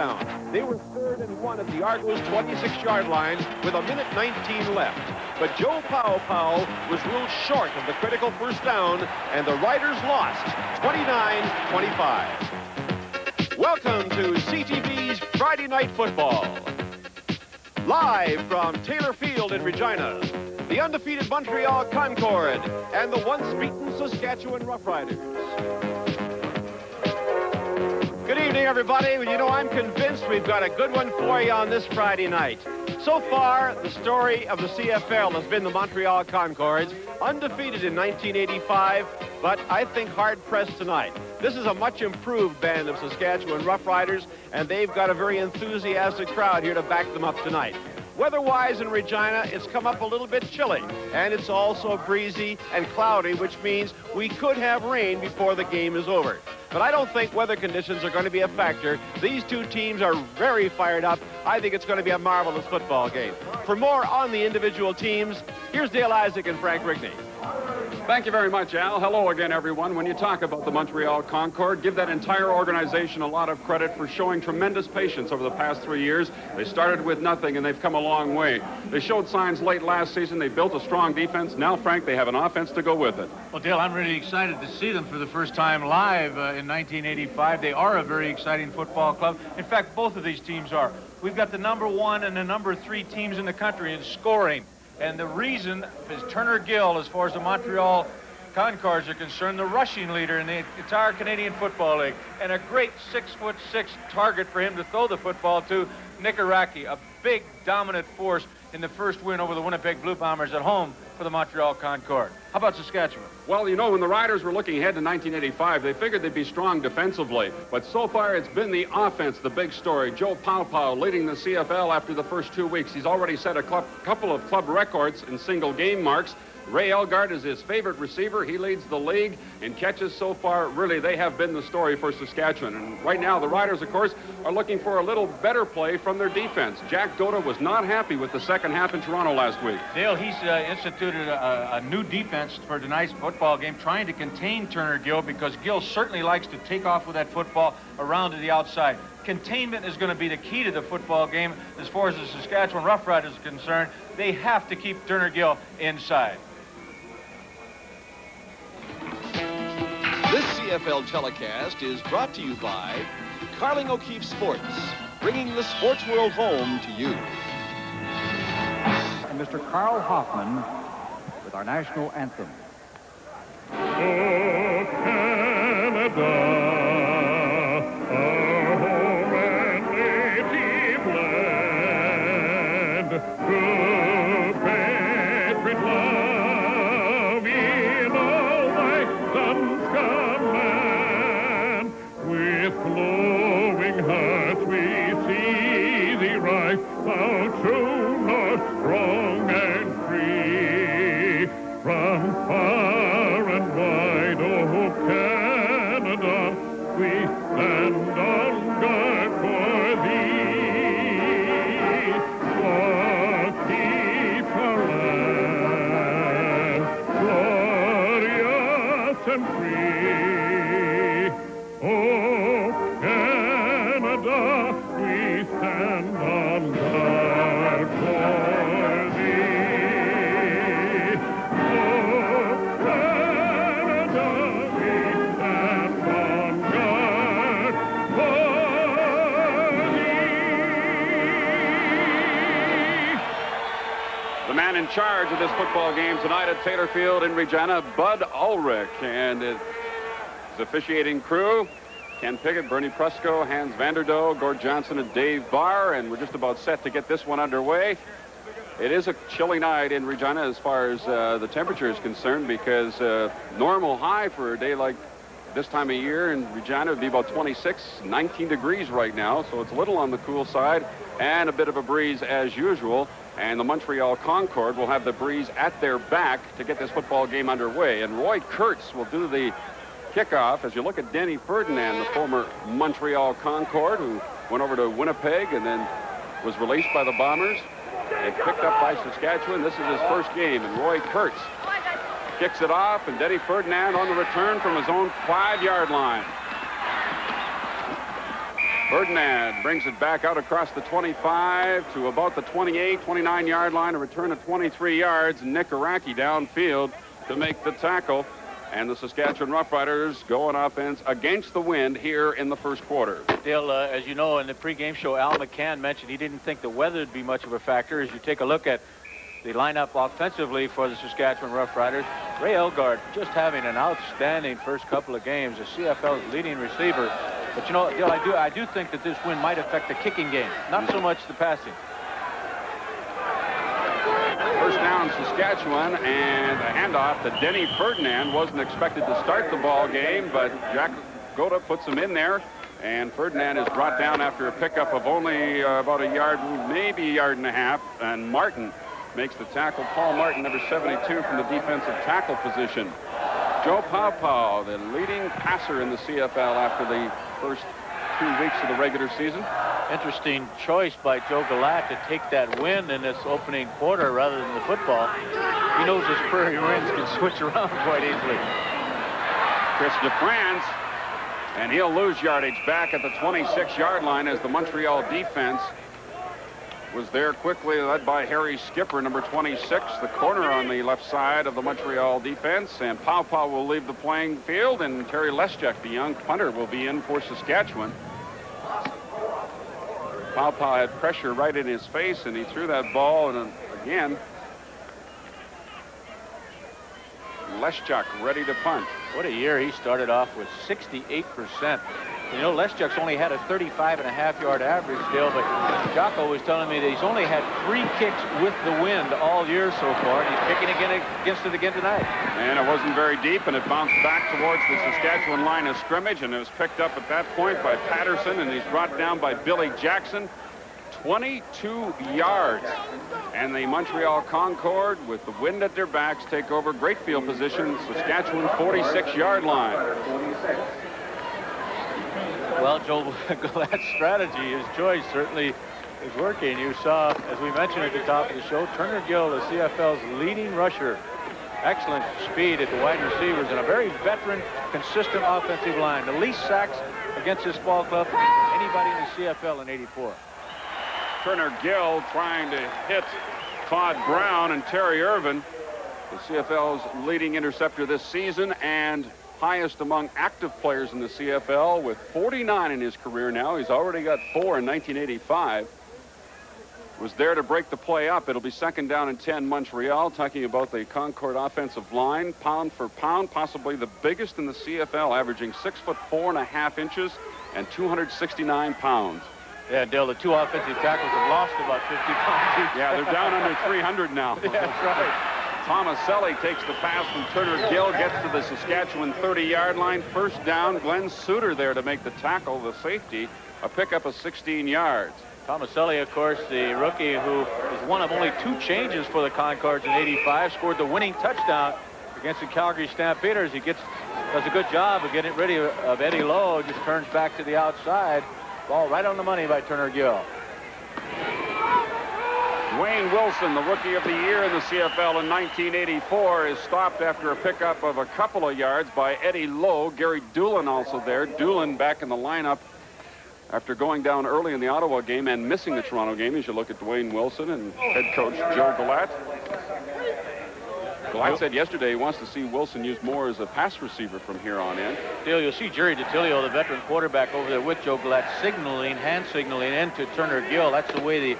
down. They were 3rd and 1 at the Argos 26-yard line with 1:19 left. But Joe Powell was ruled short of the critical first down, and the Riders lost 29-25. Welcome to CTV's Friday Night Football. Live from Taylor Field in Regina, the undefeated Montreal Concorde and the once-beaten Saskatchewan Roughriders. Good evening, everybody. Well, you know, I'm convinced we've got a good one for you on this Friday night. So far, the story of the CFL has been the Montreal Concordes, undefeated in 1985, but I think hard-pressed tonight. This is a much improved band of Saskatchewan Roughriders, and they've got a very enthusiastic crowd here to back them up tonight. Weather-wise in Regina, it's come up a little bit chilly, and it's also breezy and cloudy, which means we could have rain before the game is over. But I don't think weather conditions are going to be a factor. These two teams are very fired up. I think it's going to be a marvelous football game. For more on the individual teams, here's Dale Isaac and Frank Rigney. Thank you very much, Al. Hello again, everyone. When you talk about the Montreal Concorde, give that entire organization a lot of credit for showing tremendous patience over the past 3 years. They started with nothing, and they've come a long way. They showed signs late last season. They built a strong defense. Now, Frank, they have an offense to go with it. Well, Dale, I'm really excited to see them for the first time live in 1985. They are a very exciting football club. In fact, both of these teams are. We've got the #1 and the #3 teams in the country in scoring. And the reason is Turner Gill, as far as the Montreal Concordes are concerned, the rushing leader in the entire Canadian Football League. And a great 6'6" target for him to throw the football to, Nikaraki, a big dominant force in the first win over the Winnipeg Blue Bombers at home for the Montreal Concorde. How about Saskatchewan? Well, you know, when the Riders were looking ahead to 1985, they figured they'd be strong defensively. But so far, it's been the offense, the big story. Joe Powell leading the CFL after the first 2 weeks. He's already set a couple of club records in single game marks. Ray Elgart is his favorite receiver. He leads the league in catches so far. Really, they have been the story for Saskatchewan. And right now, the Riders, of course, are looking for a little better play from their defense. Jack Dota was not happy with the second half in Toronto last week. Dale, he's instituted a new defense for tonight's football game, trying to contain Turner Gill, because Gill certainly likes to take off with that football around to the outside. Containment is going to be the key to the football game. As far as the Saskatchewan Roughriders are concerned, they have to keep Turner Gill inside. This CFL telecast is brought to you by Carling O'Keefe Sports, bringing the sports world home to you. And Mr. Carl Hoffman with our national anthem. Oh, Canada, our home and native land, good patriot love in all thy sons command. With glowing hearts we see thee rise, thou true north, strong and free, from far and wide, oh Canada, we stand on guard for thee. God keep our land glorious and free. Oh Canada, we stand on guard for thee. The man in charge of this football game tonight at Taylor Field in Regina, Bud Ulrich, and his officiating crew, Ken Piggott, Bernie Prusco, Hans Vanderdoe, Gord Johnson, and Dave Barr, and we're just about set to get this one underway. It is a chilly night in Regina as far as the temperature is concerned, because normal high for a day like this time of year in Regina would be about 26, 19 degrees right now, so it's a little on the cool side, and a bit of a breeze as usual. And the Montreal Concorde will have the breeze at their back to get this football game underway. And Roy Kurtz will do the kickoff. As you look at Denny Ferdinand, the former Montreal Concorde, who went over to Winnipeg and then was released by the Bombers and picked up by Saskatchewan. This is his first game, and Roy Kurtz kicks it off, and Denny Ferdinand on the return from his own 5-yard line. Ferdinand brings it back out across the 25 to about the 28, 29-yard line, a return of 23 yards. Nick Araki downfield to make the tackle. And the Saskatchewan Roughriders go on offense against the wind here in the first quarter. Dale, as you know, in the pregame show, Al McCann mentioned he didn't think the weather would be much of a factor. As you take a look at the lineup offensively for the Saskatchewan Roughriders, Ray Elgard just having an outstanding first couple of games, the CFL's leading receiver. But you know, Dale, I do think that this win might affect the kicking game, not so much the passing. First down, Saskatchewan, and a handoff to Denny Ferdinand. Wasn't expected to start the ball game, but Jack Goda puts him in there, and Ferdinand is brought down after a pickup of only about a yard, maybe a yard and a half, and Martin makes the tackle. Paul Martin, number 72, from the defensive tackle position. Joe Paupau, the leading passer in the CFL after the first 2 weeks of the regular season. Interesting choice by Joe Galat to take that win in this opening quarter rather than the football. He knows his Prairie winds can switch around quite easily. Chris DeFrance, and he'll lose yardage back at the 26-yard line as the Montreal defense was there quickly, led by Harry Skipper, number 26, the corner on the left side of the Montreal defense. And Paupau will leave the playing field, and Terry Leschuk, the young punter, will be in for Saskatchewan. Paupau had pressure right in his face, and he threw that ball, and again, Leschuk ready to punt. What a year he started off with, 68%. You know, Leschuk's only had a 35.5-yard average, Dale, but Jocko was telling me that he's only had 3 kicks with the wind all year so far, and he's kicking against it again tonight. And it wasn't very deep, and it bounced back towards the Saskatchewan line of scrimmage, and it was picked up at that point by Patterson, and he's brought down by Billy Jackson. 22 yards. And the Montreal Concorde, with the wind at their backs, take over great field position, Saskatchewan 46-yard line. Well, Joe Galat's strategy, his choice, certainly is working. You saw, as we mentioned at the top of the show, Turner Gill, the CFL's leading rusher. Excellent speed at the wide receivers and a very veteran, consistent offensive line. The least sacks against this ball club than anybody in the CFL in '84. Turner Gill trying to hit Todd Brown, and Terry Irvin, the CFL's leading interceptor this season and highest among active players in the CFL, with 49 in his career now. He's already got 4 in 1985. Was there to break the play up. It'll be 2nd down and 10 Montreal. Talking about the Concorde offensive line, pound for pound, possibly the biggest in the CFL, averaging 6'4.5" and 269 pounds. Yeah, Dale, the 2 offensive tackles have lost about 50 pounds each. Yeah, they're down under 300 now. Yeah, that's right. Tomaselli takes the pass from Turner Gill, gets to the Saskatchewan 30-yard line. First down, Glenn Suter there to make the tackle, the safety, a pickup of 16 yards. Tomaselli, of course, the rookie who is one of only 2 changes for the Concordes in '85, scored the winning touchdown against the Calgary Stampeders. He does a good job of getting rid of Eddie Lowe, just turns back to the outside. Ball right on the money by Turner Gill. Wayne Wilson, the Rookie of the Year in the CFL in 1984, is stopped after a pickup of a couple of yards by Eddie Lowe. Gary Doolin also there. Doolin back in the lineup after going down early in the Ottawa game and missing the Toronto game, as you look at Dwayne Wilson and head coach Joe Galat. Galat said yesterday he wants to see Wilson used more as a pass receiver from here on in. Dale, you'll see Jerry DiTilio, the veteran quarterback, over there with Joe Galat, hand signaling into Turner Gill. That's the way the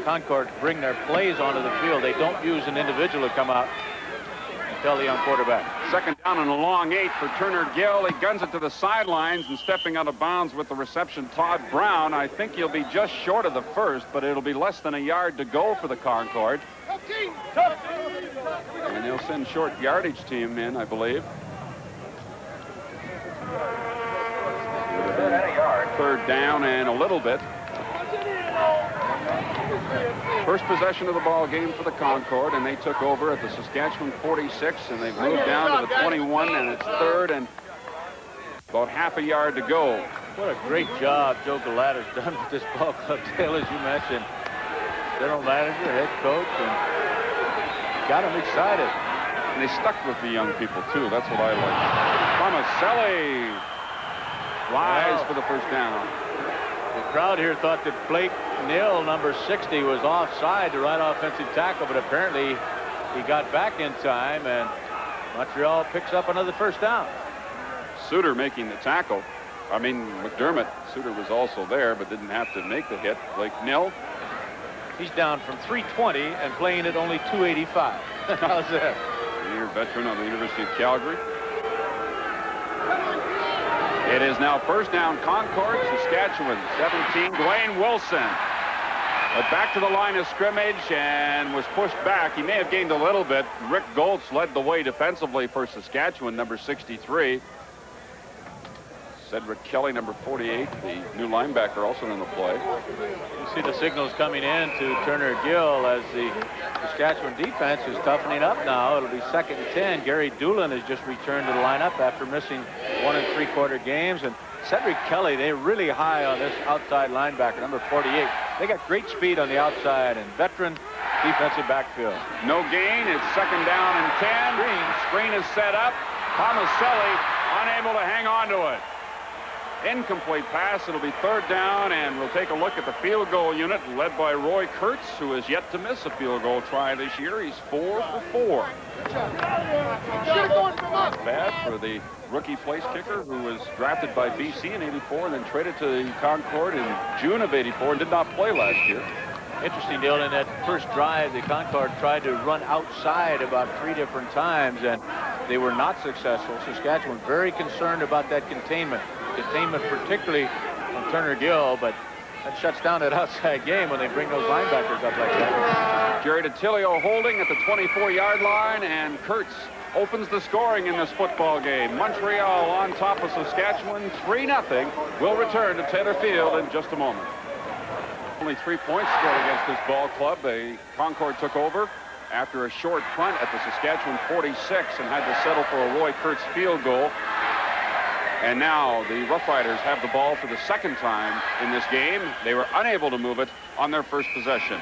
Concorde bring their plays onto the field. They don't use an individual to come out and tell the young quarterback. 2nd down and a long 8 for Turner Gill. He guns it to the sidelines, and stepping out of bounds with the reception, Todd Brown. I think he'll be just short of the first, but it'll be less than a yard to go for the Concorde. And they'll send short yardage team in, I believe. 3rd down and a little bit. First possession of the ball game for the Concorde, and they took over at the Saskatchewan 46, and they've moved down to the 21, and it's 3rd and about half a yard to go. What a great job Joe Galat has done with this ball club, Dale, as you mentioned. General manager, head coach, and got him excited. And they stuck with the young people, too. That's what I like. Tomaselli flies for the first down. The crowd here thought that Blake Nill, number 60, was offside, the right offensive tackle, but apparently he got back in time, and Montreal picks up another first down. Suter making the tackle. I mean, McDermott. Suter was also there, but didn't have to make the hit. Blake Nill. He's down from 320 and playing at only 285. How's that? Senior veteran on the University of Calgary. It is now first down, Concord, Saskatchewan, 17. Dwayne Wilson. But back to the line of scrimmage and was pushed back. He may have gained a little bit. Rick Goltz led the way defensively for Saskatchewan, number 63. Cedric Kelly, number 48, the new linebacker, also in the play. You see the signals coming in to Turner Gill as the Saskatchewan defense is toughening up now. It'll be 2nd and 10. Gary Doolin has just returned to the lineup after missing 1 3/4 games. And Cedric Kelly, they're really high on this outside linebacker, number 48. They got great speed on the outside and veteran defensive backfield. No gain. It's 2nd down and 10. Screen is set up. Tomaselli unable to hang on to it. Incomplete pass. It'll be 3rd down, and we'll take a look at the field goal unit led by Roy Kurtz, who has yet to miss a field goal try this year. He's 4 for 4. Bad for the rookie place kicker who was drafted by BC in '84 and then traded to the Concord in June of '84 and did not play last year. Interesting, Dale, in that first drive, the Concord tried to run outside about 3 different times, and they were not successful. Saskatchewan very concerned about that containment particularly from Turner Gill, but that shuts down that outside game when they bring those linebackers up like that. Jerry DiTilio holding at the 24-yard line, and Kurtz opens the scoring in this football game. Montreal on top of Saskatchewan, 3-0. We'll return to Taylor Field in just a moment. Only 3 points scored against this ball club. The Concord took over after a short punt at the Saskatchewan 46 and had to settle for a Roy Kurtz field goal. And now the Roughriders have the ball for the 2nd time in this game. They were unable to move it on their first possession.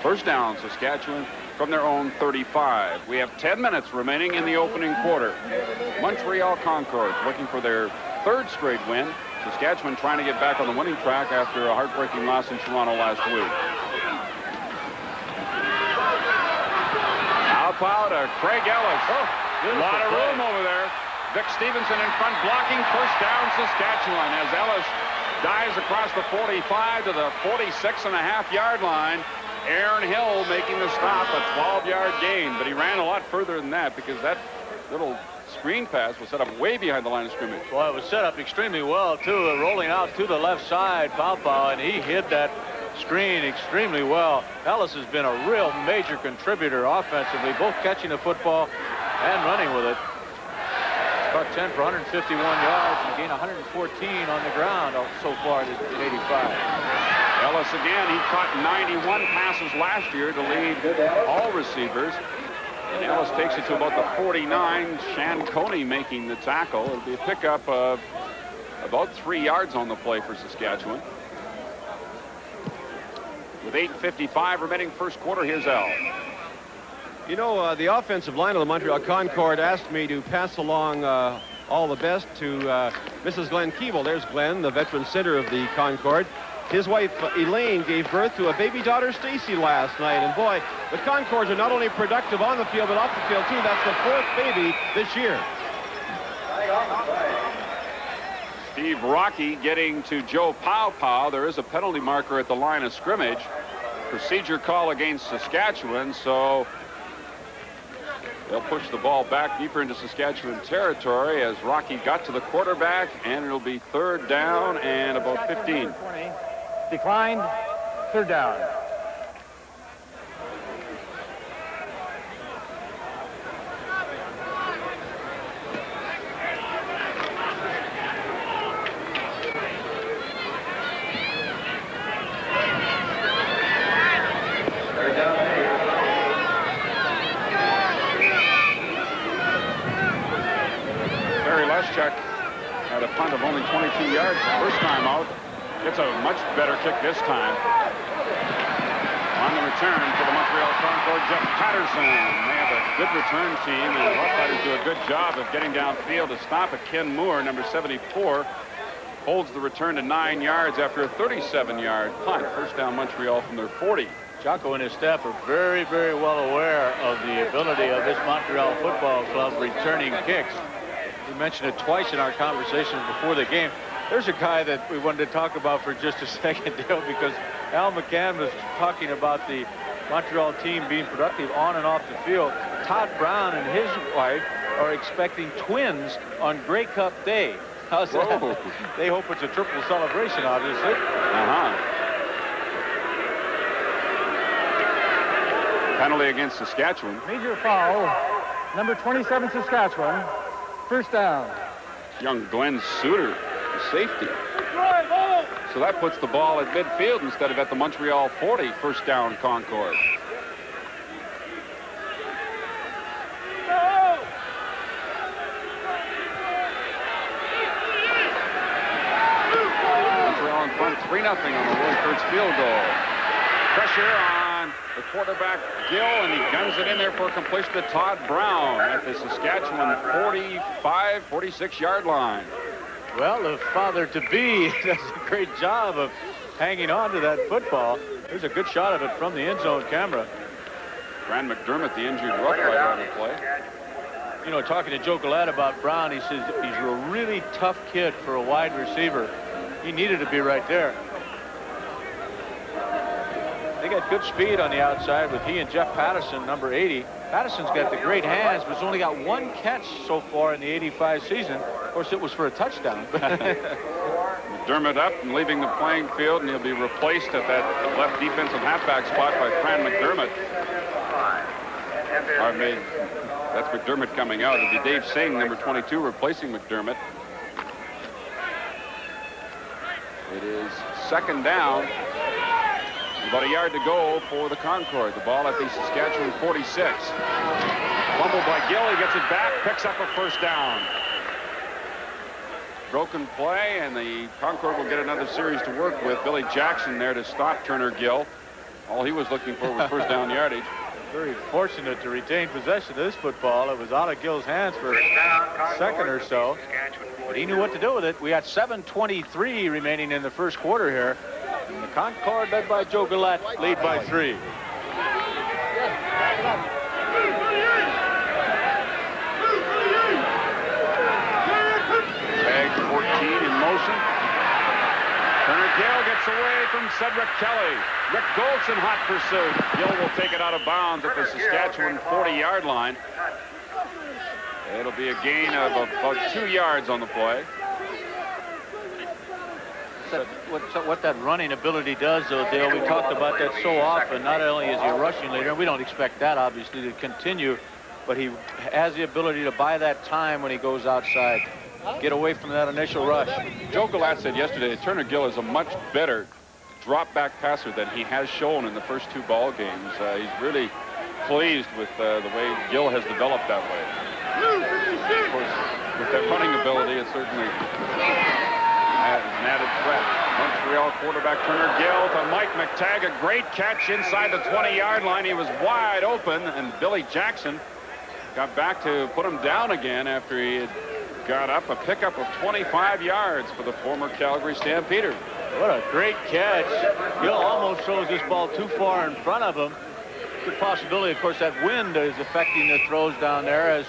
First down, Saskatchewan from their own 35. We have 10 minutes remaining in the opening quarter. Montreal Concordes looking for their 3rd straight win. Saskatchewan trying to get back on the winning track after a heartbreaking loss in Toronto last week. Out to Craig Ellis. A lot of room over there. Vic Stevenson in front blocking. First down, Saskatchewan, as Ellis dives across the 45 to the 46.5-yard line. Aaron Hill making the stop, a 12-yard gain, but he ran a lot further than that because that little screen pass was set up way behind the line of scrimmage. Well, it was set up extremely well, too, rolling out to the left side, Pau, and he hit that screen extremely well. Ellis has been a real major contributor offensively, both catching the football and running with it. Caught 10 for 151 yards and gained 114 on the ground so far this 85. Ellis again, he caught 91 passes last year to lead all receivers. And Ellis takes it to about the 49. Shanconi making the tackle. It'll be a pickup of about 3 yards on the play for Saskatchewan. With 8:55 remaining first quarter, here's Al. You know, the offensive line of the Montreal Concord asked me to pass along all the best to Mrs. Glenn Keeble. There's Glenn, the veteran center of the Concord. His wife, Elaine, gave birth to a baby daughter, Stacy, last night. And boy, the Concords are not only productive on the field, but off the field, too. That's the 4th baby this year. Steve Rocky getting to Joe Pau. There is a penalty marker at the line of scrimmage. Procedure call against Saskatchewan, so they'll push the ball back deeper into Saskatchewan territory as Rocky got to the quarterback, and it'll be 3rd down and about 15. Declined. 3rd down. Had a punt of only 22 yards the first time out. Gets a much better kick this time. On the return for the Montreal Concord, Jeff Patterson. They have a good return team, and the Roughriders do a good job of getting downfield to stop at Ken Moore, number 74. holds the return to 9 yards after a 37-yard punt. First down Montreal from their 40. Jocko and his staff are very, very well aware of the ability of this Montreal Football Club returning kicks. We mentioned it twice in our conversations before the game. There's a guy that we wanted to talk about for just a second, Dale, because Al McCann was talking about the Montreal team being productive on and off the field. Todd Brown and his wife are expecting twins on Grey Cup Day. How's that? Whoa. They hope it's a triple celebration, obviously. Penalty against Saskatchewan. Major foul, number 27 Saskatchewan, first down. Young Glenn Suter, the safety. So that puts the ball at midfield instead of at the Montreal 40. First down Concord. Montreal in front 3-0 on the Willie Kurtz field goal. Pressure on the quarterback Gill, and he guns it in there for completion to Todd Brown at the Saskatchewan 45, 46-yard line. Well, the father-to-be does a great job of hanging on to that football. There's a good shot of it from the end zone camera. Brand McDermott, the injured Roughrider on the play. You know, talking to Joe Galat about Brown, he says he's a really tough kid for a wide receiver. He needed to be right there. They got good speed on the outside with he and Jeff Patterson, number 80. Patterson's got the great hands, but he's only got one catch so far in the 85 season. Of course, it was for a touchdown. McDermott up and leaving the playing field, and he'll be replaced at that left defensive halfback spot by Fran McDermott. That's McDermott coming out. It'll be Dave Singh, number 22, replacing McDermott. It is second down. About a yard to go for the Concord. The ball at the Saskatchewan 46. Fumbled by Gill. He gets it back, picks up a first down. Broken play, and the Concord will get another series to work with. Billy Jackson there to stop Turner Gill. All he was looking for was first down yardage. Very fortunate to retain possession of this football. It was out of Gill's hands for a second or so, but he knew what to do with it. We got 7:23 remaining in the first quarter here. And the Concord, led by Joe Galat, lead by 3. Tag 14 in motion. Turner Gill gets away from Cedric Kelly. Rick Goldson hot pursuit. Gill will take it out of bounds at the Saskatchewan 40-yard line. It'll be a gain of about 2 yards on the play. What that running ability does, though, Dale, we talked about that so often. Not only is he a rushing leader, and we don't expect that, obviously, to continue, but he has the ability to buy that time when he goes outside, get away from that initial rush. Joe Galat said yesterday that Turner Gill is a much better drop-back passer than he has shown in the first 2 ball games. He's really pleased with the way Gill has developed that way. Of course, with that running ability, it certainly is an added threat. Montreal quarterback Turner Gill to Mike McTagg. A great catch inside the 20-yard line. He was wide open, and Billy Jackson got back to put him down again after he had got up. A pickup of 25 yards for the former Calgary Stampeder. What a great catch. Gill almost throws this ball too far in front of him. Good possibility, of course, that wind is affecting the throws down there as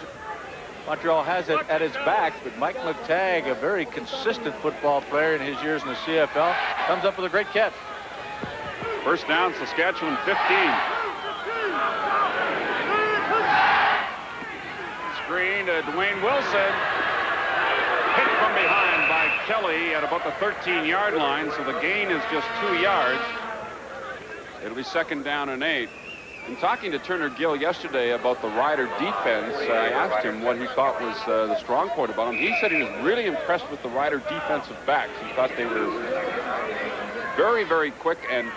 Montreal has it at its back, but Mike McTagg, a very consistent football player in his years in the CFL, comes up with a great catch. First down, Saskatchewan 15. Screen to Dwayne Wilson. Hit from behind by Kelly at about the 13-yard line, so the gain is just 2 yards. It'll be second down and 8. In talking to Turner Gill yesterday about the Rider defense, I asked him what he thought was the strong point about him. He said he was really impressed with the Rider defensive backs. He thought they were very, very quick and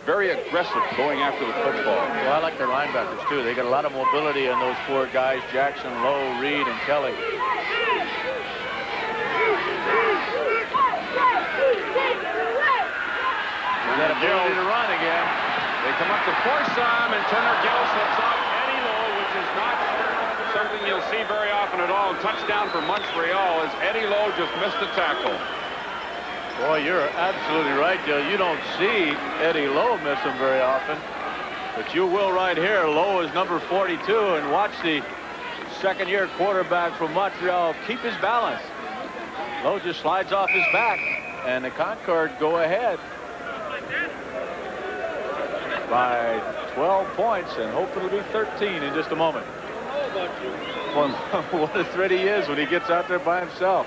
very aggressive going after the football. Well, I like their linebackers, too. They got a lot of mobility in those 4 guys, Jackson, Lowe, Reed, and Kelly. That ability to run again. They come up to force some, and Turner Gill slips off Eddie Lowe, which is not something you'll see very often at all. Touchdown for Montreal as Eddie Lowe just missed a tackle. Boy, you're absolutely right, Joe. You don't see Eddie Lowe miss him very often, but you will right here. Lowe is number 42, and watch the second-year quarterback from Montreal keep his balance. Lowe just slides off his back, and the Concord go ahead by 12 points, and hope it'll be 13 in just a moment. Well, what a threat he is when he gets out there by himself.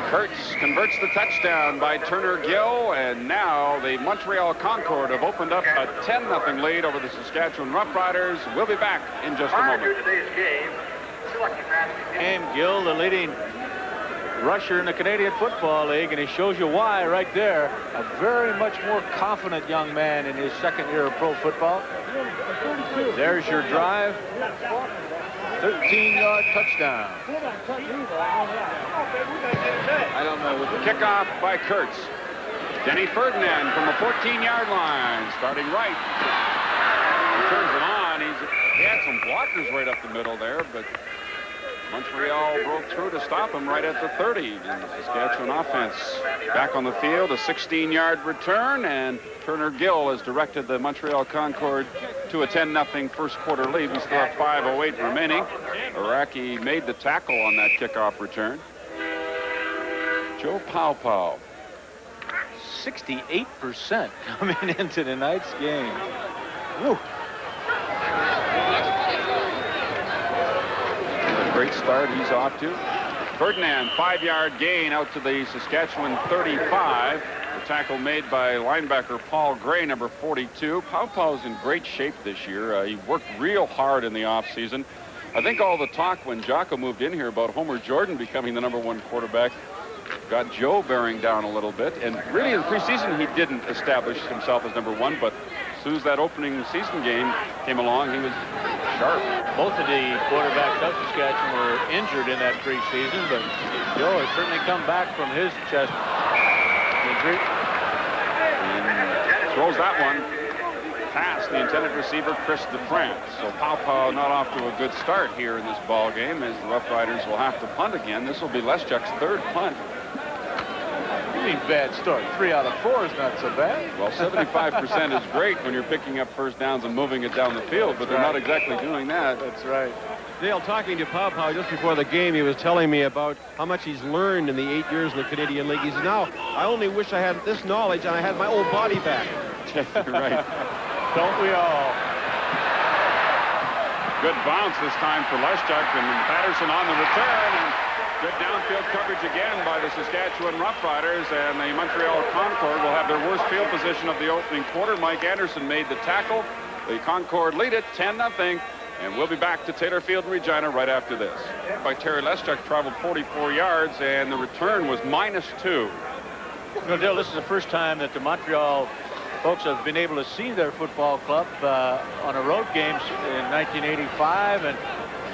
Kurtz converts the touchdown by Turner Gill, and now the Montreal Concord have opened up a 10-0 lead over the Saskatchewan Roughriders. We'll be back in just a moment. And Gill, the leading rusher in the Canadian Football League, and he shows you why right there. A very much more confident young man in his second year of pro football. There's your drive. 13-yard touchdown. I don't know. With the kickoff by Kurtz. Denny Ferdinand from the 14-yard line, starting right. He turns it on. He had some blockers right up the middle there, but Montreal broke through to stop him right at the 30. And the Saskatchewan offense back on the field, a 16-yard return, and Turner Gill has directed the Montreal Concord to a 10-0 first quarter lead. We still have 5:08 remaining. Araki made the tackle on that kickoff return. Joe Powpow. 68% coming into tonight's game. Woo. Great start he's off to. Ferdinand, 5-yard gain out to the Saskatchewan 35. The tackle made by linebacker Paul Gray, number 42. Powpow's in great shape this year. He worked real hard in the offseason. I think all the talk when Jocko moved in here about Homer Jordan becoming the #1 quarterback got Joe bearing down a little bit. And really in the preseason he didn't establish himself as #1, but as soon as that opening season game came along, he was sharp. Both of the quarterbacks of Saskatchewan were injured in that preseason, but Joe has certainly come back from his chest injury. And throws that one past the intended receiver, Chris DeFrance. So Powpow not off to a good start here in this ball game, as the Rough Riders will have to punt again. This will be Leschuk's third punt. Bad start. 3 out of 4 is not so bad. Well, 75% is great when you're picking up first downs and moving it down the field, but they're not exactly doing that. That's right. Dale, talking to Powpow just before the game, he was telling me about how much he's learned in the 8 years in the Canadian League. He said, now, I only wish I had this knowledge and I had my old body back. Right. Don't we all? Good bounce this time for Leszczuk, and Patterson on the return. And good downfield coverage again by the Saskatchewan Roughriders, and the Montreal Concord will have their worst field position of the opening quarter. Mike Anderson made the tackle. The Concord lead it 10-0, and we'll be back to Taylor Field in Regina right after this. By Terry Leszczuk traveled 44 yards, and the return was -2. You know, Dale, this is the first time that the Montreal folks have been able to see their football club on a road games in 1985, and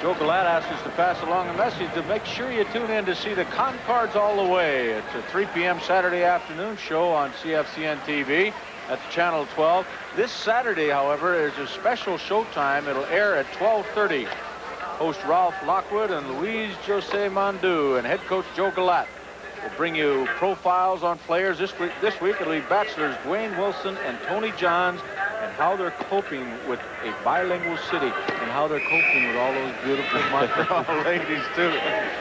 Joe Galat asked us to pass along a message to make sure you tune in to see the Concords all the way. It's a 3 p.m. Saturday afternoon show on CFCN TV. That's Channel 12. This Saturday, however, is a special showtime. It'll air at 12:30. Host Ralph Lockwood and Luis Jose Mondu and head coach Joe Galat will bring you profiles on players. This week it'll be bachelors Dwayne Wilson and Tony Johns, and how they're coping with a bilingual city, and how they're coping with all those beautiful Montreal ladies too.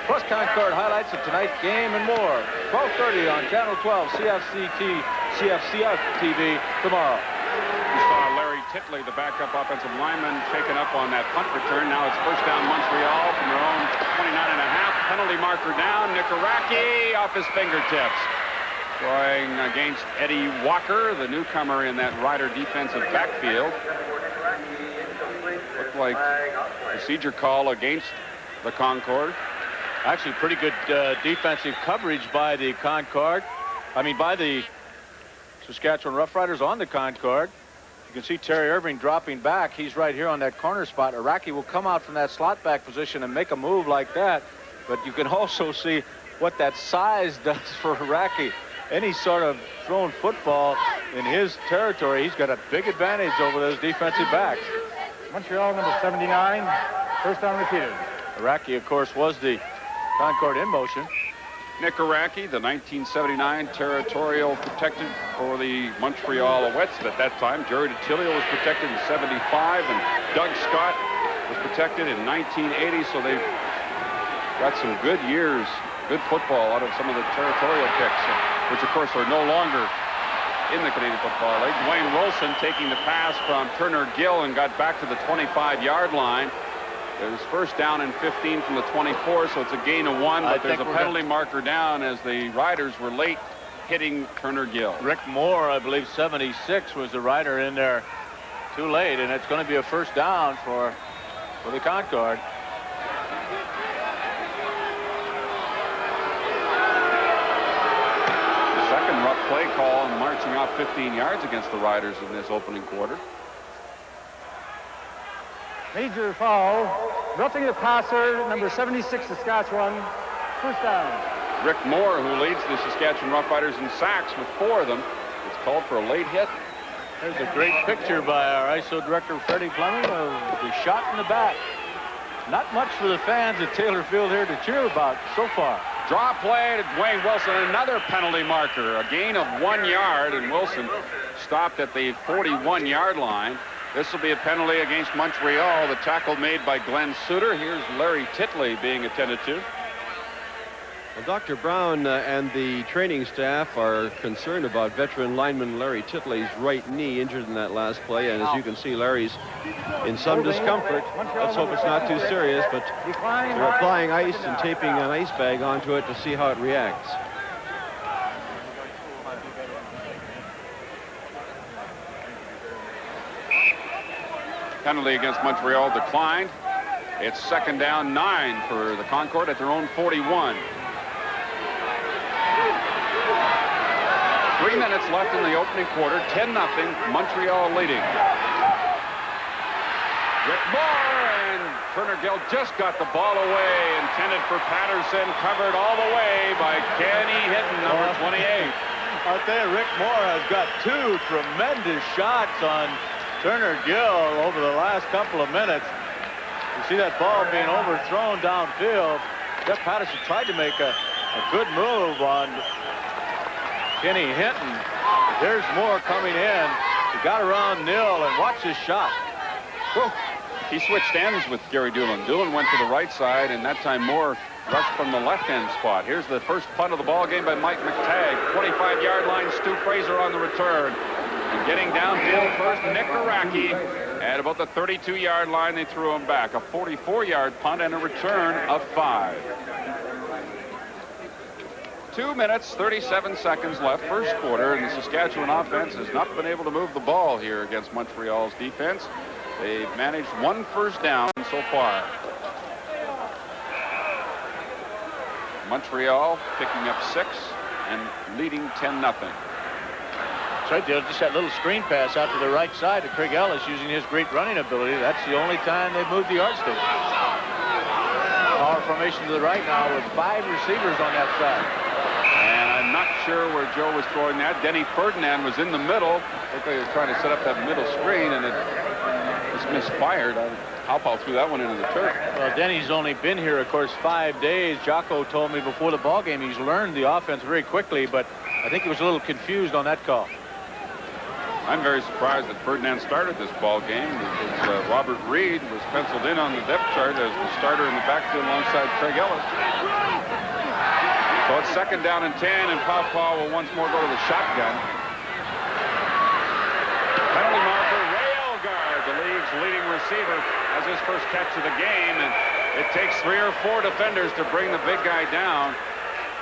Plus Concord highlights of tonight's game and more. 12:30 on Channel 12 CFCF TV tomorrow. We saw Larry Titley, the backup offensive lineman, shaken up on that punt return. Now it's first down Montreal from their own 29.5. Penalty marker down. Nikaraki off his fingertips. Going against Eddie Walker, the newcomer in that Rider defensive backfield. Looked like procedure call against the Concord. Actually, pretty good defensive coverage by the Concord. By the Saskatchewan Roughriders on the Concord. You can see Terry Irving dropping back. He's right here on that corner spot. Araki will come out from that slot back position and make a move like that. But you can also see what that size does for Araki. Any sort of thrown football in his territory, he's got a big advantage over those defensive backs. Montreal number 79, first down repeated. Araki, of course, was the Concord in motion. Nick Araki, the 1979 territorial protected for the Montreal Alouettes. At that time, Jerry DiTilio was protected in 75, and Doug Scott was protected in 1980. So they've got some good years, good football out of some of the territorial picks, which of course are no longer in the Canadian Football League. Dwayne Wilson taking the pass from Turner Gill and got back to the 25-yard line. It was first down and 15 from the 24, so it's a gain of 1, but there's a penalty marker down as the Riders were late hitting Turner Gill. Rick Moore, I believe 76 was the rider in there too late, and it's going to be a first down for the Concorde. The second rough play call and marching off 15 yards against the Riders in this opening quarter. Major foul, roughing the passer, number 76, Saskatchewan, first down. Rick Moore, who leads the Saskatchewan Roughriders in sacks with 4 of them, is called for a late hit. There's a great picture by our ISO director, Freddie Fleming, of the shot in the back. Not much for the fans at Taylor Field here to cheer about so far. Draw play to Dwayne Wilson, another penalty marker, a gain of 1 yard, and Wilson stopped at the 41-yard line. This will be a penalty against Montreal. The tackle made by Glenn Suter. Here's Larry Titley being attended to. Well, Dr. Brown and the training staff are concerned about veteran lineman Larry Titley's right knee, injured in that last play. And as you can see, Larry's in some discomfort. Let's hope it's not too serious, but they're applying ice and taping an ice bag onto it to see how it reacts. Penalty against Montreal declined. It's second down 9 for the Concorde at their own 41. 3 minutes left in the opening quarter. 10-0, Montreal leading. Rick Moore, and Turner Gill just got the ball away. Intended for Patterson, covered all the way by Kenny Hinton, number 28. I'll tell you, Rick Moore has got 2 tremendous shots on Turner Gill over the last couple of minutes. You see that ball being overthrown downfield. Jeff Patterson tried to make a good move on Kenny Hinton. There's Moore coming in. He got around Nil, and watch his shot. Whew. He switched ends with Gary Doolin. Doolin went to the right side, and that time Moore rushed from the left-end spot. Here's the first punt of the ball game by Mike McTagg. 25-yard line, Stu Fraser on the return. And getting downfield first, Nick Araki. At about the 32-yard line, they threw him back. A 44-yard punt and a return of 5. 2 minutes, 37 seconds left, first quarter, and the Saskatchewan offense has not been able to move the ball here against Montreal's defense. They've managed 1 first down so far. Montreal picking up 6 and leading 10-0. Right there, just that little screen pass out to the right side to Craig Ellis using his great running ability. That's the only time they've moved the yardstick. Power formation to the right now with 5 receivers on that side. And I'm not sure where Joe was throwing that. Denny Ferdinand was in the middle. Looked like he was trying to set up that middle screen, and it was misfired. Halpal threw that one into the turf. Well, Denny's only been here, of course, 5 days. Jocko told me before the ball game he's learned the offense very quickly, but I think he was a little confused on that call. I'm very surprised that Ferdinand started this ball game because Robert Reed was penciled in on the depth chart as the starter in the backfield alongside Craig Ellis. So it's second down and 10, and Paw will once more go to the shotgun. Penalty marker, Ray Elgard, the league's leading receiver, has his first catch of the game, and it takes 3 or 4 defenders to bring the big guy down.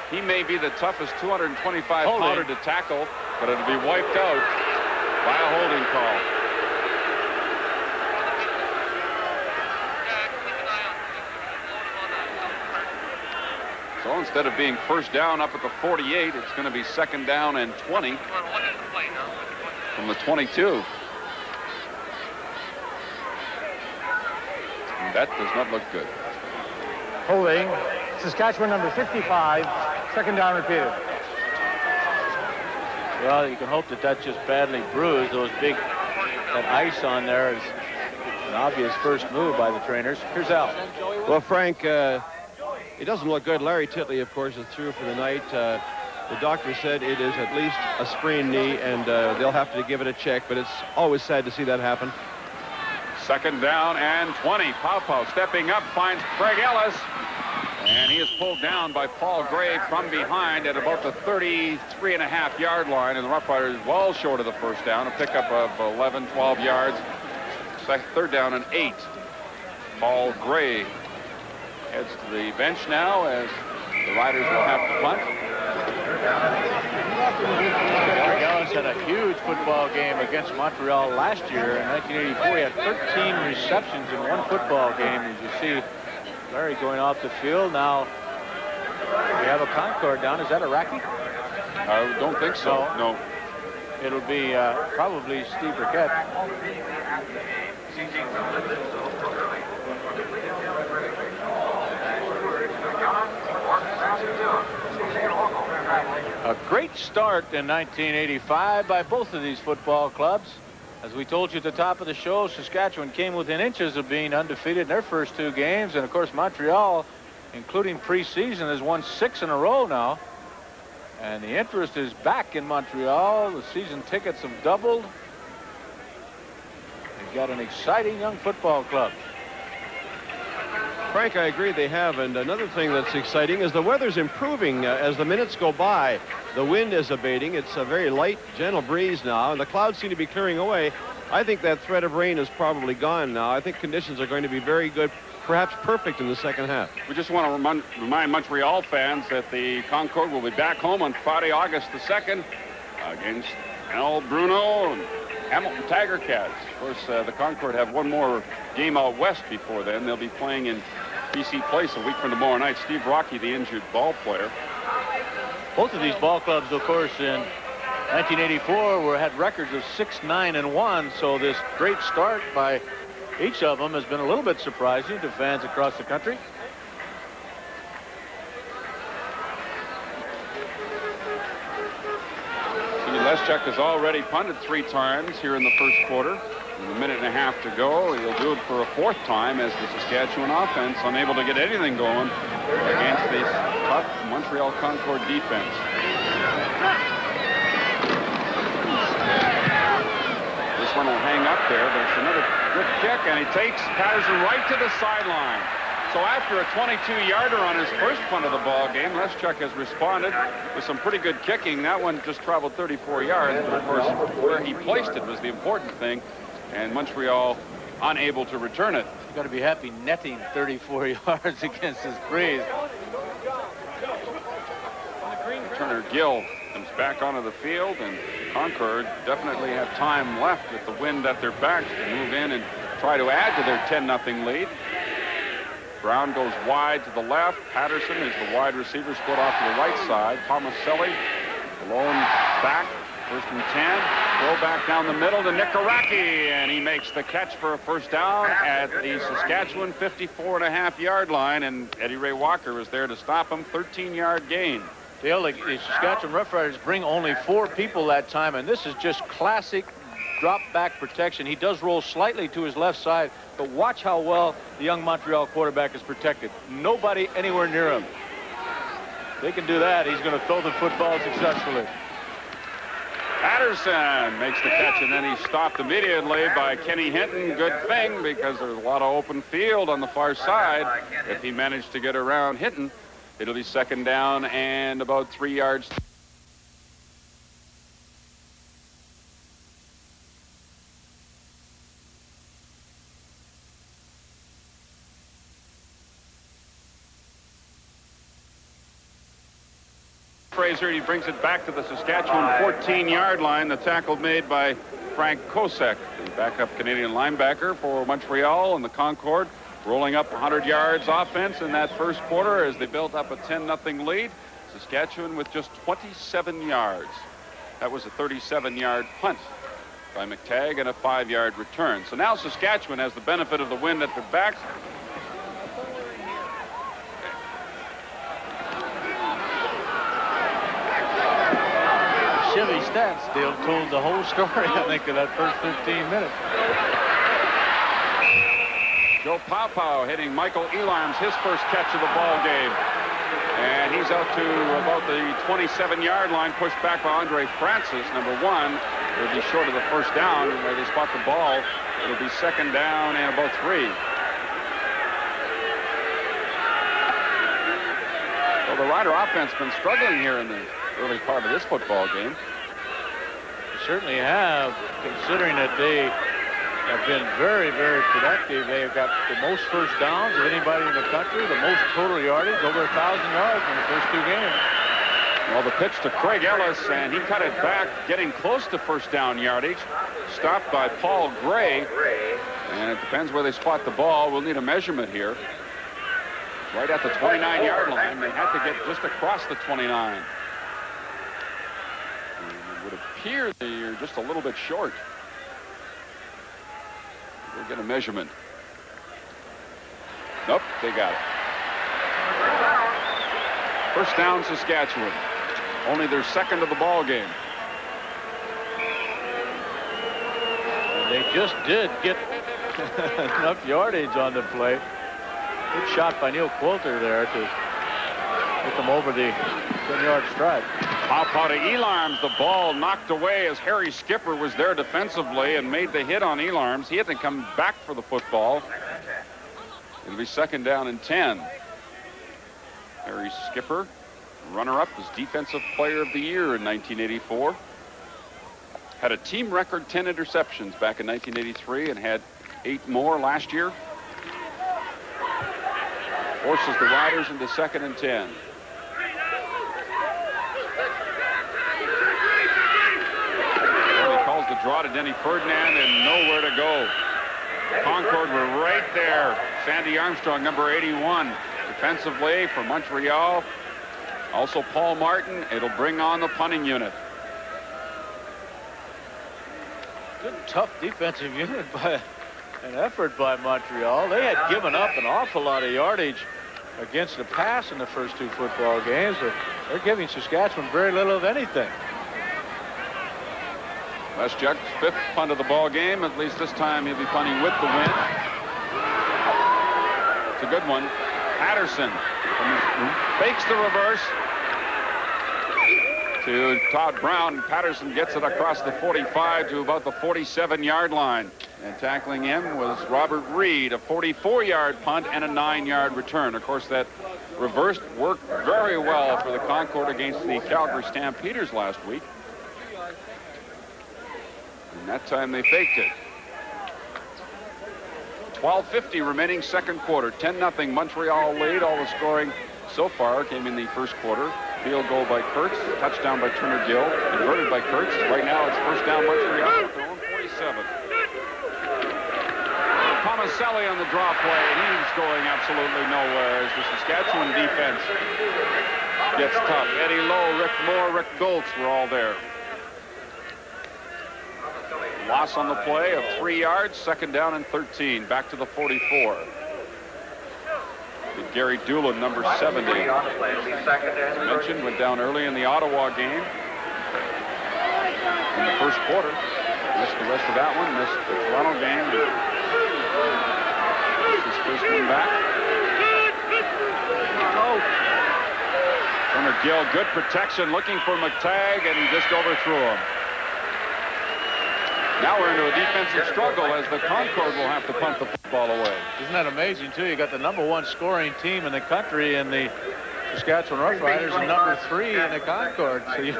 He may be the toughest 225-pounder to tackle, but it'll be wiped out by a holding call. So instead of being first down up at the 48, it's going to be second down and 20 from the 22. And that does not look good. Holding, Saskatchewan number 55, second down repeated. Well, you can hope that that's just badly bruised. That ice on there is an obvious first move by the trainers. Here's Al. Well, Frank, It doesn't look good. Larry Titley, of course, is through for the night. The doctor said it is at least a sprained knee, and they'll have to give it a check, but it's always sad to see that happen. Second down and 20. Pow stepping up, finds Craig Ellis, and he is pulled down by Paul Gray from behind at about the 33.5-yard line, and the Roughriders well short of the first down, a pickup of 11, 12 yards. Third down and 8. Paul Gray heads to the bench now as the Riders will have to punt. Ellis had a huge football game against Montreal last year. In 1984, he had 13 receptions in one football game. As you see, Larry going off the field. Now we have a Concorde down. Is that Iraqi? I don't think so. No. It'll be probably Steve Burkett. A great start in 1985 by both of these football clubs. As we told you at the top of the show, Saskatchewan came within inches of being undefeated in their first 2 games. And, of course, Montreal, including preseason, has won 6 in a row now. And the interest is back in Montreal. The season tickets have doubled. They've got an exciting young football club. Frank, I agree they have. And another thing that's exciting is the weather's improving as the minutes go by. The wind is abating. It's a very light, gentle breeze now, and the clouds seem to be clearing away. I think that threat of rain is probably gone now. I think conditions are going to be very good, perhaps perfect in the second half. We just want to remind Montreal fans that the Concorde will be back home on Friday, August the 2nd against El Bruno and Hamilton Tiger Cats. Of course, the Concorde have one more game out west before then. They'll be playing in BC Place a week from tomorrow night. Steve Rocky, the injured ball player. Both of these ball clubs, of course, in 1984 had records of 6-9-1. So this great start by each of them has been a little bit surprising to fans across the country. Leschuk has already punted 3 times here in the first quarter. With a minute and a half to go, he'll do it for a 4th time as the Saskatchewan offense unable to get anything going against this tough Montreal Concorde defense. This one will hang up there, but it's another good kick, and he takes Patterson right to the sideline. So after a 22-yarder on his first punt of the ball game, Leschuk has responded with some pretty good kicking. That one just traveled 34 yards, but of course where he placed it was the important thing, and Montreal unable to return it. You've got to be happy netting 34 yards against this breeze. Turner Gill comes back onto the field, and Concorde definitely have time left with the wind at their backs to move in and try to add to their 10-0 lead. Brown goes wide to the left. Patterson is the wide receiver, split off to the right side. Tomaselli alone back. 1st and 10. Throw back down the middle to Nikaraki, and he makes the catch for a first down at the Saskatchewan 54.5-yard line, and Eddie Ray Walker was there to stop him. 13-yard gain. Dale, the Saskatchewan Roughriders bring only 4 people that time, and this is just classic drop-back protection. He does roll slightly to his left side, but watch how well the young Montreal quarterback is protected. Nobody anywhere near him. They can do that. He's going to throw the football successfully. Patterson makes the catch, and then he's stopped immediately by Kenny Hinton. Good thing, because there's a lot of open field on the far side. If he managed to get around Hinton, it'll be 2nd down and about 3 yards. Fraser, he brings it back to the Saskatchewan 14-yard line. The tackle made by Frank Kosek, the backup Canadian linebacker for Montreal, and the Concorde rolling up 100 yards offense in that first quarter as they built up a 10-0 lead. Saskatchewan with just 27 yards. That was a 37-yard punt by McTagg and a 5-yard return. So now Saskatchewan has the benefit of the wind at their backs. Chevy Stansdale told the whole story, I think, of that first 15 minutes. Joe Pow hitting Michael Elarms, his first catch of the ball game. And he's out to about the 27-yard line, pushed back by Andre Francis, number 1. It'll be short of the first down, and where they spot the ball, it'll be second down and about 3. Well, the Rider offense has been struggling here in the early part of this football game. They certainly have, considering that they have been very, very productive. They've got the most first downs of anybody in the country, the most total yardage, over 1,000 yards in the first 2 games. Well, the pitch to Craig Ellis, and he cut it back, getting close to first down yardage. Stopped by Paul Gray. And it depends where they spot the ball. We'll need a measurement here. Right at the 29-yard line. They had to get just across the 29. And it would appear they're just a little bit short. We'll get a measurement. Nope, they got it. First down, Saskatchewan. Only their second of the ball game. And they just did get enough yardage on the play. Good shot by Neil Quilter there to get them over the 10-yard stride. Pow to Elarms. The ball knocked away as Harry Skipper was there defensively and made the hit on Elarms. He had to come back for the football. It'll be second down and 10. Harry Skipper, runner-up as Defensive Player of the Year in 1984. Had a team record 10 interceptions back in 1983 and had 8 more last year. Forces the Riders into second and 10. The draw to Denny Ferdinand and nowhere to go. Concord were right there. Sandy Armstrong, number 81, defensively for Montreal. Also Paul Martin. It'll bring on the punting unit. Good, tough defensive unit by an effort by Montreal. They had given up an awful lot of yardage against the pass in the first 2 football games, but they're giving Saskatchewan very little of anything. Les Juck's 5th punt of the ball game. At least this time he'll be punting with the wind. It's a good one. Patterson fakes the reverse to Todd Brown. Patterson gets it across the 45 to about the 47-yard line. And tackling him was Robert Reed, a 44-yard punt and a 9-yard return. Of course, that reverse worked very well for the Concord against the Calgary Stampeders last week. And that time they faked it. 12:50 remaining second quarter. 10-0 Montreal lead. All the scoring so far came in the first quarter. Field goal by Kurtz. Touchdown by Turner Gill. Converted by Kurtz. Right now it's first down Montreal at their own 47. Tomaselli on the draw play. And he's going absolutely nowhere as the Saskatchewan defense gets tough. Eddie Lowe, Rick Moore, Rick Goltz were all there. Loss on the play of 3 yards, second down and 13. Back to the 44. With Gary Doolin, number 70. As I mentioned, went down early in the Ottawa game. In the first quarter. Missed the rest of that one. Missed the Toronto game. Missed his first one back. Turner Gill, good protection, looking for McTagg, and he just overthrew him. Now we're into a defensive struggle as the Concord will have to punt the football away. Isn't that amazing, too? You got the #1 scoring team in the country in the Saskatchewan Roughriders and number 3 in the Concord. So you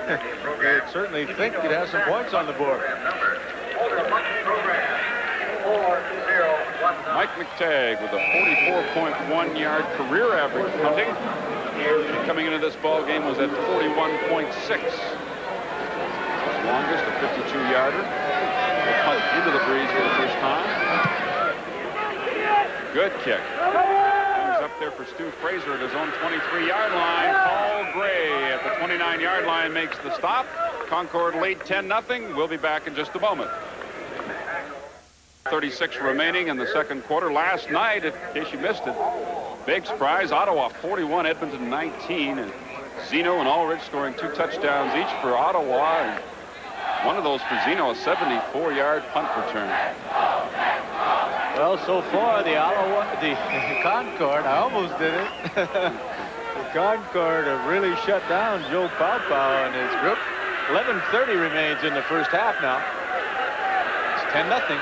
certainly think you'd have some points on the board. Mike McTagg with a 44.1-yard career average punting. And coming into this ball game was at 41.6. His longest, a 52-yarder. Punt into the breeze for the first time. Good kick. He's up there for Stu Fraser at his own 23-yard line. Paul Gray at the 29-yard line makes the stop. Concord lead 10-0. We'll be back in just a moment. 36 remaining in the second quarter. Last night, in case you missed it, big surprise, Ottawa 41, Edmonton 19. And Zeno and Ulrich scoring 2 touchdowns each for Ottawa. And one of those for Zeno, a 74-yard punt return. Well, so far, the Concord, I almost did it. The Concord have really shut down Joe Pau and his group. 11:30 remains in the first half now. It's 10-0.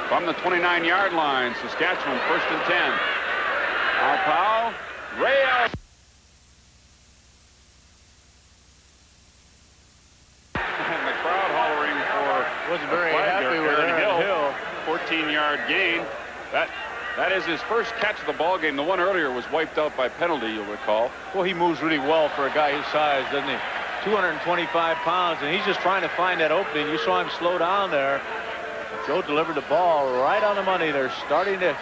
From the 29-yard line, Saskatchewan 1st and 10. Pau, Ray. And the crowd hollering for wasn't very happy with Aaron Hill. 14-yard gain. That is his first catch of the ball game. The one earlier was wiped out by penalty, you'll recall. Well, he moves really well for a guy his size, doesn't he? 225 pounds, and he's just trying to find that opening. You saw him slow down there. Joe delivered the ball right on the money. They're starting to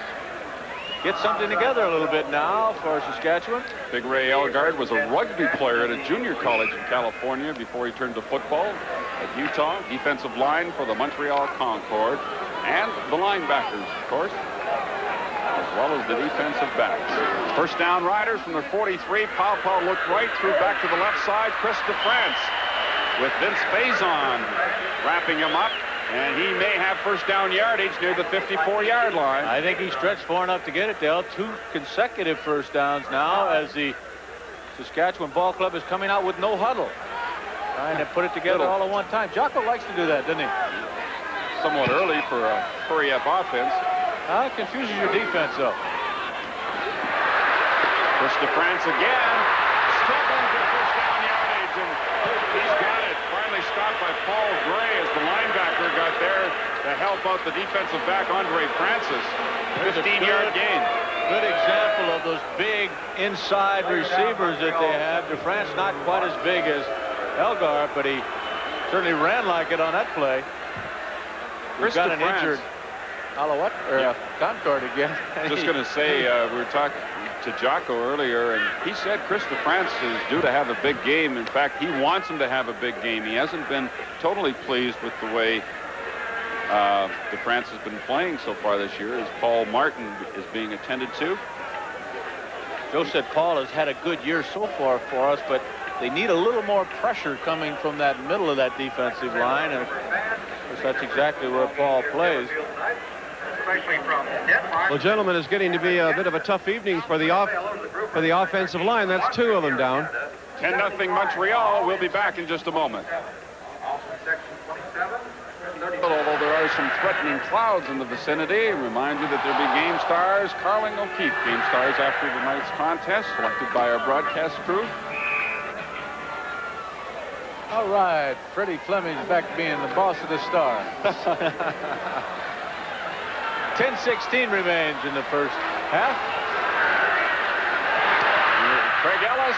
get something together a little bit now for Saskatchewan. Big Ray Elgard was a rugby player at a junior college in California before he turned to football at Utah. Defensive line for the Montreal Concordes, and the linebackers, of course, as well as the defensive backs. First down Riders from their 43. Pau looked right, threw back to the left side. Chris DeFrance with Vince Faison wrapping him up. And he may have first down yardage near the 54-yard line. I think he stretched far enough to get it, Dale. 2 consecutive first downs now as the Saskatchewan Ball Club is coming out with no huddle. Trying to put it together all at one time. Jocko likes to do that, doesn't he? Somewhat early for a hurry-up offense. It confuses your defense, though. Chris DeFrance again. Struggling for first down yardage, and he's got it. Finally stopped by Paul Gray as the linebacker got there to help out the defensive back, Andre Francis. 15-yard gain. Good example of those big inside receivers that they have. DeFrance not quite as big as Elgar, but he certainly ran like it on that play. We've got an injured Alouette, or Concord again. Just going to say, we were talking to Jocko earlier, and he said Chris DeFrance is due to have a big game. In fact, he wants him to have a big game. He hasn't been totally pleased with the way DeFrance has been playing so far this year, as Paul Martin is being attended to. Joe said Paul has had a good year so far for us, but they need a little more pressure coming from that middle of that defensive line, and that's exactly where Paul plays. Well, gentlemen, it's getting to be a bit of a tough evening for the offensive line. That's 2 of them down. 10-0 Montreal. We'll be back in just a moment. Although there are some threatening clouds in the vicinity, remind you that there'll be game stars. Carling O'Keefe, game stars after tonight's contest, selected by our broadcast crew. All right, Freddie Fleming's back being the boss of the Star. 10:16 remains in the first half. Craig Ellis,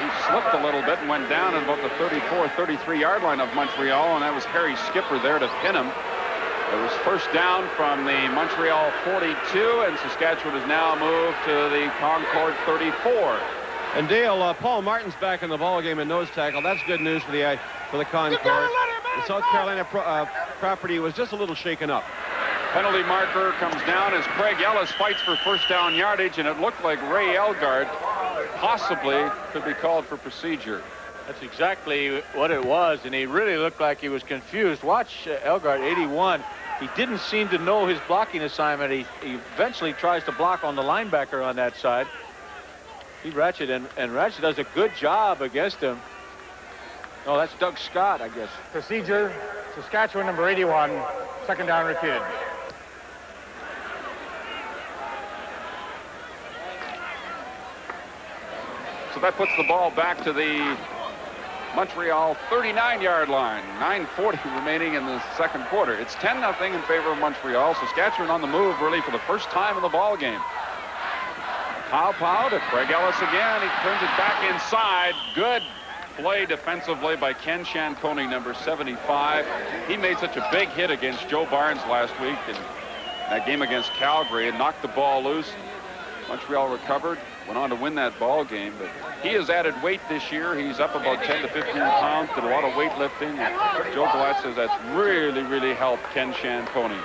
he slipped a little bit and went down at about the 33-yard line of Montreal, and that was Harry Skipper there to pin him. It was first down from the Montreal 42, and Saskatchewan has now moved to the Concord 34. And Dale, Paul Martin's back in the ball game in nose tackle. That's good news for the Concord. The South Carolina property was just a little shaken up. Penalty marker comes down as Craig Ellis fights for first down yardage, and it looked like Ray Elgard possibly could be called for procedure. That's exactly what it was, and he really looked like he was confused. Watch Elgard, 81. He didn't seem to know his blocking assignment. He eventually tries to block on the linebacker on that side. He Ratchet, and Ratchet does a good job against him. No, that's Doug Scott, I guess. Procedure, Saskatchewan number 81, second down repeated. So that puts the ball back to the Montreal 39-yard line. 9:40 remaining in the second quarter. It's 10-0 in favor of Montreal. Saskatchewan on the move really for the first time in the ball game. Pau to Craig Ellis again. He turns it back inside. Good play defensively by Ken Shanconi, number 75. He made such a big hit against Joe Barnes last week in that game against Calgary and knocked the ball loose. Montreal recovered, went on to win that ball game, but he has added weight this year. He's up about 10 to 15 pounds, did a lot of weightlifting. Joe Glatt says that's really, really helped Ken Shanconi.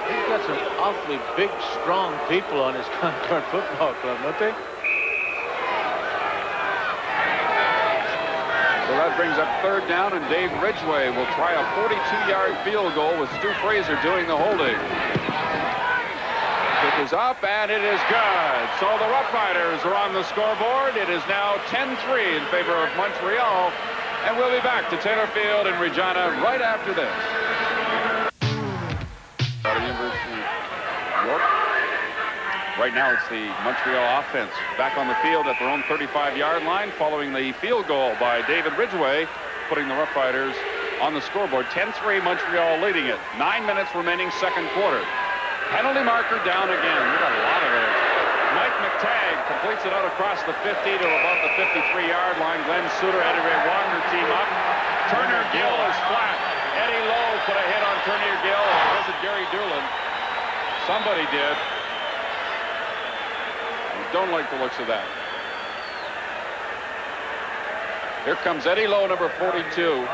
He's got some awfully big, strong people on his Concord football club, don't they? So that That brings up third down, and Dave Ridgway will try a 42-yard field goal with Stu Fraser doing the holding. Kick is up, and it is good. So the Roughriders are on the scoreboard. It is now 10-3 in favor of Montreal, and we'll be back to Taylor Field in Regina right after this. University of York. Right now it's the Montreal offense back on the field at their own 35-yard line following the field goal by David Ridgway, putting the Roughriders on the scoreboard. 10-3, Montreal leading it. 9 minutes remaining, second quarter. Penalty marker down again. We've got a lot of those. Mike McTagg completes it out across the 50 to about the 53-yard line. Glenn Suter, Eddie Ray Wagner team up. Turner Gill is flat. Eddie Lowe put a hit on Turner Gill. Or was it Gary Doolin? Somebody did. Don't like the looks of that. Here comes Eddie Lowe, number 42,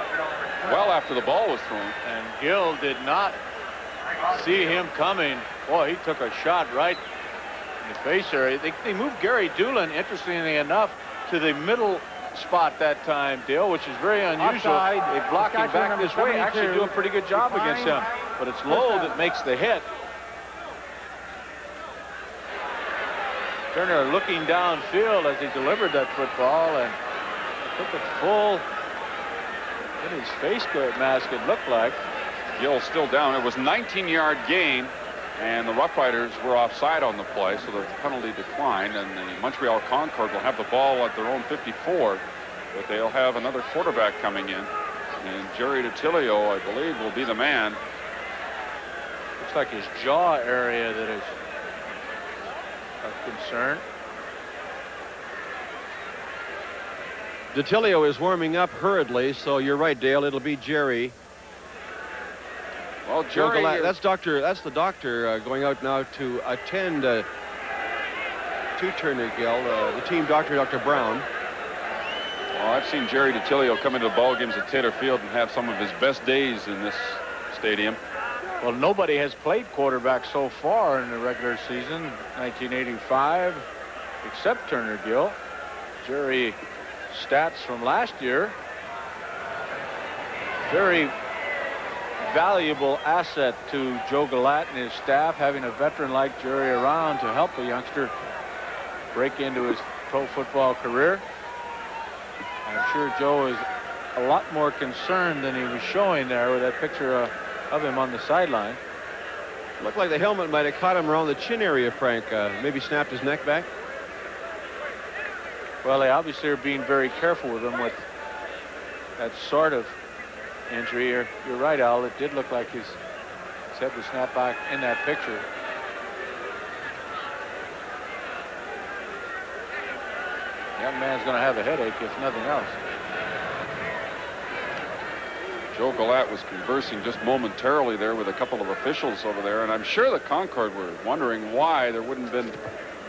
well after the ball was thrown. And Gill did not see him coming. Boy, he took a shot right in the face area. They moved Gary Doolin, interestingly enough, to the middle spot that time, Dale, which is very unusual. Offside. They block him back this way, actually do a pretty good job against him. But it's Lowe that makes the hit. Turner looking downfield as he delivered that football and took it full in his face mask, it looked like. Gill still down. It was 19-yard gain, and the Roughriders were offside on the play, so the penalty declined, and the Montreal Concord will have the ball at their own 54, but they'll have another quarterback coming in, and Jerry DiTilio, I believe, will be the man. Looks like his jaw area that is of concern. DiTilio is warming up hurriedly, so you're right, Dale. It'll be Jerry. Well, Jerry, that's the doctor going out now to attend to Turner Gill, the team doctor, Dr. Brown. Well, I've seen Jerry DiTilio come into the ball games at Taylor Field and have some of his best days in this stadium. Well, nobody has played quarterback so far in the regular season, 1985, except Turner Gill. Jerry stats from last year. Very valuable asset to Joe Galat and his staff, having a veteran like Jerry around to help a youngster break into his pro football career. I'm sure Joe is a lot more concerned than he was showing there with that picture of him on the sideline. Looked like the helmet might have caught him around the chin area, Frank. Maybe snapped his neck back. Well, they obviously are being very careful with him with that sort of injury. You're right, Al. It did look like his head was snapped back in that picture. Young man's going to have a headache, if nothing else. Joe Galat was conversing just momentarily there with a couple of officials over there, and I'm sure the Concord were wondering why there wouldn't have been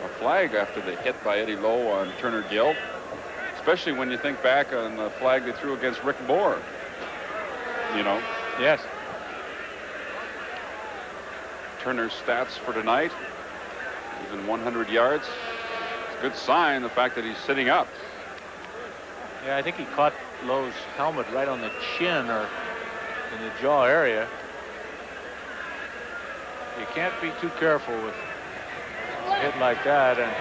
a flag after the hit by Eddie Lowe on Turner Gill, especially when you think back on the flag they threw against Rick Moore. You know? Yes. Turner's stats for tonight, even 100 yards. It's a good sign, the fact that he's sitting up. Yeah, I think he caught Lowe's helmet right on the chin or in the jaw area. You can't be too careful with a hit like that and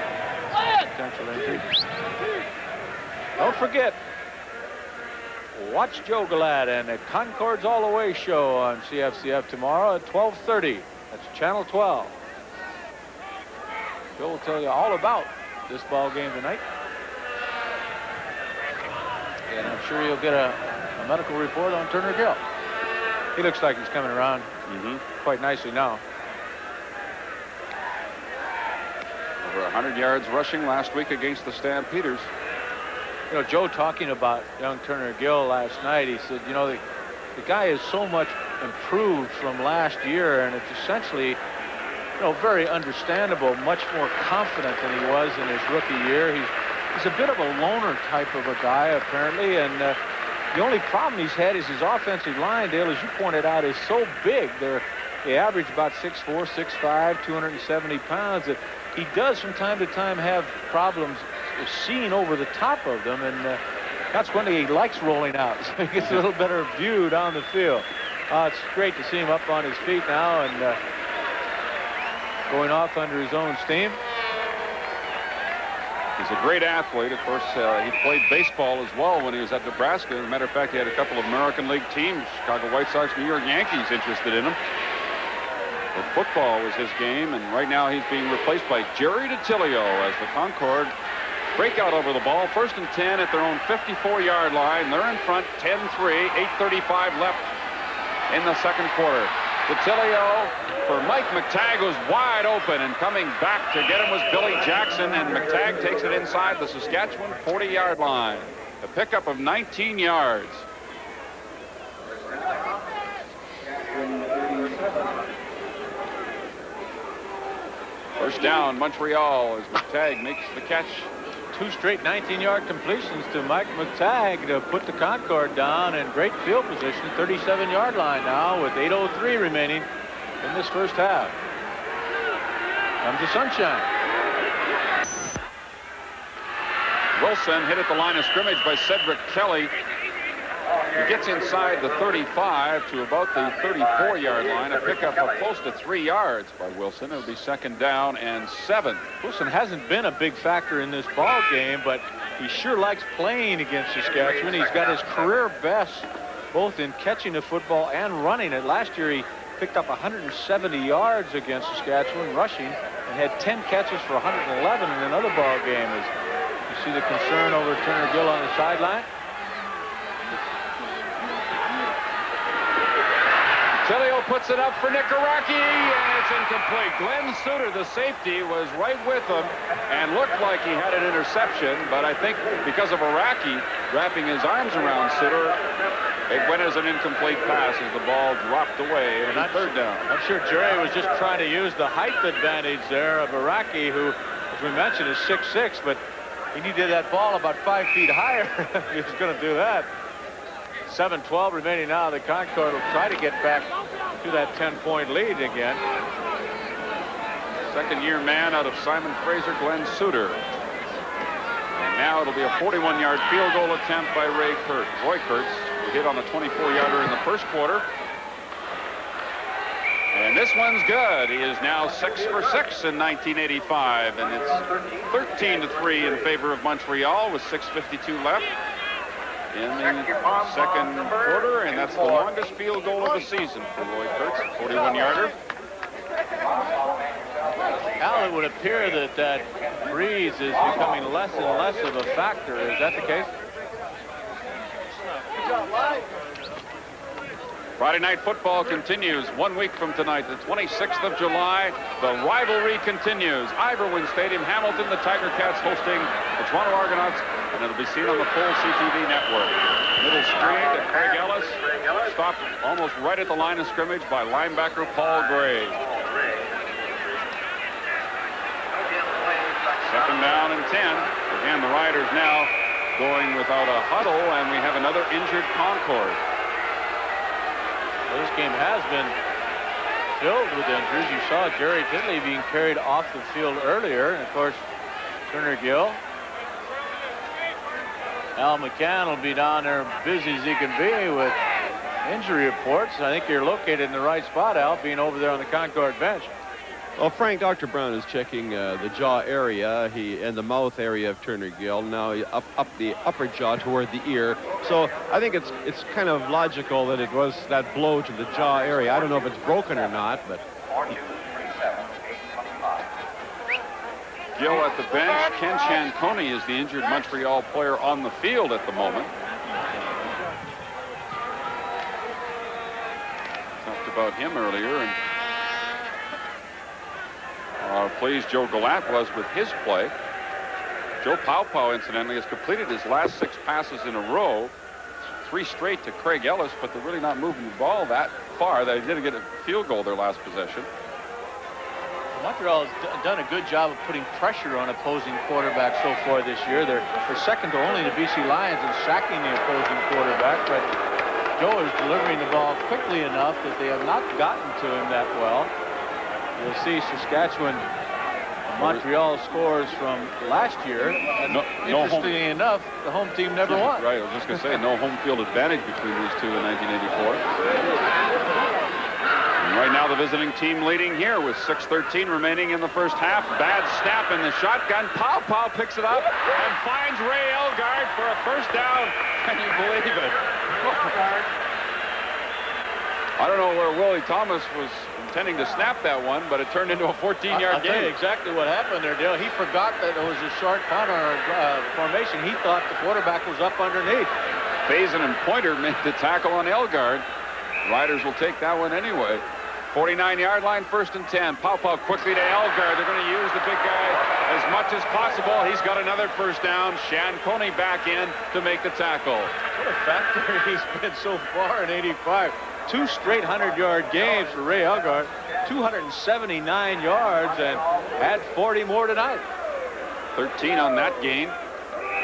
potential injury. Don't forget, watch Joe Galat and the Concordes All the Way show on CFCF tomorrow at 12:30. That's Channel 12. Joe will tell you all about this ball game tonight. And I'm sure you'll get a medical report on Turner Gill. He looks like he's coming around quite nicely now. Over 100 yards rushing last week against the Stampeders. You know, Joe talking about young Turner Gill last night, he said, you know, the guy is so much improved from last year, and it's essentially, you know, very understandable, much more confident than he was in his rookie year. He's a bit of a loner type of a guy, apparently, and the only problem he's had is his offensive line, Dale, as you pointed out, is so big. They average about 6'4", 6'5", 270 pounds. That he does from time to time have problems seeing over the top of them, and That's when he likes rolling out, so he gets a little better view down the field. It's great to see him up on his feet now and going off under his own steam. He's a great athlete. Of course, he played baseball as well when he was at Nebraska. As a matter of fact, he had a couple of American League teams, Chicago White Sox, New York Yankees, interested in him. But football was his game, and right now he's being replaced by Jerry DiTilio as the Concord break out over the ball. 1st and 10 at their own 54-yard line. They're in front 10-3, 8:35 left in the second quarter. DiTilio for Mike McTagg, who's wide open, and coming back to get him was Billy Jackson, and McTagg takes it inside the Saskatchewan 40-yard line. A pickup of 19 yards. First down, Montreal, as McTagg makes the catch. 2 straight 19-yard completions to Mike McTagg to put the Concord down in great field position, 37-yard line now with 8:03 remaining in this first half. Comes the sunshine. Wilson hit at the line of scrimmage by Cedric Kelly. He gets inside the 35 to about the 34-yard line. A pickup of close to 3 yards by Wilson. It'll be 2nd down and 7. Wilson hasn't been a big factor in this ball game, but he sure likes playing against Saskatchewan. He's got his career best both in catching the football and running it. Last year he picked up 170 yards against Saskatchewan rushing and had 10 catches for 111 in another ball game. As you see the concern over Turner Gill on the sideline. DiTilio puts it up for Nikaraki, and it's incomplete. Glenn Suter, the safety, was right with him and looked like he had an interception, but I think because of Iraqi wrapping his arms around Suter, it went as an incomplete pass as the ball dropped away on 3rd down. I'm sure Jerry was just trying to use the height advantage there of Iraqi, who, as we mentioned, is 6'6", but he needed that ball about 5 feet higher if he was going to do that. 7:12 remaining now. The Concord will try to get back to that 10-point lead again. Second-year man out of Simon Fraser, Glenn Suter. And now it'll be a 41-yard field goal attempt by Roy Kurtz, who hit on a 24-yarder in the first quarter. And this one's good. He is now 6 for 6 in 1985, and it's 13-3 in favor of Montreal with 6:52 left in the second quarter, and that's the longest field goal of the season for Roy Kurtz, 41-yarder. Al, it would appear that that breeze is becoming less and less of a factor. Is that the case? Friday Night Football continues 1 week from tonight, the 26th of July. The rivalry continues. Iverwin Stadium, Hamilton, the Tiger Cats hosting the Toronto Argonauts, and it'll be seen on the full CTV network. Middle screen to Craig Ellis, stopped almost right at the line of scrimmage by linebacker Paul Gray. 2nd down and 10. Again, the Riders now going without a huddle, and we have another injured Concord. Well, this game has been filled with injuries. You saw Jerry Titley being carried off the field earlier, and of course Turner Gill. Al McCann will be down there busy as he can be with injury reports. I think you're located in the right spot, Al, being over there on the Concord bench. Well, Frank, Dr. Brown is checking the jaw area and the mouth area of Turner Gill. Now up the upper jaw toward the ear. So I think it's kind of logical that it was that blow to the jaw area. I don't know if it's broken or not, but Gill at the bench. Ken Cianconi is the injured Montreal player on the field at the moment. Talked about him earlier, and pleased Joe Gallant was with his play. Joe Paupau, incidentally, has completed his last 6 passes in a row, 3 straight to Craig Ellis, but they're really not moving the ball that far. They didn't get a field goal their last possession. Montreal has done a good job of putting pressure on opposing quarterbacks so far this year. They're second to only the BC Lions in sacking the opposing quarterback, but Joe is delivering the ball quickly enough that they have not gotten to him that well. You'll see Saskatchewan Montreal scores from last year. And interestingly enough, the home team never won. Right, I was just going to say, no home field advantage between these two in 1984. And right now, the visiting team leading here with 6:13 remaining in the first half. Bad snap in the shotgun. Pow picks it up and finds Ray Elgard for a first down. Can you believe it? I don't know where Willie Thomas was intending to snap that one, but it turned into a 14-yard gain. Exactly what happened there, Dale. He forgot that it was a short punt or formation. He thought the quarterback was up underneath. Faison and Pointer made the tackle on Elgard. Riders will take that one anyway. 49-yard line, 1st and 10. Pow quickly to Elgard. They're going to use the big guy as much as possible. He's got another first down. Shanconi back in to make the tackle. What a factor he's been so far in 85. 2 straight 100-yard games for Ray Elgard. 279 yards and had 40 more tonight. 13 on that gain.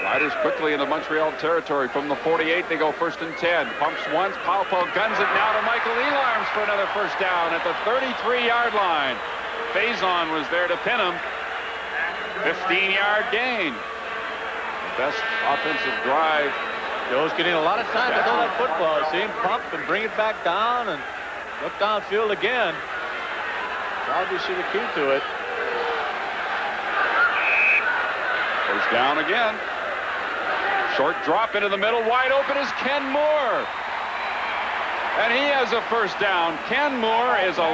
Riders quickly into Montreal territory. From the 48, they go 1st and 10. Pumps once. Pow guns it now to Michael Elarms for another first down at the 33-yard line. Faison was there to pin him. 15-yard gain. Best offensive drive. Joe's getting a lot of time to throw that football. See him pump and bring it back down and look downfield again. Obviously the key to it. First down again. Short drop into the middle. Wide open is Ken Moore. And he has a first down. Ken Moore is a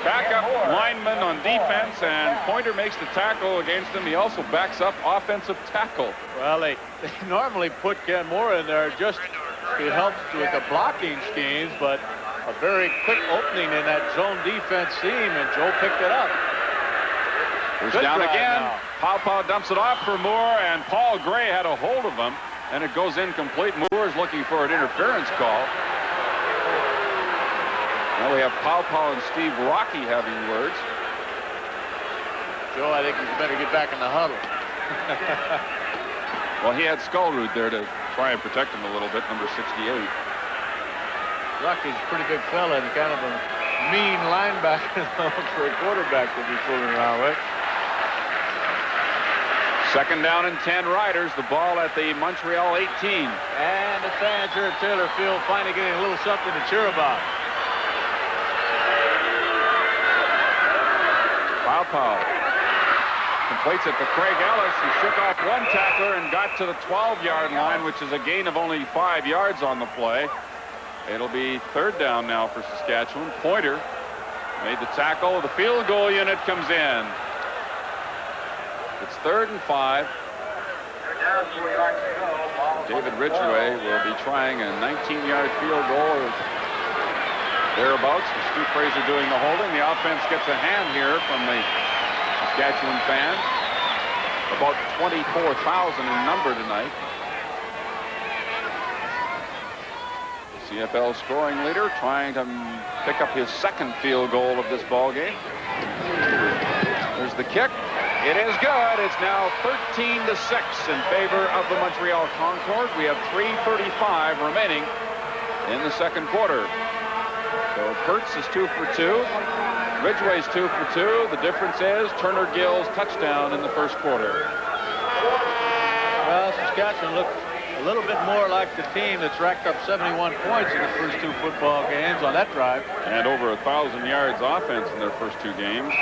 backup lineman on defense, and Pointer makes the tackle against him. He also backs up offensive tackle. Well, they normally put Ken Moore in there just to help with the blocking schemes, but a very quick opening in that zone defense seam, and Joe picked it up. First down again. Pow dumps it off for Moore, and Paul Gray had a hold of him, and it goes incomplete. Moore's looking for an interference call. Now we have Pow and Steve Rocky having words. Joe, I think he's better get back in the huddle. Well, he had Skullroot there to try and protect him a little bit, number 68. Rocky's a pretty big fella and kind of a mean linebacker for a quarterback to be fooling around with. 2nd down and 10 Riders. The ball at the Montreal 18. And the fans here at Taylor Field finally getting a little something to cheer about. Pow completes it to Craig Ellis. He shook off one tackler and got to the 12-yard line, which is a gain of only 5 yards on the play. It'll be 3rd down now for Saskatchewan. Pointer made the tackle. The field goal unit comes in. It's 3rd and 5. David Ridgway will be trying a 19-yard field goal or thereabouts. Stu Fraser doing the holding. The offense gets a hand here from the Saskatchewan fans. About 24,000 in number tonight. The CFL scoring leader trying to pick up his 2nd field goal of this ball game. There's the kick. It is good. It's now 13-6 in favor of the Montreal Concordes. We have 3:35 remaining in the 2nd quarter. So Kurtz is 2 for 2. Ridgway's 2 for 2. The difference is Turner Gill's touchdown in the 1st quarter. Well, Saskatchewan looked a little bit more like the team that's racked up 71 points in the first 2 football games on that drive. And over 1,000 yards offense in their first 2 games.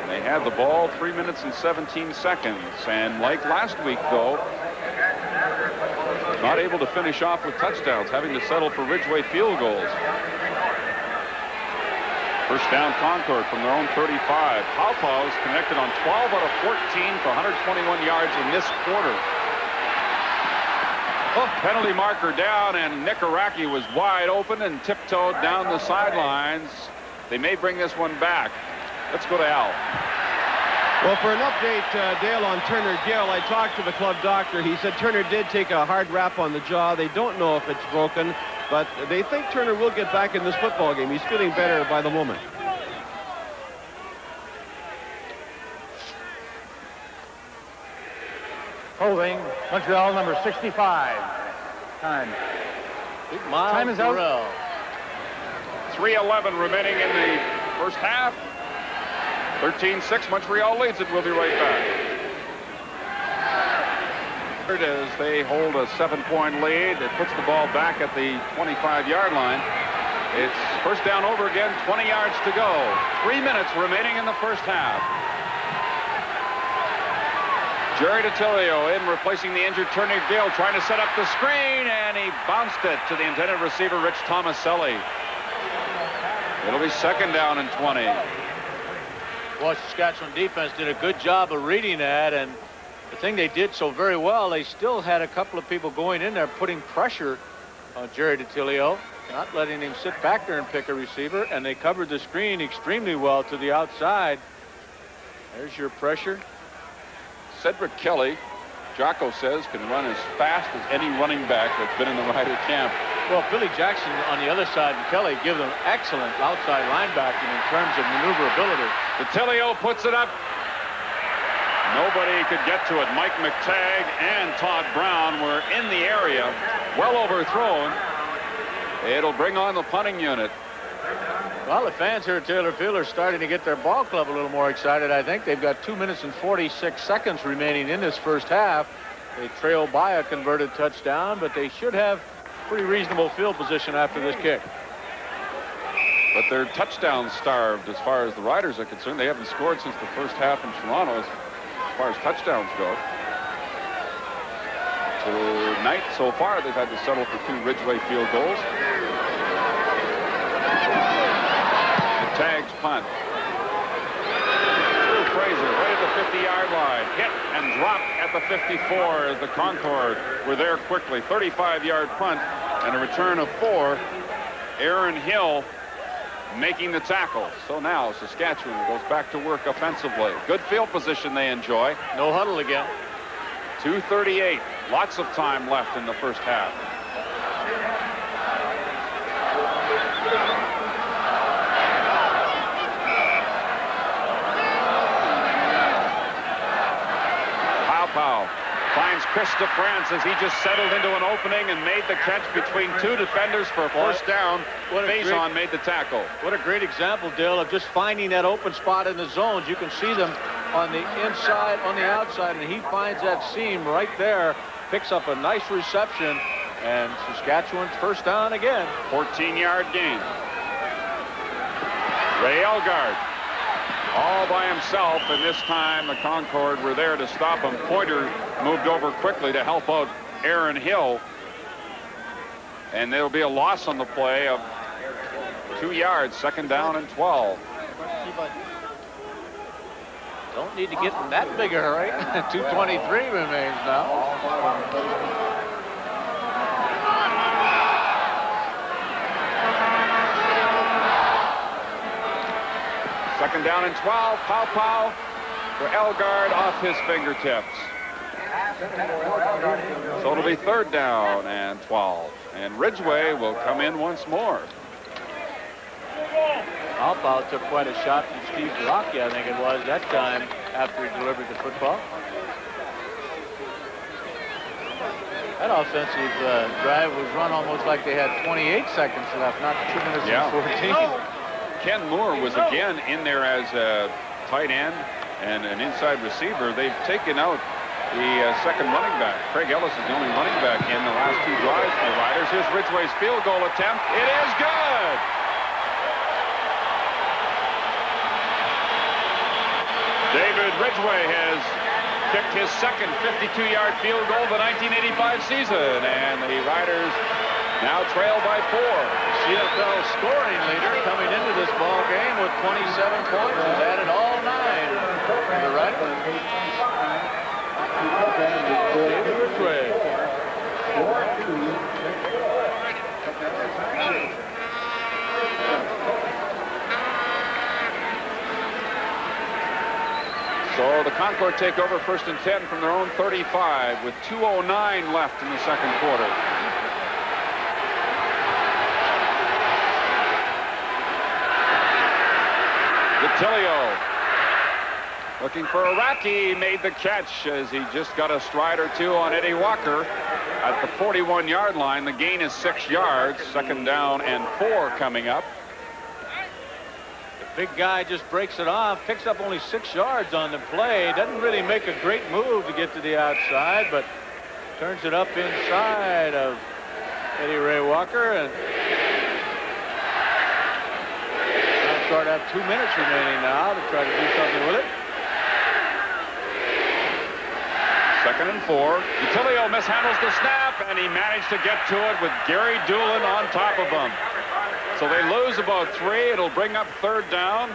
They had the ball 3 minutes and 17 seconds. And like last week, though, not able to finish off with touchdowns, having to settle for Ridgway field goals. First down Concord from their own 35. Paupau's connected on 12 out of 14 for 121 yards in this quarter. Oh, penalty marker down, and Nick Araki was wide open and tiptoed down the sidelines. They may bring this one back. Let's go to Al. Well, for an update, Dale, on Turner Gill, I talked to the club doctor. He said Turner did take a hard rap on the jaw. They don't know if it's broken, but they think Turner will get back in this football game. He's feeling better by the moment. Holding, Montreal number 65. Time. Time is out. 3:11 remaining in the first half. 13-6, Montreal leads it. We'll be right back. As they hold a 7-point lead, it puts the ball back at the 25-yard line. It's first down over again, 20 yards to go. 3 minutes remaining in the first half. Jerry DiTilio in, replacing the injured Turner Gill, trying to set up the screen, and he bounced it to the intended receiver, Rich Tomaselli. It'll be second down and 20. Well, Saskatchewan defense did a good job of reading that, and the thing they did so very well, they still had a couple of people going in there putting pressure on Jerry DiTilio, not letting him sit back there and pick a receiver, and they covered the screen extremely well to the outside. There's your pressure. Cedric Kelly, Jocko says, can run as fast as any running back that's been in the Rider camp. Well, Billy Jackson on the other side and Kelly give them excellent outside linebacking in terms of maneuverability. DiTilio puts it up. Nobody could get to it. Mike McTagg and Todd Brown were in the area, well overthrown. It'll bring on the punting unit. Well, the fans here at Taylor Field are starting to get their ball club a little more excited. I think they've got 2 minutes and 46 seconds remaining in this first half. They trail by a converted touchdown, but they should have pretty reasonable field position after this kick. But they're touchdown starved as far as the Riders are concerned. They haven't scored since the first half in Toronto as far as touchdowns go. Tonight, so far, they've had to settle for 2 Ridgeway field goals. Tags punt. Drew Fraser right at the 50-yard line. Hit and dropped at the 54 as the Concordes were there quickly. 35-yard punt and a return of 4. Aaron Hill making the tackle. So now Saskatchewan goes back to work offensively. Good field position they enjoy. No huddle again. 2:38. Lots of time left in the first half. Powell finds Chris DeFrance as he just settled into an opening and made the catch between 2 defenders for a first down. Faison made the tackle. What a great example, Dale, of just finding that open spot in the zones. You can see them on the inside, on the outside, and he finds that seam right there, picks up a nice reception, and Saskatchewan's first down again. 14-yard gain. Ray Elgard all by himself, and this time the Concorde were there to stop him. Pointer moved over quickly to help out Aaron Hill, and there'll be a loss on the play of 2 yards. Second down and 12. Don't need to get in that big a hurry. 2:23 remains now. Second down and 12. Pow for Elgard off his fingertips. So it'll be third down and 12. And Ridgeway will come in once more. Pow took quite a shot from Steve Rocky, I think it was, that time after he delivered the football. That offensive drive was run almost like they had 28 seconds left, not 2 minutes and 14. Ken Moore was again in there as a tight end and an inside receiver. They've taken out the second running back. Craig Ellis is the only running back in the last 2 drives for the Riders. Here's Ridgeway's field goal attempt. It is good! David Ridgeway has kicked his second 52-yard field goal of the 1985 season, and the Riders now trail by 4. CFL scoring leader coming into this ball game with 27 points. Has added all 9 to the Riders. David Ridgeway. So the Concorde take over first and 10 from their own 35 with 2:09 left in the second quarter. DiTilio looking for Iraqi, made the catch as he just got a stride or 2 on Eddie Walker at the 41-yard line. The gain is 6 yards. Second down and 4 coming up. The big guy just breaks it off, picks up only 6 yards on the play. Doesn't really make a great move to get to the outside, but turns it up inside of Eddie Ray Walker. And Start have 2 minutes remaining now to try to do something with it. 2nd and 4. Utilio mishandles the snap, and he managed to get to it with Gary Doolin on top of him. So they lose about 3. It'll bring up 3rd down,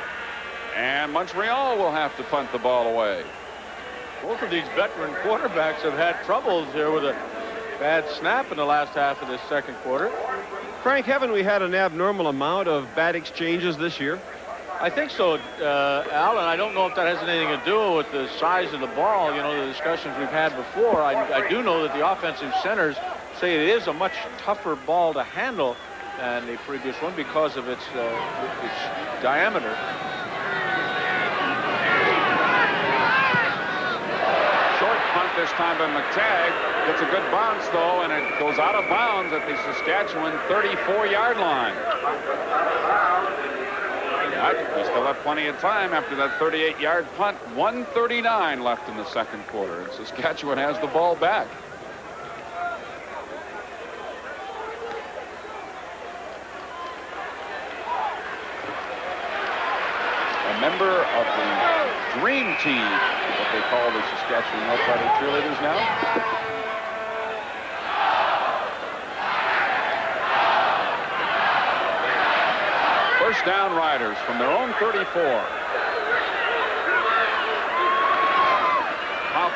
and Montreal will have to punt the ball away. Both of these veteran quarterbacks have had troubles here with a bad snap in the last half of this 2nd quarter. Frank, haven't we had an abnormal amount of bad exchanges this year? I think so, Al, and I don't know if that has anything to do with the size of the ball, you know, the discussions we've had before. I do know that the offensive centers say it is a much tougher ball to handle than the previous one because of its diameter. Short punt this time by McTagg. Gets a good bounce, though, and it goes out of bounds at the Saskatchewan 34-yard line. We still have plenty of time after that 38-yard punt. 1:39 left in the 2nd quarter, and Saskatchewan has the ball back. A member of the Dream Team, what they call the Saskatchewan Roughriders cheerleaders now. First down, Riders from their own 34.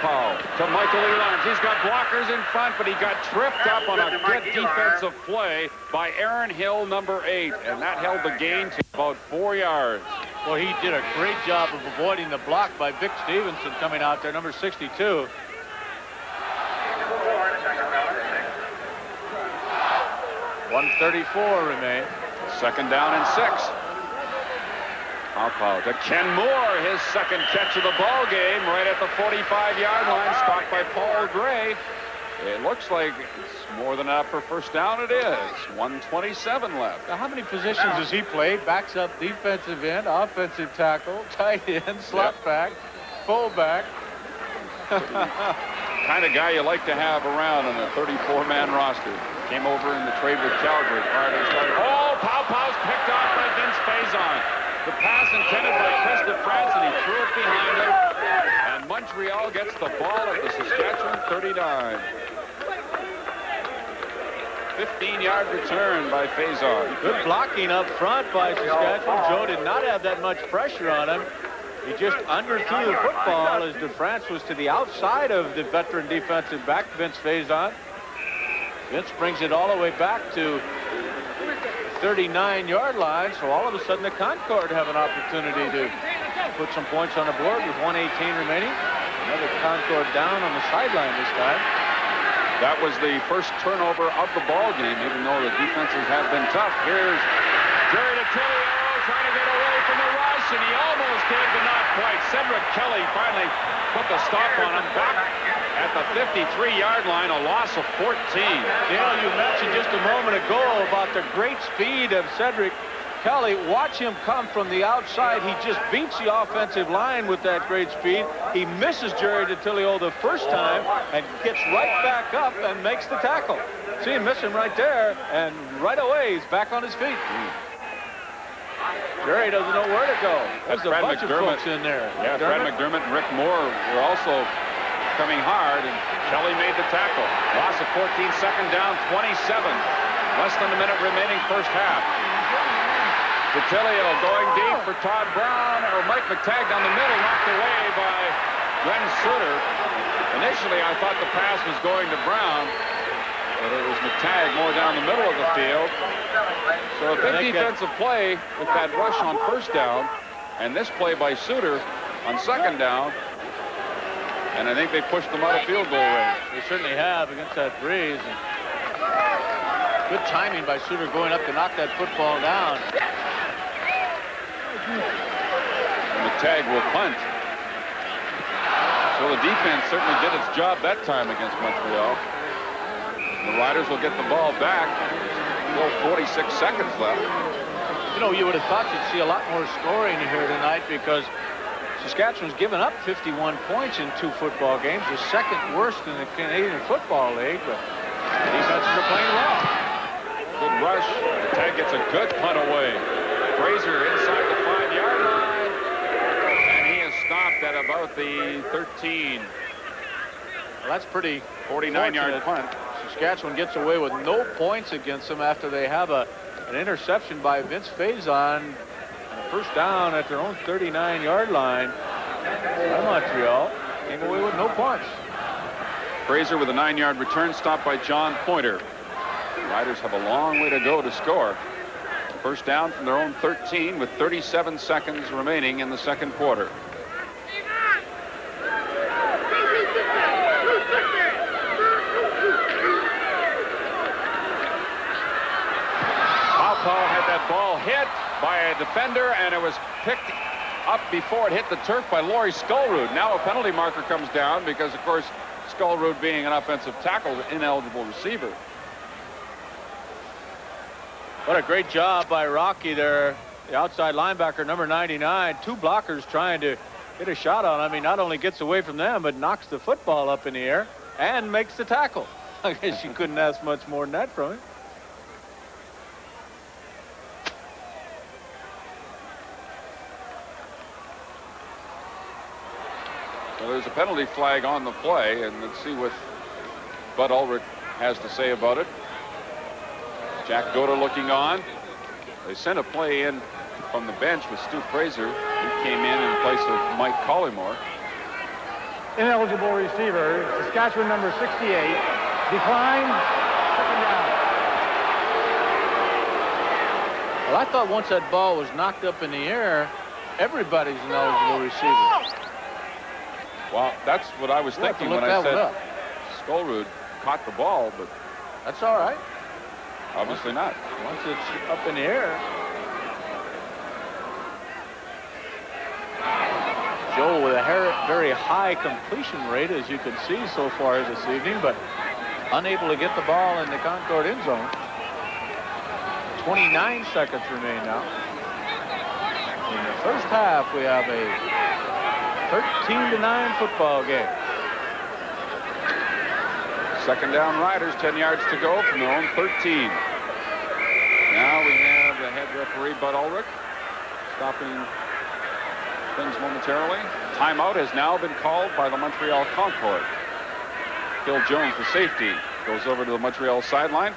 Pow to Michael Elands. He's got blockers in front, but he got tripped up on a good defensive play by Aaron Hill, number 8, and that held the gain to about 4 yards. Well, he did a great job of avoiding the block by Vic Stevenson coming out there, number 62. .134 remain. 2nd down and 6. Pow to Ken Moore, his 2nd catch of the ball game, right at the 45-yard line, stopped by Paul Gray. It looks like it's more than enough for first down. It is. 1:27 left. Now, how many positions does he play? Backs up, defensive end, offensive tackle, tight end, slot back, fullback. Kind of guy you like to have around on a 34-man roster. Came over in the trade with Calgary prior to the start. Oh, Pow's picked off by Vince Faison. The pass intended by Chris DeFrance, and he threw it behind him. And Montreal gets the ball at the Saskatchewan 39. 15-yard return by Faison. Good blocking up front by Saskatchewan. Joe did not have that much pressure on him. He just underthrew the football as DeFrance was to the outside of the veteran defensive back, Vince Faison. Vince brings it all the way back to the 39-yard line, so all of a sudden the Concord have an opportunity to put some points on the board with 1:18 remaining. Another Concord down on the sideline this time. That was the first turnover of the ball game, even though the defenses have been tough. Here's Jerry D'Attilio trying to get away from the rush, and he almost did, but not quite. Cedric Kelly finally put the stop on him. Back at the 53-yard line, a loss of 14. Dale, you mentioned just a moment ago about the great speed of Cedric Kelly. Watch him come from the outside. He just beats the offensive line with that great speed. He misses Jerry D'Attilio the first time and gets right back up and makes the tackle. See him miss him right there, and right away he's back on his feet. Jerry doesn't know where to go. There's a bunch of folks in there. Yeah, Fred McDermott and Rick Moore were also coming hard, and Kelly made the tackle. Loss of 14, 2nd down, 27. Less than a minute remaining first half. D'Attilio going deep for Todd Brown, or Mike McTagg down the middle, knocked away by Glenn Sutter. Initially, I thought the pass was going to Brown, but it was McTagg more down the middle of the field. So a big defensive play with that rush on first down, and this play by Sutter on 2nd down. And I think they pushed them out of field goal range. They certainly have against that breeze. And good timing by Sutter going up to knock that football down. McTagg will punt. So the defense certainly did its job that time against Montreal. The Riders will get the ball back. Still 46 seconds left. You know, you would have thought you'd see a lot more scoring here tonight because Saskatchewan's given up 51 points in 2 football games, the second worst in the Canadian Football League, but the defenses are playing well. Good rush. The tag gets a good punt away. Fraser inside the 5-yard line, and he is stopped at about the 13. Well, that's pretty 49-yard punt. Saskatchewan gets away with no points against them after they have an interception by Vince Faison and a first down at their own 39-yard line by Montreal. Came away with no points. Fraser with a 9-yard return stop by John Pointer. The Riders have a long way to go to score. First down from their own 13 with 37 seconds remaining in the second quarter. Paul had that ball hit by a defender, and it was picked up before it hit the turf by Laurie Skullroot. Now a penalty marker comes down because, of course, Skullroot being an offensive tackle, ineligible receiver. What a great job by Rocky there, the outside linebacker, number 99. 2 blockers trying to get a shot on him. He not only gets away from them, but knocks the football up in the air and makes the tackle. I guess you couldn't ask much more than that from him. Well, there's a penalty flag on the play, and let's see what Bud Ulrich has to say about it. Jack Goda looking on. They sent a play in from the bench with Stu Fraser. He came in place of Mike Collymore. Ineligible receiver, Saskatchewan number 68. Decline, second down. Well, I thought once that ball was knocked up in the air, everybody's an eligible receiver. Well, that's what I was thinking when I said Skullroot caught the ball, but that's all right. Obviously not. Once it's up in the air. Joe with a very high completion rate, as you can see so far this evening, but unable to get the ball in the Concord end zone. 29 seconds remain now. In the first half, we have a 13-9 football game. Second down Riders, 10 yards to go from their own 13. Now we have the head referee, Bud Ulrich, stopping things momentarily. Timeout has now been called by the Montreal Concord. Phil Jones, the safety, goes over to the Montreal sideline.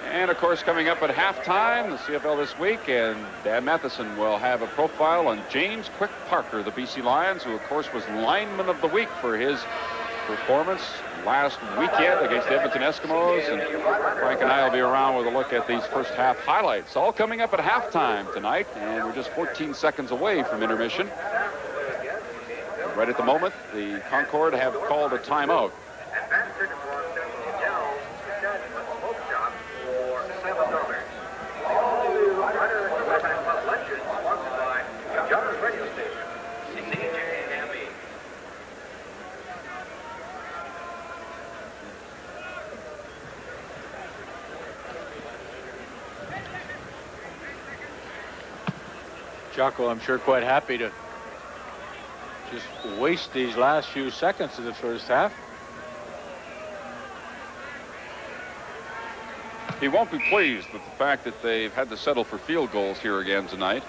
And, of course, coming up at halftime, the CFL this week, and Dan Matheson will have a profile on James Quick Parker, the BC Lions, who, of course, was lineman of the week for his performance last weekend against the Edmonton Eskimos. And Frank and I will be around with a look at these first half highlights. All coming up at halftime tonight, and we're just 14 seconds away from intermission. Right at the moment, the Concord have called a timeout. Jocko, I'm sure quite happy to just waste these last few seconds of the first half. He won't be pleased with the fact that they've had to settle for field goals here again tonight.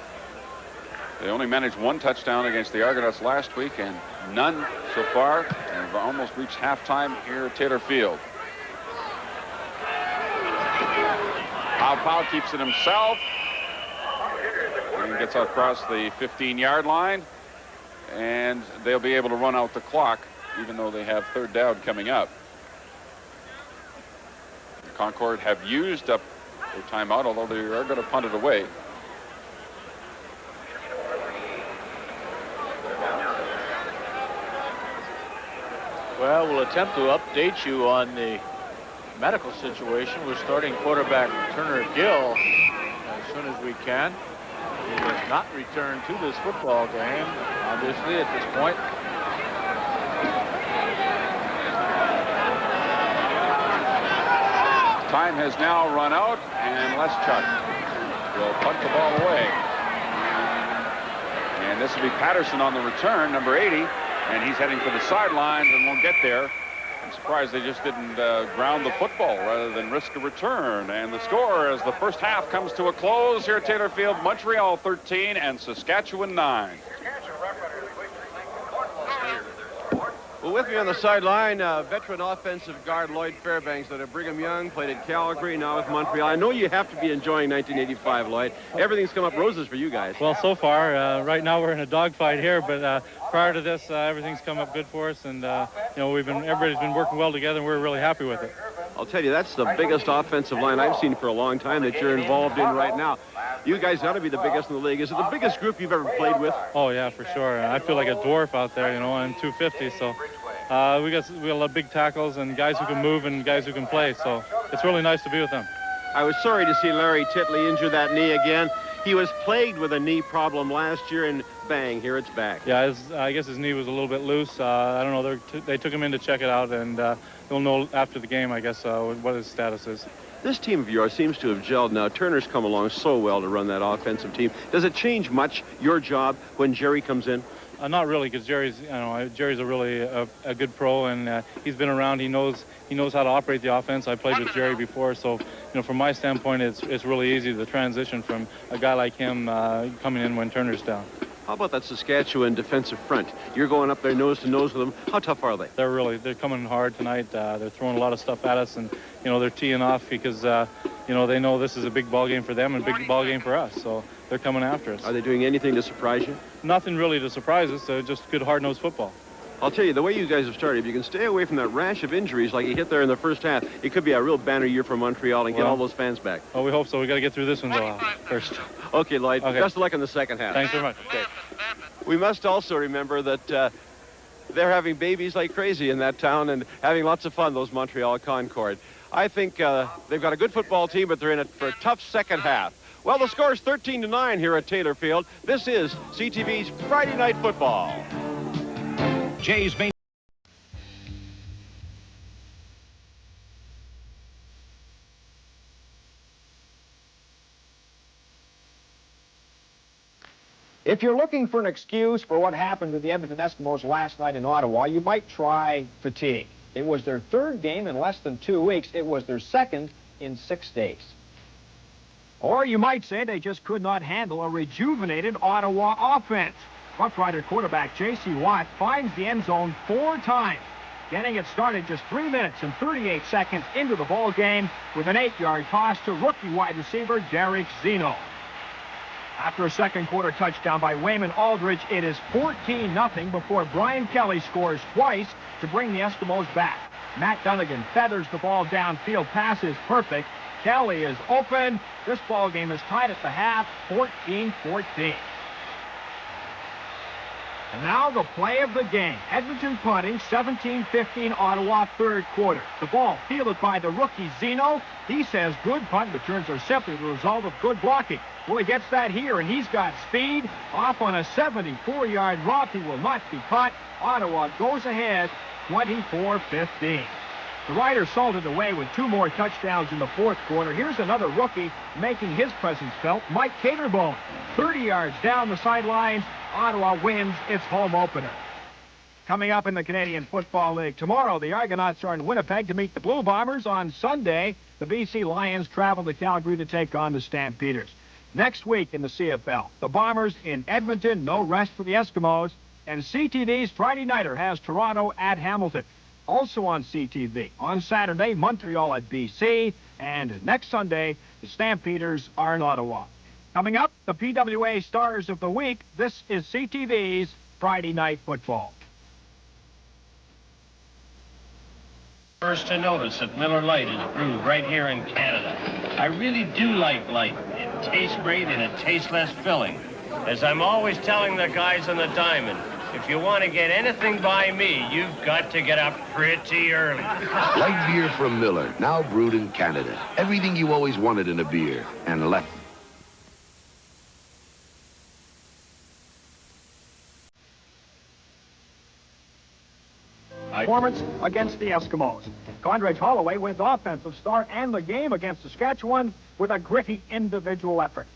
They only managed 1 touchdown against the Argonauts last week and none so far. They've almost reached halftime here at Taylor Field. Pau keeps it himself and gets across the 15-yard line, and they'll be able to run out the clock even though they have third down coming up. The Concord have used up their timeout, although they are going to punt it away. Well, we'll attempt to update you on the medical situation with starting quarterback Turner Gill as soon as we can. He has not returned to this football game, obviously, at this point. Time has now run out, and Leschuk will will punt the ball away. And this will be Patterson on the return, number 80. And he's heading for the sidelines and won't get there. I'm surprised they just didn't ground the football rather than risk a return. And the score as the first half comes to a close here at Taylor Field, Montreal 13 and Saskatchewan 9. Well, with me on the sideline, veteran offensive guard Lloyd Fairbanks out of Brigham Young, played at Calgary, now with Montreal. I know you have to be enjoying 1985, Lloyd. Everything's come up roses for you guys. Well, so far, right now we're in a dogfight here, but prior to this, everything's come up good for us, and you know, everybody's been working well together, and we're really happy with it. I'll tell you, that's the biggest offensive line I've seen for a long time that you're involved in right now. You guys got to be the biggest in the league. Is it the biggest group you've ever played with? Oh yeah, for sure. I feel like a dwarf out there, you know. I'm 250, so we got a lot of big tackles and guys who can move and guys who can play. So it's really nice to be with them. I was sorry to see Larry Titley injure that knee again. He was plagued with a knee problem last year, and bang, here it's back. Yeah, I guess his knee was a little bit loose. I don't know. They took him in to check it out, and they'll know after the game, I guess, what his status is. This team of yours seems to have gelled now. Turner's come along so well to run that offensive team. Does it change much your job when Jerry comes in? Not really, because Jerry's a really a good pro, and he's been around. He knows how to operate the offense. I played with Jerry before, so from my standpoint, it's really easy to transition from a guy like him coming in when Turner's down. How about that Saskatchewan defensive front? You're going up there nose to nose with them. How tough are they? They're coming hard tonight. They're throwing a lot of stuff at us, and they're teeing off because they know this is a big ball game for them and a big ball game for us. So they're coming after us. Are they doing anything to surprise you? Nothing really to surprise us. Just good hard-nosed football. I'll tell you, the way you guys have started, if you can stay away from that rash of injuries like you hit there in the first half, it could be a real banner year for Montreal and get all those fans back. Oh, we hope so. We got to get through this one though first. Okay, Lloyd. Okay. Best of luck in the second half. Thanks very much. Okay. We must also remember that they're having babies like crazy in that town and having lots of fun, those Montreal Concordes. I think they've got a good football team, but they're in it for a tough second half. Well, the score is 13-9 here at Taylor Field. This is CTV's Friday Night Football. Jay's main. If you're looking for an excuse for what happened to the Edmonton Eskimos last night in Ottawa, you might try fatigue. It was their third game in less than 2 weeks. It was their second in 6 days. Or you might say they just could not handle a rejuvenated Ottawa offense. Roughrider quarterback J.C. Watt finds the end zone 4 times, getting it started just 3 minutes and 38 seconds into the ball game with an 8-yard toss to rookie wide receiver Derek Zeno. After a second quarter touchdown by Wayman Aldridge, it is 14-0 before Brian Kelly scores twice to bring the Eskimos back. Matt Dunnigan feathers the ball downfield. Pass is perfect. Kelly is open. This ball game is tied at the half, 14-14. And now the play of the game. Edmonton punting, 17-15 Ottawa third quarter. The ball fielded by the rookie Zeno. He says good punt returns are simply the result of good blocking. Well, he gets that here, and he's got speed. Off on a 74-yard route. He will not be caught. Ottawa goes ahead, 24-15. The Riders salted away with 2 more touchdowns in the fourth quarter. Here's another rookie making his presence felt, Mike Caterbone. 30 yards down the sidelines, Ottawa wins its home opener. Coming up in the Canadian Football League tomorrow, the Argonauts are in Winnipeg to meet the Blue Bombers. On Sunday, the BC Lions travel to Calgary to take on the Stampeders. Next week in the CFL, the Bombers in Edmonton, no rest for the Eskimos, and CTV's Friday Nighter has Toronto at Hamilton. Also on CTV, on Saturday, Montreal at BC, and next Sunday, the Stampeders are in Ottawa. Coming up, the PWA Stars of the Week. This is CTV's Friday Night Football. First to notice that Miller Lite is brewed right here in Canada. I really do like Light. It tastes great and it tastes less filling. As I'm always telling the guys on the diamond, if you want to get anything by me, you've got to get up pretty early. Light beer from Miller, now brewed in Canada. Everything you always wanted in a beer, and left. Performance against the Eskimos. Condredge Holloway wins offensive start and the game against Saskatchewan with a gritty individual effort.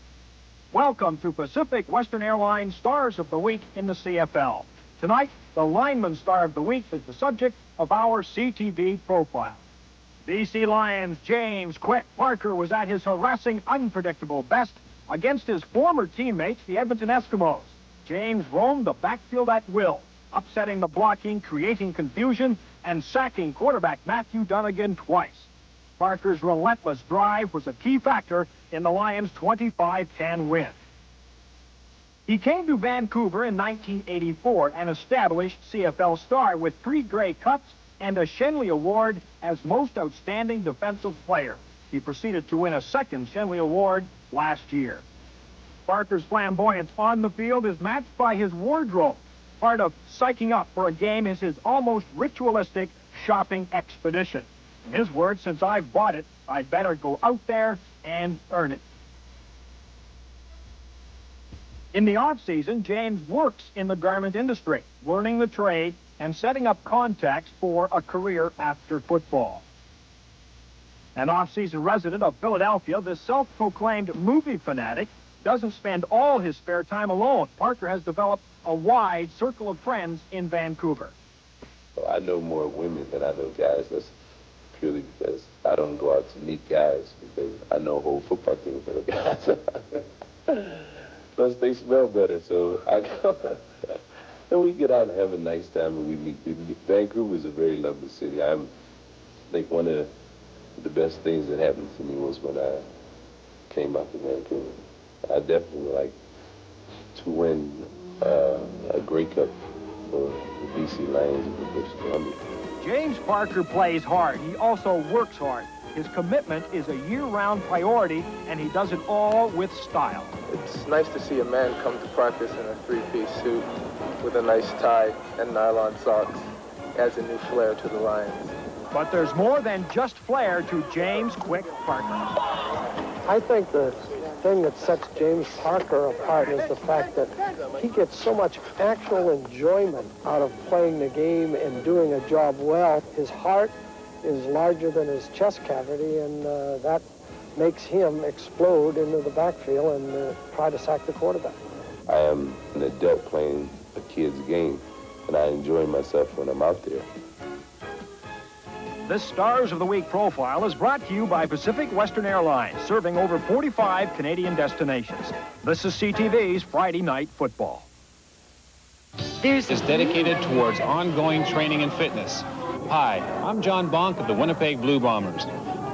Welcome to Pacific Western Airlines Stars of the Week in the CFL. Tonight, the Lineman Star of the Week is the subject of our CTV profile. BC Lions' James "Quick" Parker was at his harassing, unpredictable best against his former teammates, the Edmonton Eskimos. James roamed the backfield at will, upsetting the blocking, creating confusion, and sacking quarterback Matthew Dunnigan twice. Parker's relentless drive was a key factor in the Lions' 25-10 win. He came to Vancouver in 1984, an established CFL star with 3 Grey Cups and a Shenley Award as Most Outstanding Defensive Player. He proceeded to win a second Shenley Award last year. Parker's flamboyance on the field is matched by his wardrobe. Part of psyching up for a game is his almost ritualistic shopping expedition. In his words, "Since I've bought it, I'd better go out there and earn it." In the off-season, James works in the garment industry, learning the trade and setting up contacts for a career after football. An off-season resident of Philadelphia, this self-proclaimed movie fanatic doesn't spend all his spare time alone. Parker has developed a wide circle of friends in Vancouver. Well, I know more women than I know guys. That's purely because I don't go out to meet guys, because I know a whole football team full of guys. Plus, they smell better, so I go. And we get out and have a nice time, and we meet people. Vancouver is a very lovely city. I think one of the best things that happened to me was when I came out to Vancouver. I definitely would like to win a Grey Cup for the BC Lions and the British Columbia. James Parker plays hard. He also works hard. His commitment is a year-round priority, and he does it all with style. It's nice to see a man come to practice in a 3-piece suit with a nice tie and nylon socks. Adds a new flair to the Lions. But there's more than just flair to James "Quick" Parker. I think the thing that sets James Parker apart is the fact that he gets so much actual enjoyment out of playing the game and doing a job well. His heart is larger than his chest cavity, and that makes him explode into the backfield and try to sack the quarterback. I am an adult playing a kid's game, and I enjoy myself when I'm out there. This Stars of the Week profile is brought to you by Pacific Western Airlines, serving over 45 Canadian destinations. This is CTV's Friday Night Football. Is dedicated towards ongoing training and fitness. Hi, I'm John Bonk of the Winnipeg Blue Bombers.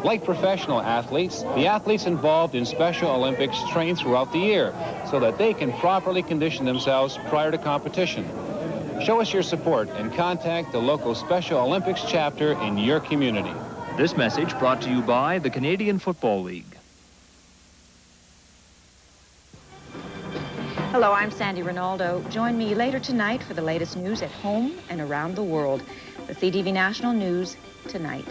Like professional athletes, the athletes involved in Special Olympics train throughout the year so that they can properly condition themselves prior to competition. Show us your support and contact the local Special Olympics chapter in your community. This message brought to you by the Canadian Football League. Hello, I'm Sandy Ronaldo. Join me later tonight for the latest news at home and around the world. The CTV National News Tonight.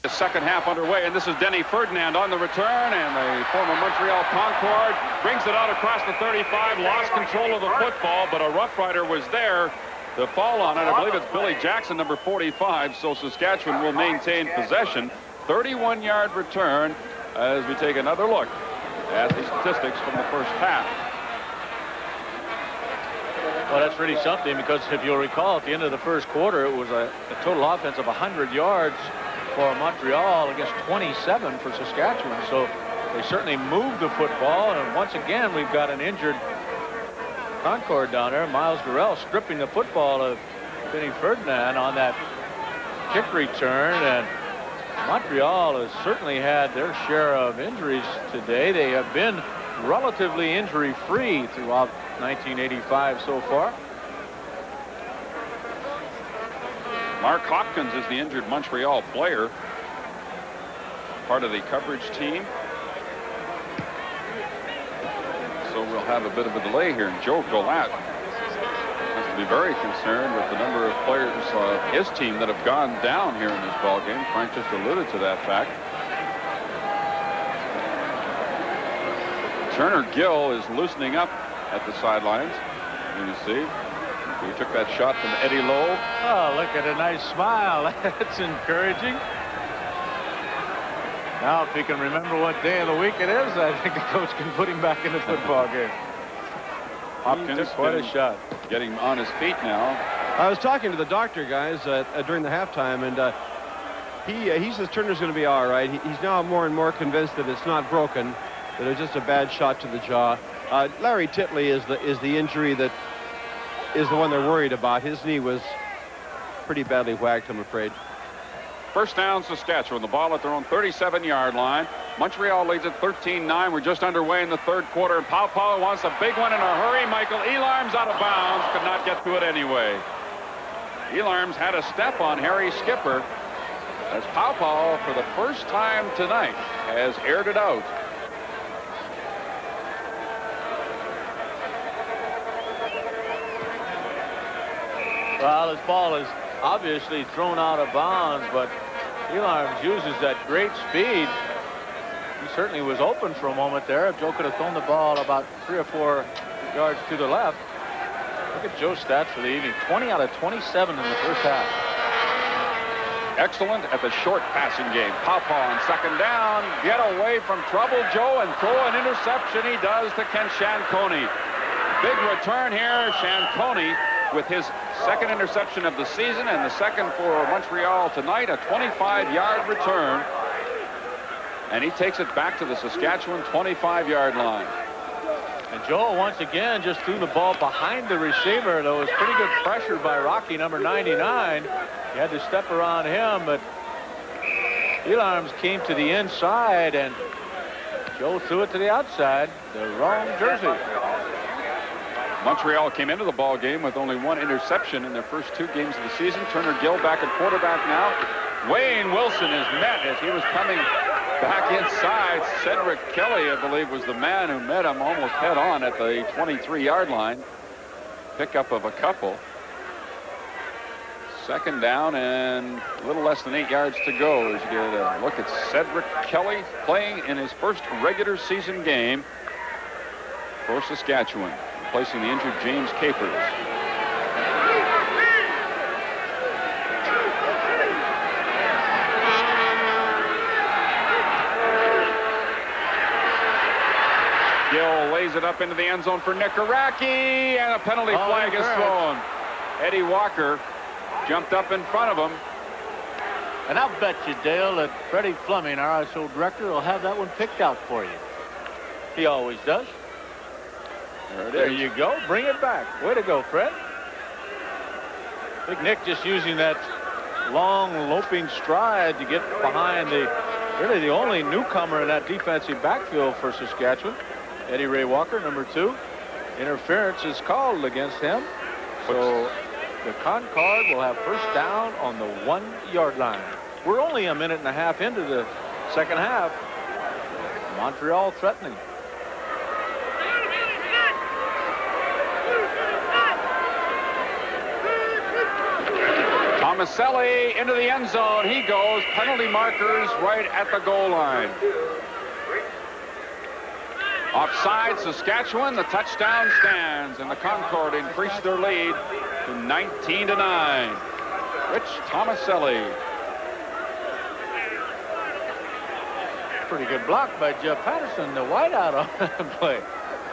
The second half underway, and this is Denny Ferdinand on the return, and the former Montreal Concorde brings it out across the 35, lost control of the football, but a Rough Rider was there to fall on it. I believe it's Billy Jackson, number 45, so Saskatchewan will maintain possession. 31-yard return as we take another look at the statistics from the first half. Well, that's really something, because if you'll recall, at the end of the first quarter, it was a total offense of 100 yards for Montreal against 27 for Saskatchewan. So they certainly moved the football, and once again we've got an injured Concorde down there. Miles Durrell stripping the football of Denny Ferdinand on that kick return, and Montreal has certainly had their share of injuries today. They have been relatively injury-free throughout 1985 so far. Mark Hopkins is the injured Montreal player, part of the coverage team. So we'll have a bit of a delay here. And Joe Golat has to be very concerned with the number of players his team that have gone down here in this ball game. Frank just alluded to that fact. Turner Gill is loosening up at the sidelines. You see. We took that shot from Eddie Lowe. Oh, look at a nice smile. That's encouraging. Now, if he can remember what day of the week it is, I think the coach can put him back in the football game. Hopkins took quite a shot. Getting on his feet now. I was talking to the doctor, guys, during the halftime, and he says Turner's going to be all right. He's now more and more convinced that it's not broken, that it's just a bad shot to the jaw. Larry Titley is the injury that is the one they're worried about. His knee was pretty badly whacked, I'm afraid. First down, Saskatchewan. The ball at their own 37-yard line. Montreal leads at 13-9. We're just underway in the third quarter. And Pau wants a big one in a hurry. Michael Elarm's out of bounds. Could not get to it anyway. Elarm's had a step on Harry Skipper as Pau, for the first time tonight, has aired it out. Well, this ball is obviously thrown out of bounds, but Elarms uses that great speed. He certainly was open for a moment there. If Joe could have thrown the ball about 3 or 4 yards to the left. Look at Joe's stats for the evening. 20 out of 27 in the first half. Excellent at the short passing game. Pau on second down. Get away from trouble, Joe, and throw an interception. He does to Ken Shanconi. Big return here. Shanconi with his second interception of the season and the second for Montreal tonight, a 25-yard return. And he takes it back to the Saskatchewan 25-yard line. And Joel once again just threw the ball behind the receiver. There was pretty good pressure by Rocky, number 99. He had to step around him, but Elarms came to the inside, and Joe threw it to the outside, the wrong jersey. Montreal came into the ball game with only 1 interception in their first 2 games of the season. Turner Gill back at quarterback now. Wayne Wilson is met as he was coming back inside. Cedric Kelly, I believe, was the man who met him almost head on at the 23-yard line. Pickup of a couple. Second down and a little less than 8 yards to go as you get a look at Cedric Kelly playing in his first regular season game for Saskatchewan, replacing the injured James Capers. Gill lays it up into the end zone for Nikaraki, and a penalty flag is thrown. Eddie Walker jumped up in front of him. And I'll bet you, Dale, that Freddie Fleming, our ISO director, will have that one picked out for you. He always does. There you go. Bring it back. Way to go, Fred. Big Nick just using that long loping stride to get behind really the only newcomer in that defensive backfield for Saskatchewan. Eddie Ray Walker, number 2. Interference is called against him. So the Concord will have first down on the 1-yard line. We're only a minute and a half into the second half. Montreal threatening. Tomaselli into the end zone. He goes. Penalty markers right at the goal line. Offside, Saskatchewan. The touchdown stands, and the Concord increased their lead to 19-9. Rich Tomaselli. Pretty good block by Jeff Patterson, the wideout on that play.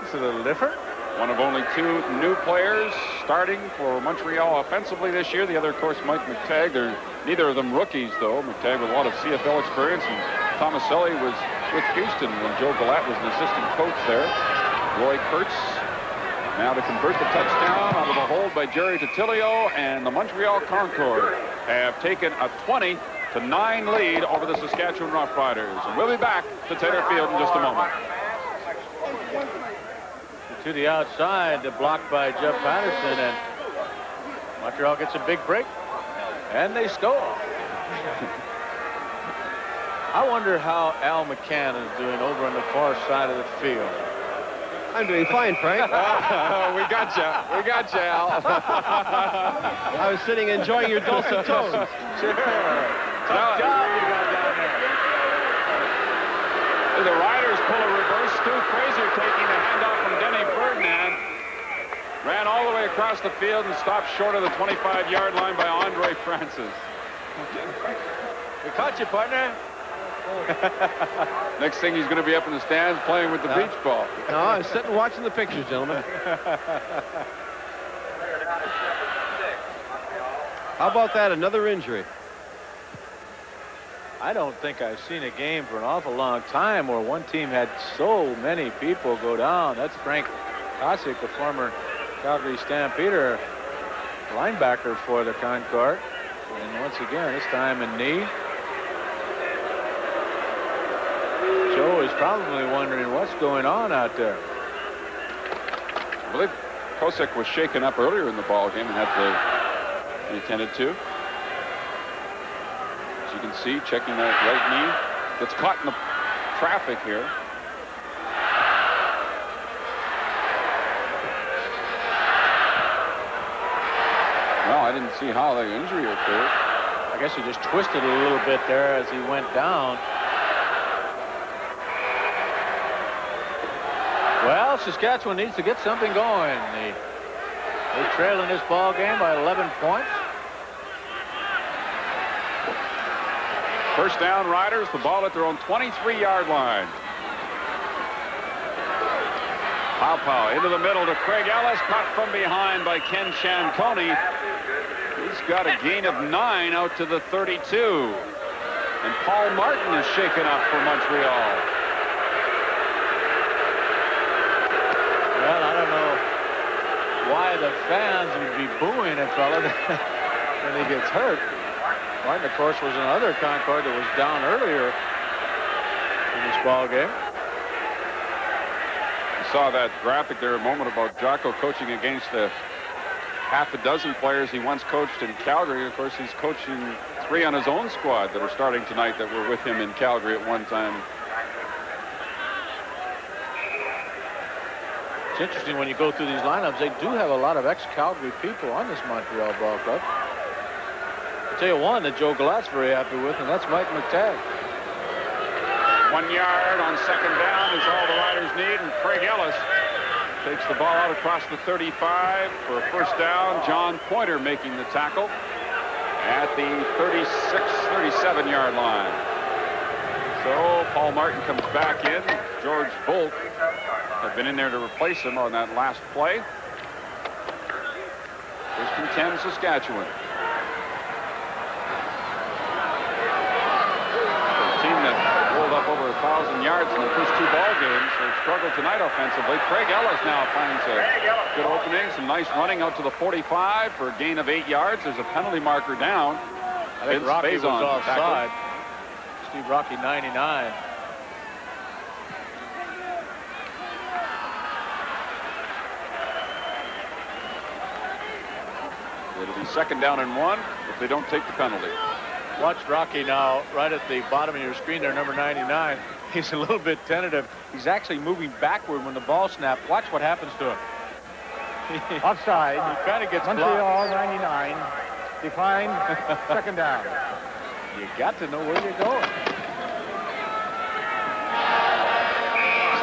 It's a little different. One of only 2 new players starting for Montreal offensively this year. The other, of course, Mike McTagg. They're neither of them rookies, though. McTagg with a lot of CFL experience, and Tomaselli was with Houston when Joe Galat was the assistant coach there. Roy Kurtz now to convert the touchdown out of the hold by Jerry Titilio, and the Montreal Concord have taken a 20-9 lead over the Saskatchewan Roughriders. And we'll be back to Taylor Field in just a moment. To the outside, blocked by Jeff Patterson, and Montreal gets a big break, and they score. I wonder how Al McCann is doing over on the far side of the field. I'm doing fine, Frank. We got you. We got you, Al. I was sitting enjoying your dulcet tones. Sure. Tough job you got down there. The Riders pull a reverse. Stu Fraser taking the handoff from Denny Ferdinand. Ran all the way across the field and stopped short of the 25-yard line by Andre Francis. We caught you, partner. Next thing, he's going to be up in the stands playing with the beach ball. No, I'm sitting watching the pictures, gentlemen. How about that? Another injury. I don't think I've seen a game for an awful long time where one team had so many people go down. That's Frank Kosick, the former Calgary Stampeder linebacker for the Concord. And once again, this time in knee. Joe is probably wondering what's going on out there. I believe Kosick was shaken up earlier in the ball game and had to be attended to. As you can see, checking that right knee. Gets caught in the traffic here. Well, I didn't see how the injury occurred. I guess he just twisted a little bit there as he went down. Well, Saskatchewan needs to get something going. They trail in this ball game by 11 points. First down, Riders. The ball at their own 23-yard line. Pow into the middle to Craig Ellis, caught from behind by Ken Cianconi. He's got a gain of 9 out to the 32. And Paul Martin is shaken up for Montreal. Well, I don't know why the fans would be booing a fella when he gets hurt. Martin, of course, was another Concord that was down earlier in this ball game. Saw that graphic there a moment about Jocko coaching against the half a dozen players he once coached in Calgary. Of course, he's coaching 3 on his own squad that are starting tonight that were with him in Calgary at one time. It's interesting when you go through these lineups, they do have a lot of ex-Calgary people on this Montreal ball club. I'll tell you one that Joe Galatte's very happy with, and that's Mike McTagg. 1 yard on second down is all the Riders need, and Craig Ellis takes the ball out across the 35 for a first down. John Pointer making the tackle at the 37-yard line. So Paul Martin comes back in. George Volk had been in there to replace him on that last play. First and 10, Saskatchewan. Up over 1,000 yards in the first 2 ball games. They struggled tonight offensively. Craig Ellis now finds a good opening. Some nice running out to the 45 for a gain of 8 yards. There's a penalty marker down. I think Rocky was offside. Steve Rocky, 99. It'll be second down and 1 if they don't take the penalty. Watch Rocky now, right at the bottom of your screen there, number 99. He's a little bit tentative. He's actually moving backward when the ball snapped. Watch what happens to him. Offside. He kind of gets Montreal, blocked. 99. Declined. Second down. You got to know where you're going.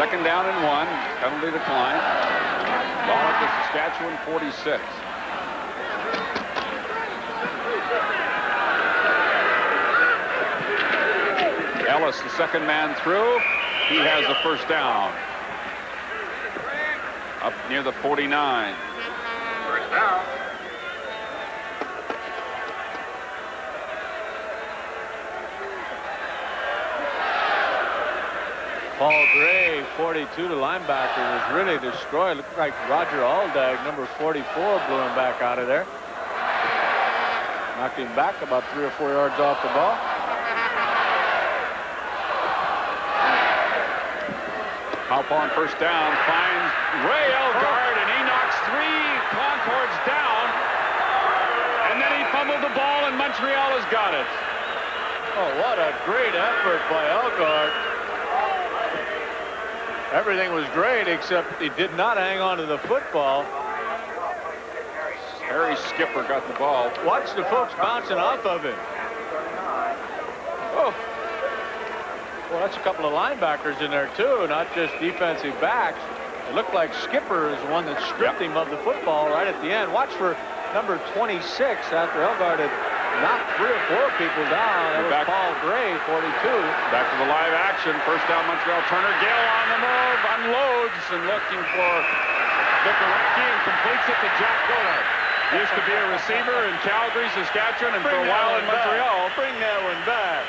Second down and 1. Penalty decline. Ball at the Saskatchewan 46. Ellis, the second man through. He has the first down. Up near the 49. First down. Paul Gray, 42, the linebacker, was really destroyed. Looked like Roger Aldag, number 44, blew him back out of there. Knocked him back about 3 or 4 yards off the ball. Halpa on first down finds Ray Elgard, and he knocks 3 Concordes down. And then he fumbled the ball, and Montreal has got it. Oh, what a great effort by Elgard. Everything was great, except he did not hang on to the football. Harry Skipper got the ball. Watch the folks bouncing off of it. Oh. Well, that's a couple of linebackers in there, too, not just defensive backs. It looked like Skipper is the one that stripped him of the football right at the end. Watch for number 26 after Elgard had knocked 3 or 4 people down. That was Paul Gray, 42. Back to the live action. First down, Montreal. Turner Gill on the move, unloads, and looking for Vikaraki and completes it to Jack Goddard. Used to be a receiver in Calgary, Saskatchewan, and for a while in Montreal. Bring that one back.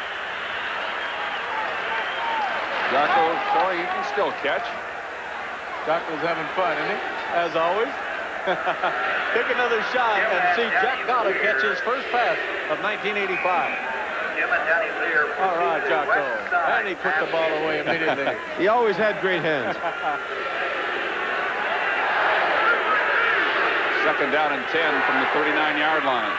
Jocko showing he can still catch. Jocko's having fun, isn't he? As always. Take another shot and see Jack Goddard catch his first pass of 1985. All right, Jocko. And he put the ball away immediately. He always had great hands. Second down and 10 from the 39-yard line.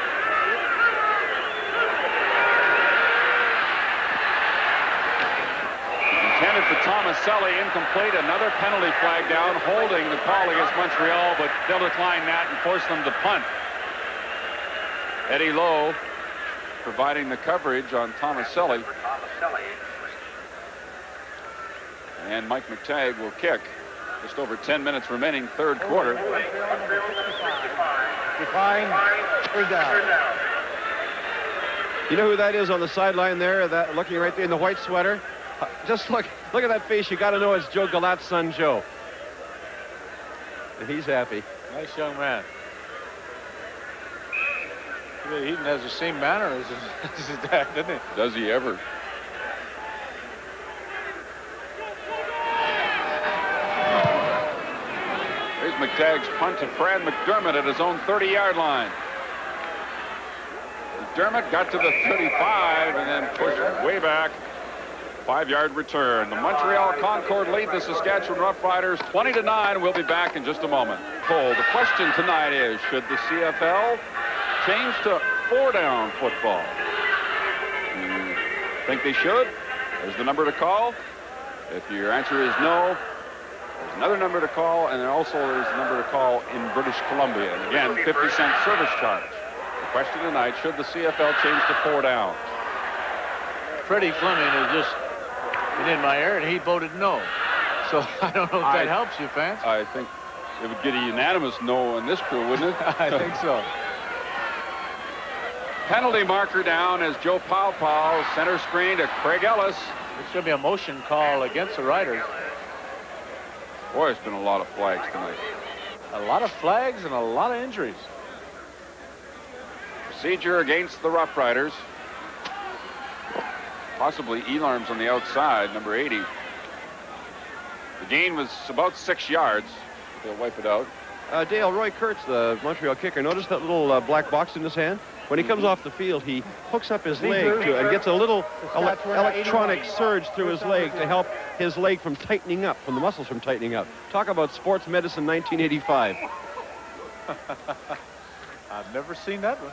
Intended for Tomaselli, incomplete. Another penalty flag down, holding the call against Montreal, but they'll decline that and force them to punt. Eddie Lowe providing the coverage on Tomaselli. And Mike McTagg will kick. Just over 10 minutes remaining, third quarter. Define. Third down. You know who that is on the sideline there? That looking right there in the white sweater. Just look at that face. You got to know it's Joe Galat's son, Joe. And he's happy. Nice young man. He has the same manner as his dad, doesn't he? Does he ever? Here's McTagg's punt to Fred McDermott at his own 30-yard line. McDermott got to the 35 and then pushed way back. 5-yard return. The Montreal Concord lead the Saskatchewan Roughriders 20-9. We'll be back in just a moment. The question tonight is, should the CFL change to 4-down football? You think they should? There's the number to call. If your answer is no, there's another number to call, and then also there's a number to call in British Columbia. And again, 50-cent service charge. The question tonight, should the CFL change to 4-down? Freddie Fleming has just been in my ear, and he voted no. So I don't know if that helps you, fans. I think it would get a unanimous no in this crew, wouldn't it? I think so. Penalty marker down as Joe Powell center screen to Craig Ellis. It's going to be a motion call against the Riders. Boy, it's been a lot of flags tonight. A lot of flags and a lot of injuries. Procedure against the Roughriders. Possibly Elarms on the outside, number 80. The gain was about 6 yards. They'll wipe it out. Dale, Roy Kurtz, the Montreal kicker, notice that little black box in his hand? When he comes off the field, he hooks up his leg and gets a little electronic surge through his leg to help his leg from tightening up, from the muscles from tightening up. Talk about sports medicine 1985. I've never seen that one.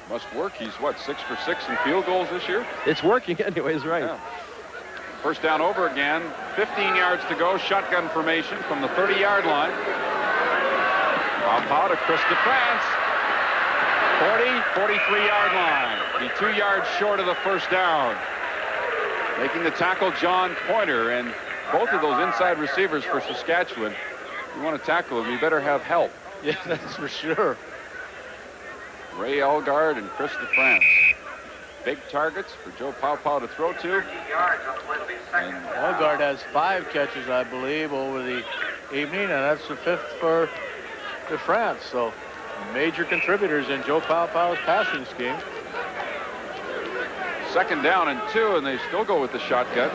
Must work. He's, what, 6 for 6 in field goals this year? It's working anyways, right. Yeah. First down over again. 15 yards to go. Shotgun formation from the 30-yard line. Pow to Chris DeFrance. 43-yard line. Be 2 yards short of the first down. Making the tackle, John Pointer. And both of those inside receivers for Saskatchewan, you want to tackle them, you better have help. Yeah, that's for sure. Ray Elgard and Chris DeFrance. Big targets for Joe Powell to throw to. And Elgard has 5 catches, I believe, over the evening, and that's the 5th for DeFrance. So major contributors in Joe Powell's passing scheme. Second down and 2, and they still go with the shotgun.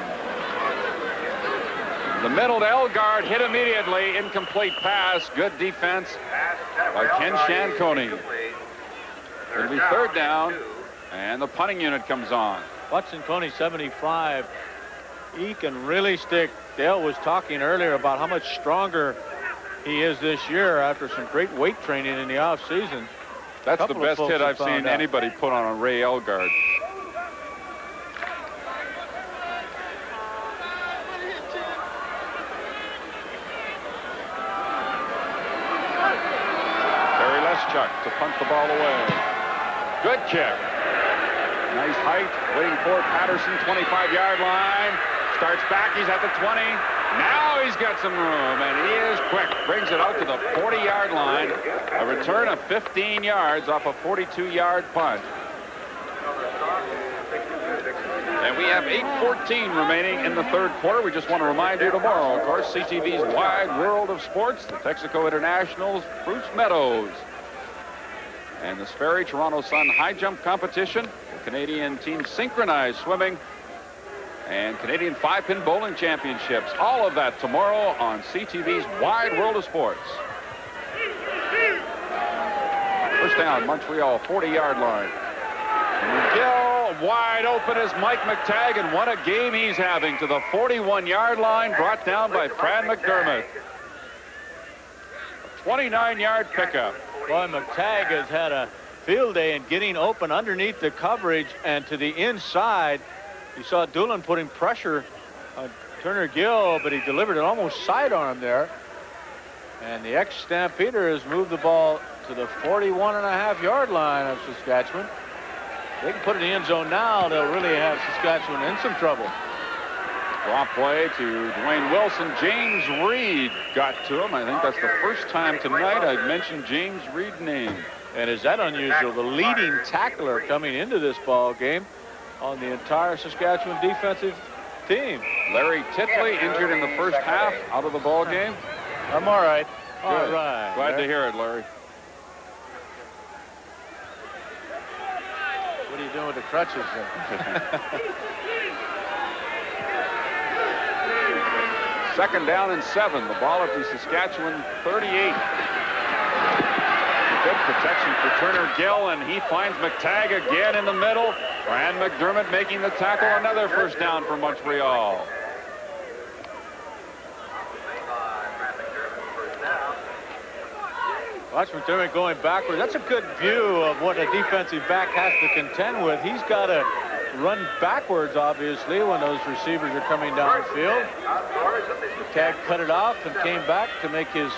The middle to Elgard, hit immediately. Incomplete pass. Good defense by Ken Shanconi. It'll be third down, and the punting unit comes on. Watson Coney, 75. He can really stick. Dale was talking earlier about how much stronger he is this year after some great weight training in the offseason. That's the best hit I've seen anybody put on a Ray Elgard. Terry Leschuk to punt the ball away. Good kick. Nice height. Waiting for Patterson, 25-yard line. Starts back. He's at the 20. Now he's got some room, and he is quick. Brings it out to the 40-yard line. A return of 15 yards off a 42-yard punt. And we have 8:14 remaining in the third quarter. We just want to remind you tomorrow, of course, CTV's Wide World of Sports, the Texaco Internationals, Bruce Meadows, and the Sperry Toronto Sun high jump competition, the Canadian team synchronized swimming, and Canadian 5-pin bowling championships. All of that tomorrow on CTV's Wide World of Sports. First down, Montreal, 40-yard line. McGill wide open is Mike McTagg, and what a game he's having to the 41-yard line, brought down by Fran McDermott. A 29-yard pickup. Boy, McTagg has had a field day in getting open underneath the coverage and to the inside. You saw Doolin putting pressure on Turner Gill, but he delivered it almost sidearm there. And the ex-Stampeders moved the ball to the 41.5-yard line of Saskatchewan. They can put it in the end zone now. They'll really have Saskatchewan in some trouble. Drop play to Dwayne Wilson. James Reed got to him. I think that's the first time tonight I've mentioned James Reed's name. And is that unusual? The leading tackler coming into this ball game on the entire Saskatchewan defensive team. Larry Titley injured in the first half, out of the ball game. I'm all right. Good. All right. Glad to hear it, Larry. What are you doing with the crutches then? Second down and 7. The ball at the Saskatchewan 38. Good protection for Turner Gill, and he finds McTagg again in the middle. Fran McDermott making the tackle. Another first down for Montreal. Watch McDermott going backward. That's a good view of what a defensive back has to contend with. He's got to run backwards, obviously, when those receivers are coming downfield. McTagg cut it off and came back to make his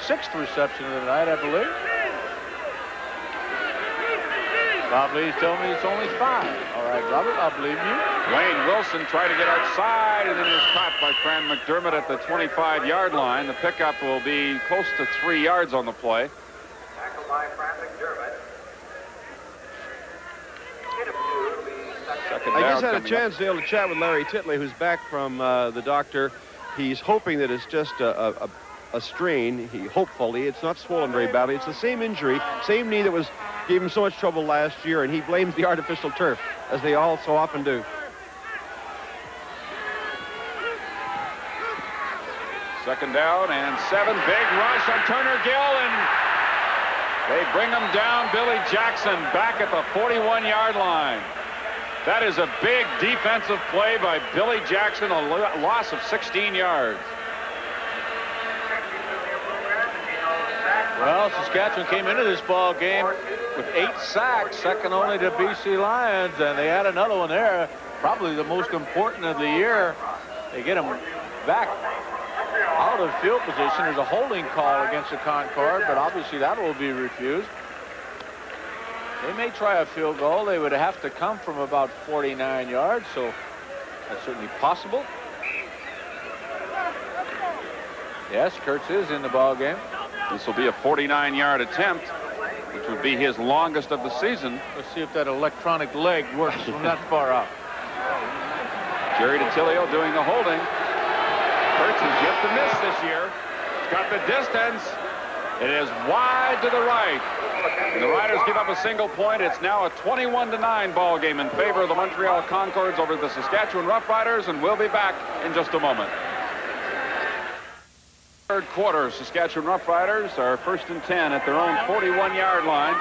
6th reception of the night, I believe. Bob Lee's telling me it's only 5. All right, Robert, I'll believe you. Wayne Wilson tried to get outside and then is caught by Fran McDermott at the 25-yard line. The pickup will be close to 3 yards on the play. Tackled by Fran McDermott. Second I down just had a coming chance, Dale, to chat with Larry Titley, who's back from the doctor. He's hoping that it's just a strain. Hopefully, it's not swollen very badly. It's the same injury, same knee that gave him so much trouble last year, and he blames the artificial turf, as they all so often do. Second down and 7. Big rush on Turner Gill, and they bring him down. Billy Jackson back at the 41-yard line. That is a big defensive play by Billy Jackson, a loss of 16 yards. Well, Saskatchewan came into this ball game with 8 sacks, second only to BC Lions, and they had another one there, probably the most important of the year. They get him back out of field position. There's a holding call against the Concorde, but obviously that will be refused. They may try a field goal. They would have to come from about 49 yards, so that's certainly possible. Yes, Kurtz is in the ball game. This will be a 49-yard attempt, which would be his longest of the season. Let's see if that electronic leg works from that far out. Jerry DiTilio doing the holding. Kurtz has yet to miss this year. He's got the distance. It is wide to the right. And the Riders give up a single point. It's now a 21-9 ball game in favor of the Montreal Concordes over the Saskatchewan Roughriders, and we'll be back in just a moment. Third quarter, Saskatchewan Roughriders are 1st and 10 at their own 41-yard line.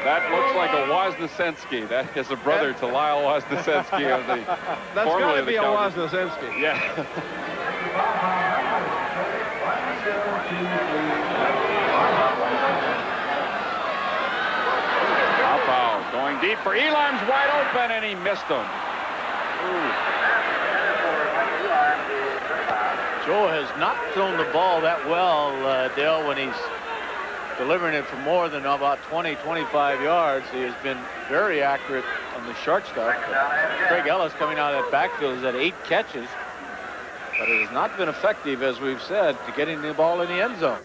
That looks like a Wozniacki. That is a brother to Lyle Wozniacki of the That's formerly got to of the be a Calgary. Wozniacki. Yeah. Foul going deep for Elam's wide open, and he missed him. Joe has not thrown the ball that well, Dale, when he's delivering it for more than about 20, 25 yards. He has been very accurate on the short stuff. Craig Ellis coming out of that backfield has had 8 catches, but it has not been effective, as we've said, to getting the ball in the end zone.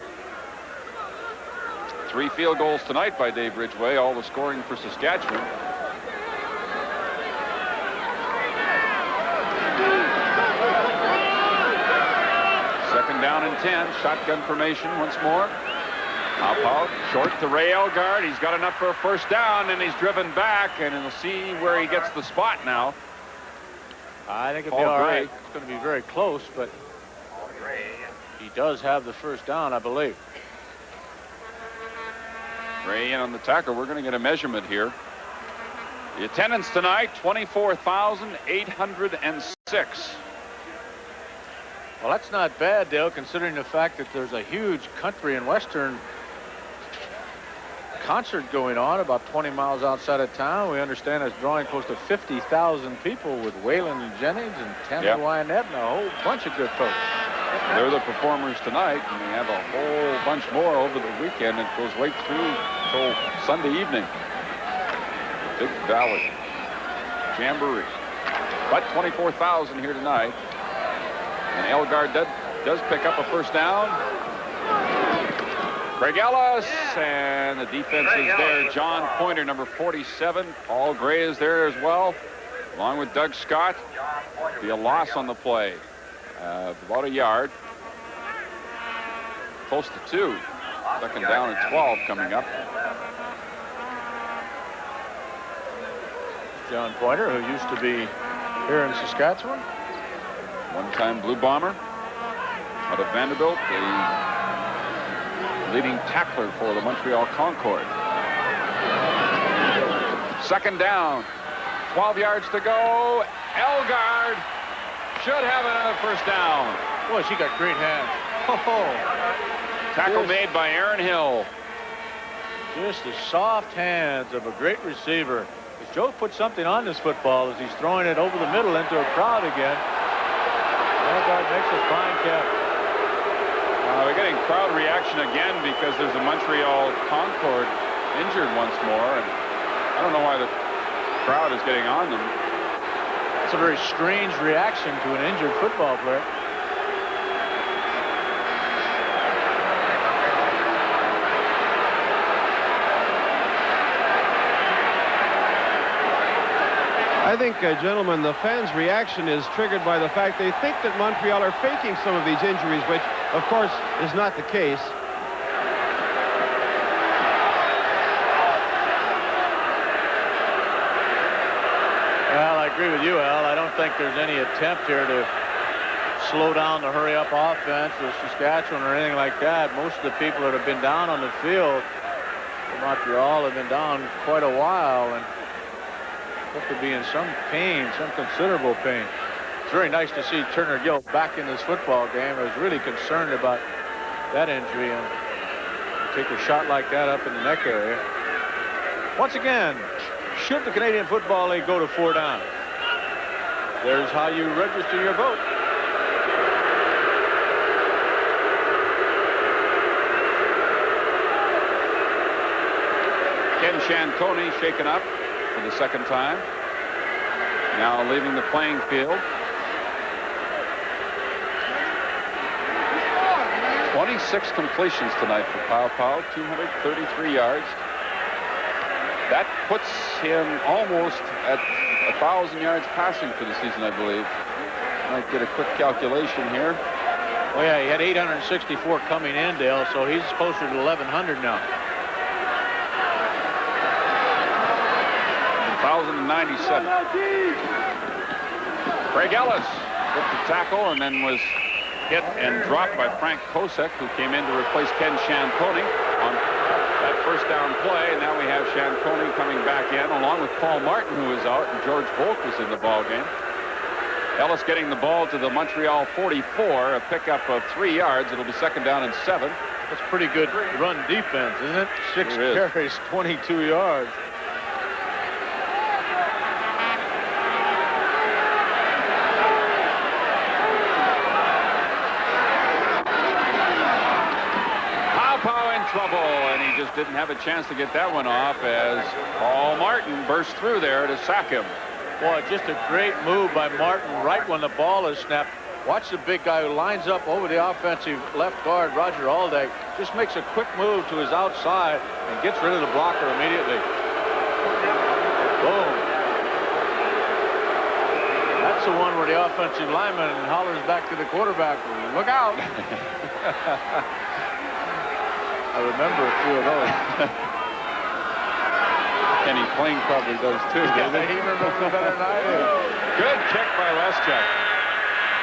3 field goals tonight by Dave Ridgway, all the scoring for Saskatchewan. Second down and 10. Shotgun formation once more. Hop out, short to Ray Elgard. He's got enough for a first down, and he's driven back, and we'll see where he gets the spot now. I think it'll be all right. It's going to be very close, but he does have the first down, I believe. Ray in on the tackle. We're going to get a measurement here. The attendance tonight, 24,806. Well, that's not bad, Dale, considering the fact that there's a huge country and western concert going on about 20 miles outside of town. We understand it's drawing close to 50,000 people with Waylon and Jennings and Tammy Wynette and a whole bunch of good folks. They're the performers tonight, and we have a whole bunch more over the weekend. It goes right through till Sunday evening. Big Valley Jamboree. But 24,000 here tonight. And Elgard does pick up a first down. Craig Ellis, and the defense is there. John Pointer, number 47. Paul Gray is there as well, along with Doug Scott. Be a loss on the play. About a yard. Close to 2. Second down and 12 coming up. John Pointer, who used to be here in Saskatchewan. One-time Blue Bomber out of Vanderbilt, the leading tackler for the Montreal Concordes. Second down, 12 yards to go. Elgard should have another first down. Boy, she got great hands. Tackle made by Aaron Hill. Just the soft hands of a great receiver. Joe put something on this football as he's throwing it over the middle into a crowd again. Elgard makes a fine catch. We're getting crowd reaction again because there's a Montreal Concorde injured once more, and I don't know why the crowd is getting on them. It's a very strange reaction to an injured football player. I think, gentlemen, the fans' reaction is triggered by the fact they think that Montreal are faking some of these injuries, which, of course, is not the case. Well, I agree with you, Al. I don't think there's any attempt here to slow down the hurry-up offense with Saskatchewan or anything like that. Most of the people that have been down on the field in Montreal have been down quite a while and look to be in some pain, some considerable pain. It's very nice to see Turner Gill back in this football game. I was really concerned about that injury, and take a shot like that up in the neck area. Once again, should the Canadian Football League go to 4 down? There's how you register your vote. Ken Shantoni shaken up for the second time. Now leaving the playing field. 26 completions tonight for Pau Pau, 233 yards. That puts him almost at 1,000 yards passing for the season, I believe. Might get a quick calculation here. Oh yeah, he had 864 coming in, Dale, so he's closer to 1,100 now. 1,097. Craig Ellis took the tackle and then was hit and dropped by Frank Kosek, who came in to replace Ken Shantoni on that first down play. And now we have Shantoni coming back in, along with Paul Martin, who is out, and George Volk was in the ball game. Ellis getting the ball to the Montreal 44, a pickup of 3 yards. It'll be second down and 7. That's pretty good run defense, isn't it? 6 carries, 22 yards. Trouble, and he just didn't have a chance to get that one off as Paul Martin burst through there to sack him. Boy, just a great move by Martin right when the ball is snapped. Watch the big guy who lines up over the offensive left guard, Roger Aldag, just makes a quick move to his outside and gets rid of the blocker immediately. Boom. That's the one where the offensive lineman hollers back to the quarterback, look out. I remember a few of those. Kenny Plain probably does too, doesn't he? He remembers it better than I do. Good kick by Leschuk.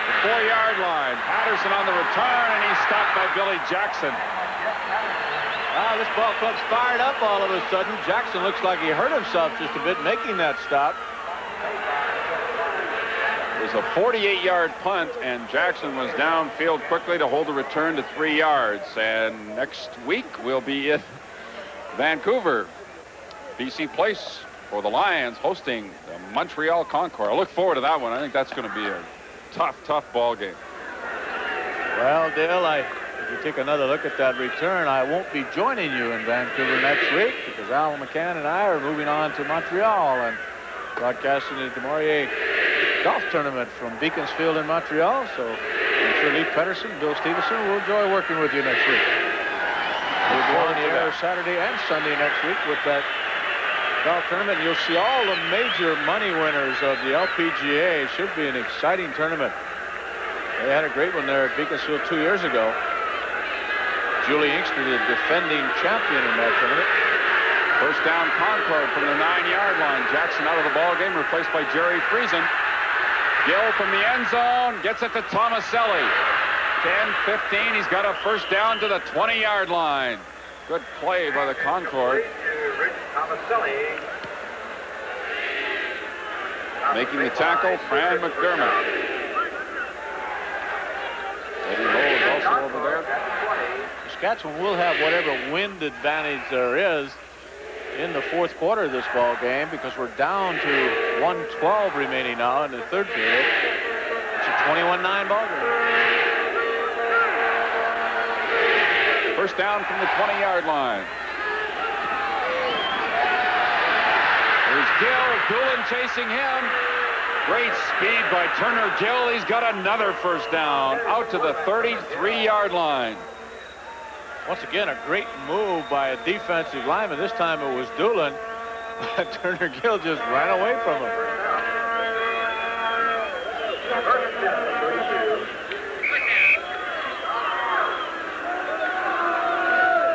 The 4-yard line. Patterson on the return, and he's stopped by Billy Jackson. Ah, this ball club's fired up all of a sudden. Jackson looks like he hurt himself just a bit making that stop. It was a 48-yard punt, and Jackson was downfield quickly to hold the return to 3 yards. And next week we'll be in Vancouver, BC Place, for the Lions hosting the Montreal Concordes. I look forward to that one. I think that's going to be a tough ball game. Well, Dale, if you take another look at that return, I won't be joining you in Vancouver next week because Al McCann and I are moving on to Montreal and broadcasting the Demorier Golf Tournament from Beaconsfield in Montreal. So I'm sure Lee Pedersen, Bill Stevenson will enjoy working with you next week. We'll be on the air Saturday and Sunday next week with that golf tournament. You'll see all the major money winners of the LPGA. Should be an exciting tournament. They had a great one there at Beaconsfield 2 years ago. Julie Inkster, the defending champion in that tournament. First down Concord from the 9-yard line. Jackson out of the ball game, replaced by Jerry Friesen. Gill from the end zone gets it to Tomaselli. 10-15. He's got a first down to the 20-yard line. Good play by the Concord. Making the tackle, Fran McDermott. Eddie Lowe is also over there. Saskatchewan will have whatever wind advantage there is in the fourth quarter of this ball game because we're down to 1:12 remaining now in the third period. It's a 21-9 ball game. First down from the 20-yard line. There's Gill, Doolin chasing him. Great speed by Turner Gill. He's got another first down out to the 33-yard line. Once again, a great move by a defensive lineman. This time it was Doolin. But Turner Gill just ran away from him.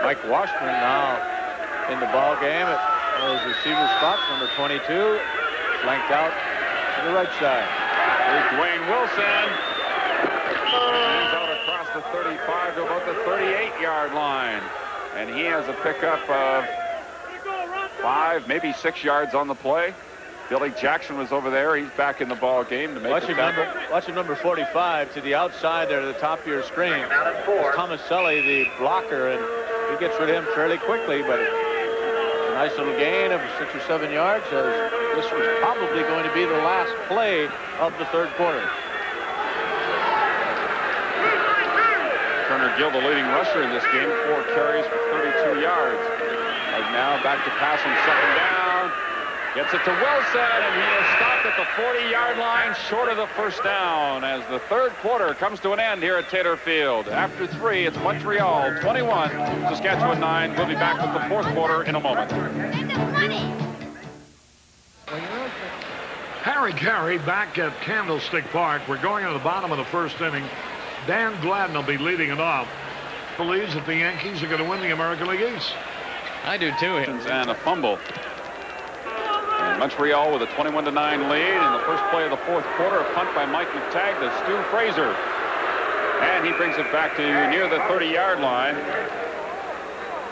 Mike Washburn now in the ball game at those receiver spots, number 22, flanked out to the right side. Here's Dwayne Wilson. He's out across the 35 to about the 38-yard line. And he has a pickup of 5, maybe 6 yards on the play. Billy Jackson was over there. He's back in the ball game to make the tackle. Watching number 45 to the outside there to the top of your screen. It's Tomaselli, the blocker, and he gets rid of him fairly quickly, but it's a nice little gain of 6 or 7 yards as this was probably going to be the last play of the third quarter. Turner Gill, the leading rusher in this game, 4 carries for 32 yards. Right now, back to pass on second down. Gets it to Wilson, and he is stopped at the 40-yard line, short of the first down, as the third quarter comes to an end here at Taylor Field. After 3, it's Montreal 21, Saskatchewan 9. We'll be back with the fourth quarter in a moment. Harry Carey back at Candlestick Park. We're going to the bottom of the first inning. Dan Gladden will be leading it off. Believes that the Yankees are going to win the American League East. I do too. And a fumble. And Montreal with a 21-9 lead in the first play of the fourth quarter. A punt by Mike McTagg to Stu Fraser. And he brings it back to near the 30-yard line.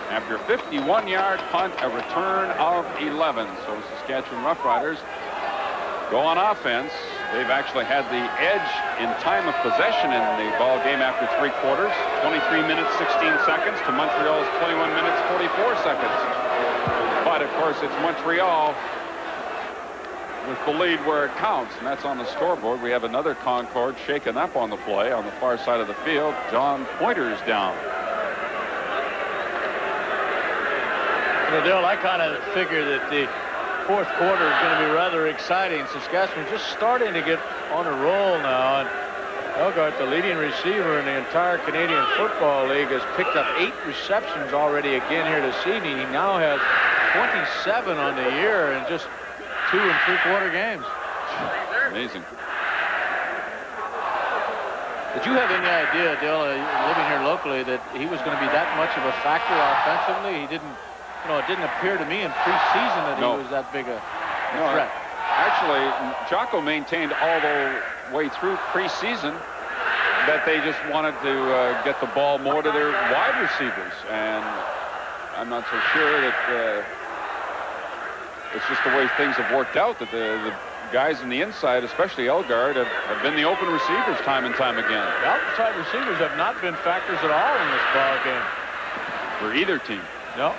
After a 51-yard punt, a return of 11. So Saskatchewan Roughriders go on offense. They've actually had the edge in time of possession in the ball game after 3 quarters. 23 minutes, 16 seconds to Montreal's 21 minutes, 44 seconds. But, of course, it's Montreal with the lead where it counts, and that's on the scoreboard. We have another Concorde shaken up on the play on the far side of the field. John Pointer's down. You know, Dale, I kind of figure that the fourth quarter is going to be rather exciting. Saskatchewan just starting to get on a roll now. And, Elgart, the leading receiver in the entire Canadian Football League, has picked up 8 receptions already again here this evening. He now has 27 on the year in just 2 3/4 games. Amazing. Did you have any idea, Dale, living here locally, that he was going to be that much of a factor offensively? He didn't, it didn't appear to me in preseason that he was that big a threat. Actually, Jocko maintained all the way through preseason that they just wanted to get the ball more to their wide receivers, and I'm not so sure that it's just the way things have worked out, that the guys on the inside, especially Elgard, have been the open receivers time and time again. The outside receivers have not been factors at all in this ball game. For either team. No.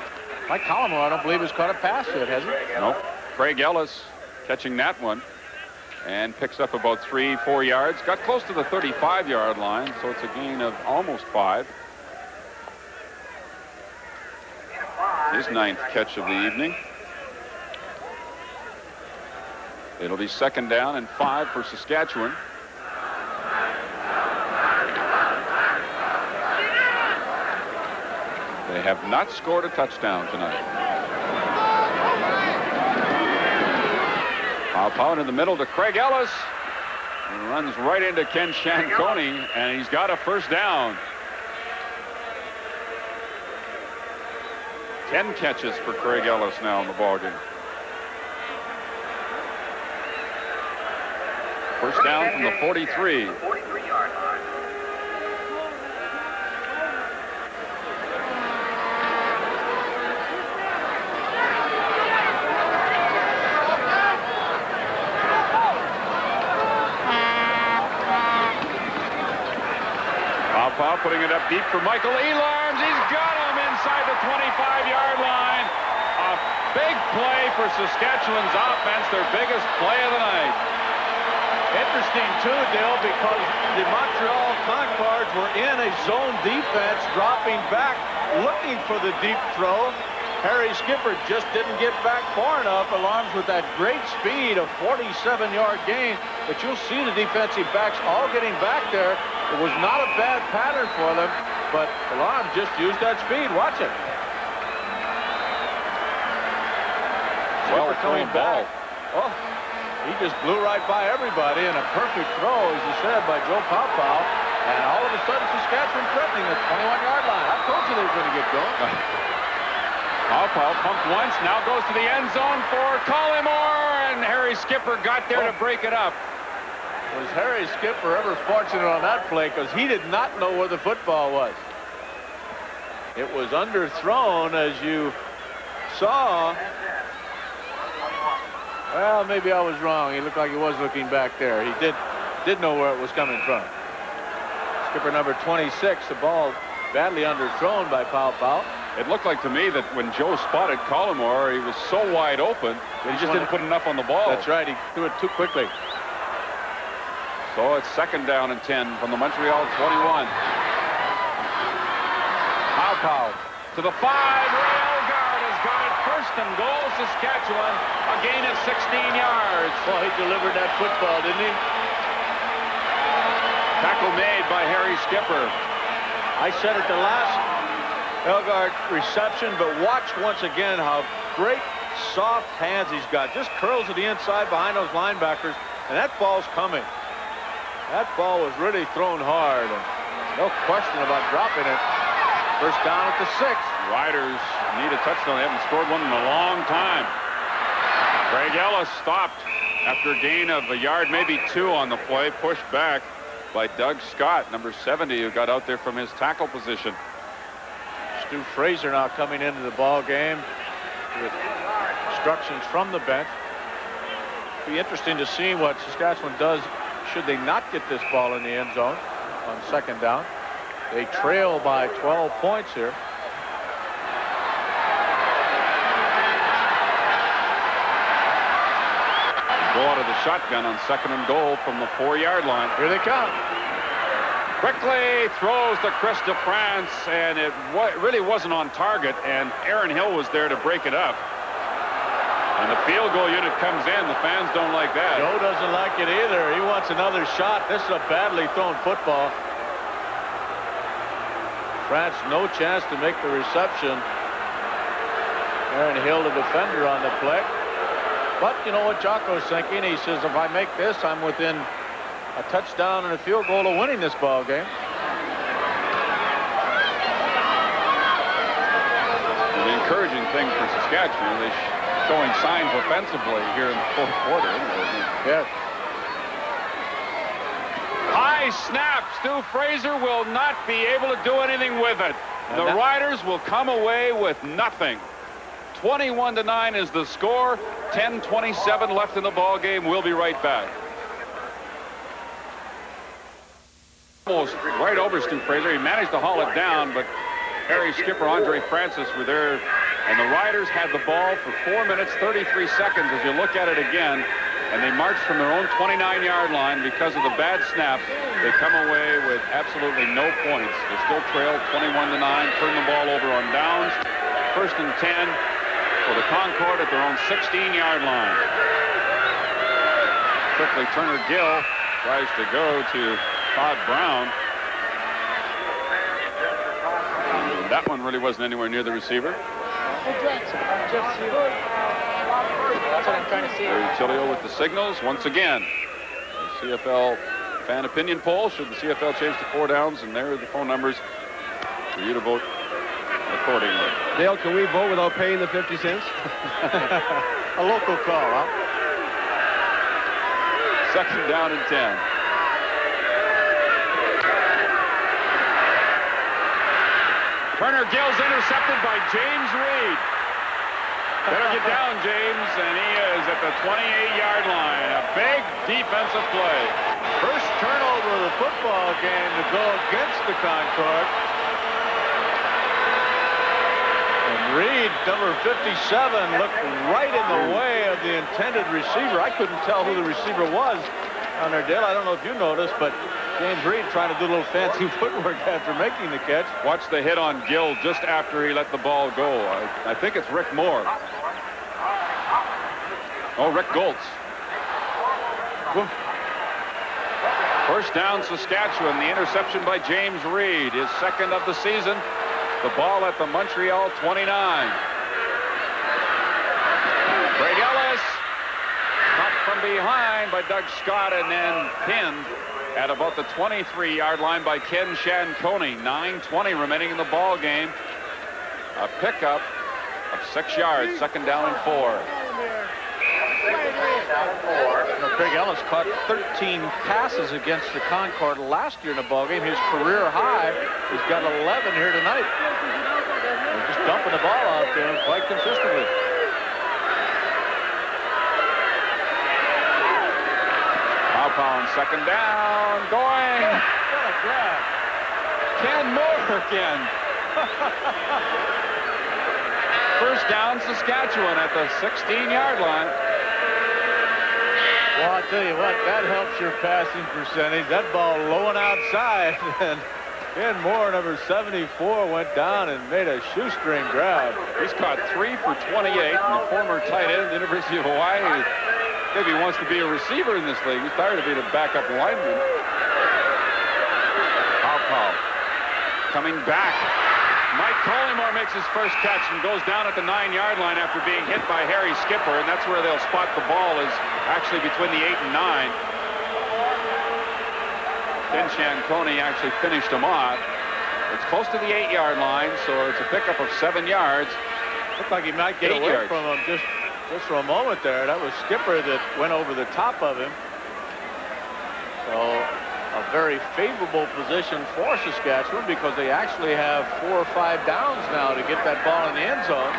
Mike Collymore, I don't believe, has caught a pass yet, has he? No. Craig Ellis catching that one and picks up about 3-4 yards. Got close to the 35-yard line, so it's a gain of almost 5. His 9th catch of the evening. It'll be 2nd down and 5 for Saskatchewan. They have not scored a touchdown tonight. Pow in the middle to Craig Ellis. He runs right into Ken Shanconi, and he's got a 1st down. 10 catches for Craig Ellis now in the ballgame. 1st down from the 43. 43-yard line. Paw putting it up deep for Michael Elarms. He's got him inside the 25-yard line. A big play for Saskatchewan's offense, their biggest play of the night. Interesting, too, Dale, because the Montreal Concordes were in a zone defense, dropping back, looking for the deep throw. Harry Skipper just didn't get back far enough. Alarms with that great speed, a 47-yard gain. But you'll see the defensive backs all getting back there. It was not a bad pattern for them, but Alarms just used that speed. Watch it. Well coming back. Oh. He just blew right by everybody, and a perfect throw, as you said, by Joe Pow. And all of a sudden, Saskatchewan threatening the 21-yard line. I told you they were going to get going. Pow pumped once, now goes to the end zone for Collymore, and Harry Skipper got there to break it up. Was Harry Skipper ever fortunate on that play, because he did not know where the football was. It was underthrown, as you saw. Well, maybe I was wrong. He looked like he was looking back there. He did know where it was coming from. Skipper number 26, the ball badly underthrown by Pow. It looked like to me that when Joe spotted Collymore, he was so wide open that he just didn't put enough on the ball. That's right. He threw it too quickly. So it's 2nd down and 10 from the Montreal 21. Pow to the 5. Elgard has got it. 1st and goal, Saskatchewan. A gain of 16 yards. Well, he delivered that football, didn't he? Tackle made by Harry Skipper. I said it the last Elgard reception, but watch once again how great soft hands he's got. Just curls to the inside behind those linebackers, and that ball's coming. That ball was really thrown hard, and no question about dropping it. 1st down at the 6. Riders need a touchdown. They haven't scored one in a long time. Craig Ellis stopped after a gain of a yard, maybe 2 on the play, pushed back by Doug Scott, number 70, who got out there from his tackle position. Stu Fraser now coming into the ball game with instructions from the bench. Be interesting to see what Saskatchewan does should they not get this ball in the end zone on 2nd down. They trail by 12 points here. Go out of the shotgun on 2nd and goal from the 4-yard line. Here they come. Quickly throws to Chris DeFrance, and it really wasn't on target, and Aaron Hill was there to break it up. And the field goal unit comes in. The fans don't like that. Joe doesn't like it either. He wants another shot. This is a badly thrown football. France no chance to make the reception. Aaron Hill, the defender on the play. But you know what Jocko's thinking? He says, if I make this, I'm within a touchdown and a field goal of winning this ball game. The encouraging thing for Saskatchewan, they're showing signs offensively here in the fourth quarter. Yes. High snap. Stu Fraser will not be able to do anything with it. The Riders will come away with nothing. 21-9 is the score. 10:27 left in the ball game. We'll be right back. Almost right over Stu Fraser. He managed to haul it down, but Harry skipper Andre Francis were there, and the Riders had the ball for 4 minutes 33 seconds as you look at it again, and they marched from their own 29-yard line because of the bad snap. They come away with absolutely no points. They still trail 21-9, turn the ball over on downs. 1st and 10 for the Concord at their own 16-yard line. Quickly, Turner Gill tries to go to Todd Brown. And that one really wasn't anywhere near the receiver. That's what I'm trying to see. Larry Tilio with the signals once again. The CFL fan opinion poll. Should the CFL change to 4 downs? And there are the phone numbers for you to vote accordingly. Dale, can we vote without paying the 50 cents? A local call, huh? 2nd down and 10. Turner Gill's intercepted by James Reed. Better get down, James, and he is at the 28-yard line. A big defensive play. First turnover of the football game to go against the Concord. And Reed, number 57, looked right in the way of the intended receiver. I couldn't tell who the receiver was on there, Dale. I don't know if you noticed, but James Reed trying to do a little fancy footwork after making the catch. Watch the hit on Gill just after he let the ball go. I think it's Rick Moore. Oh, Rick Goltz. 1st down, Saskatchewan. The interception by James Reed, his 2nd of the season. The ball at the Montreal 29. Craig Ellis caught from behind by Doug Scott and then pinned at about the 23-yard line by Ken Shanconi. 9:20 remaining in the ball game. A pickup of 6 yards. 2nd down and 4. Craig Ellis caught 13 passes against the Concord last year in the ball game. His career high. He's got 11 here tonight. They're just dumping the ball out to him quite consistently. Pound 2nd down, going. What a grab. Ken Moore again. 1st down, Saskatchewan at the 16-yard line. Well, I'll tell you what, that helps your passing percentage. That ball low and outside. And Ken Moore, number 74, went down and made a shoestring grab. He's caught 3 for 28, and the former tight end, University of Hawaii, maybe he wants to be a receiver in this league. He's tired of being a backup lineman. Powell coming back. Mike Collymore makes his first catch and goes down at the 9-yard line after being hit by Harry Skipper, and that's where they'll spot the ball is actually between the 8 and 9. Ken Shanconi actually finished him off. It's close to the 8-yard line, so it's a pickup of 7 yards. Looked like he might get away from him just for a moment there. That was Skipper that went over the top of him. So a very favorable position for Saskatchewan because they actually have 4 or 5 downs now to get that ball in the end zone.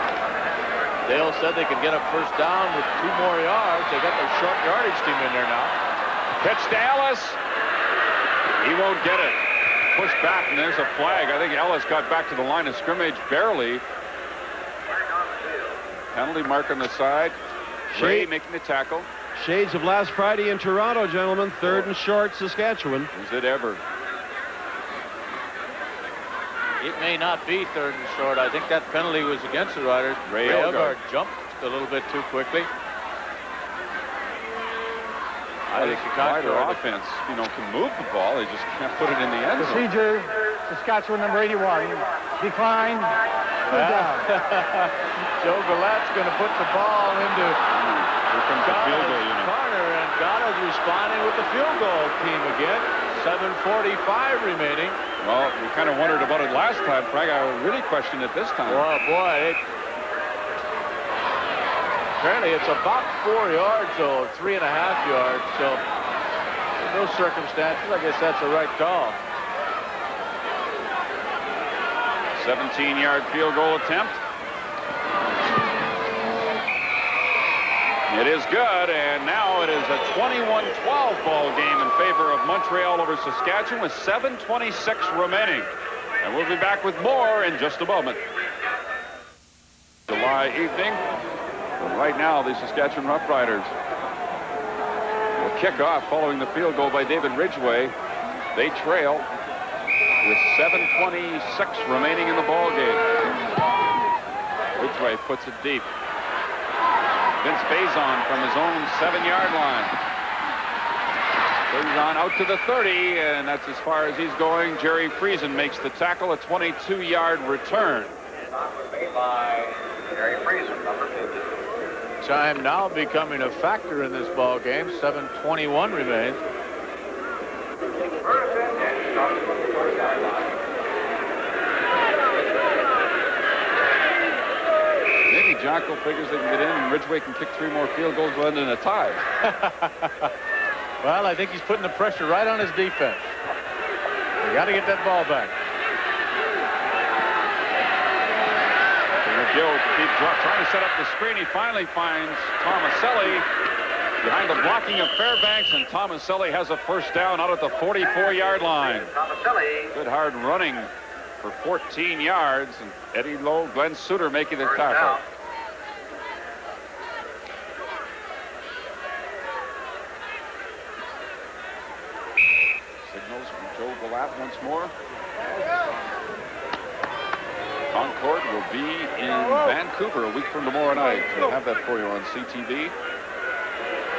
Dale said they could get a 1st down with 2 more yards. They got their short yardage team in there now. Pitch to Ellis. He won't get it. Pushed back, and there's a flag. I think Ellis got back to the line of scrimmage barely. Penalty mark on the side. Ray making the tackle. Shades of last Friday in Toronto, gentlemen. 3rd and short, Saskatchewan. Is it ever? It may not be 3rd and short. I think that penalty was against the Riders. Ray Elgard jumped a little bit too quickly. I think the Roughrider offense, you know, can move the ball. They just can't put it in the end zone. Procedure, Saskatchewan number 81. Decline. Well, Joe Galatte's going to put the ball into Gala's corner, and Gala's responding with the field goal team again. 7:45 remaining. Well, we kind of wondered about it last time, Frank. I really questioned it this time. Oh, boy. Apparently, it's about 4 yards, so 3.5 yards. So, in those circumstances, I guess that's the right call. 17-yard field goal attempt. It is good, and now it is a 21-12 ball game in favor of Montreal over Saskatchewan with 7:26 remaining. And we'll be back with more in just a moment. July evening. But right now, the Saskatchewan Roughriders will kick off following the field goal by David Ridgway. They trail with 7:26 remaining in the ball game. Ridgway puts it deep. Vince Faison from his own 7-yard line. Faison out to the 30, and that's as far as he's going. Jerry Friesen makes the tackle, a 22-yard return. Made by Jerry Friesen, number 50. Time now becoming a factor in this ball game. 7:21 remains. First and 10, starting from the 40-yard line. Maybe Jocko figures they can get in and Ridgway can kick 3 more field goals to end in a tie. Well, I think he's putting the pressure right on his defense. They got to get that ball back. Gill trying to set up the screen. He finally finds Tomaselli behind the blocking of Fairbanks, and Tomaselli has a first down out at the 44-yard line. Good hard running for 14 yards, and Eddie Lowe, Glenn Suter making the tackle. Signals from Joe Galatte once more. Concord will be in Vancouver a week from tomorrow night. We'll have that for you on CTV.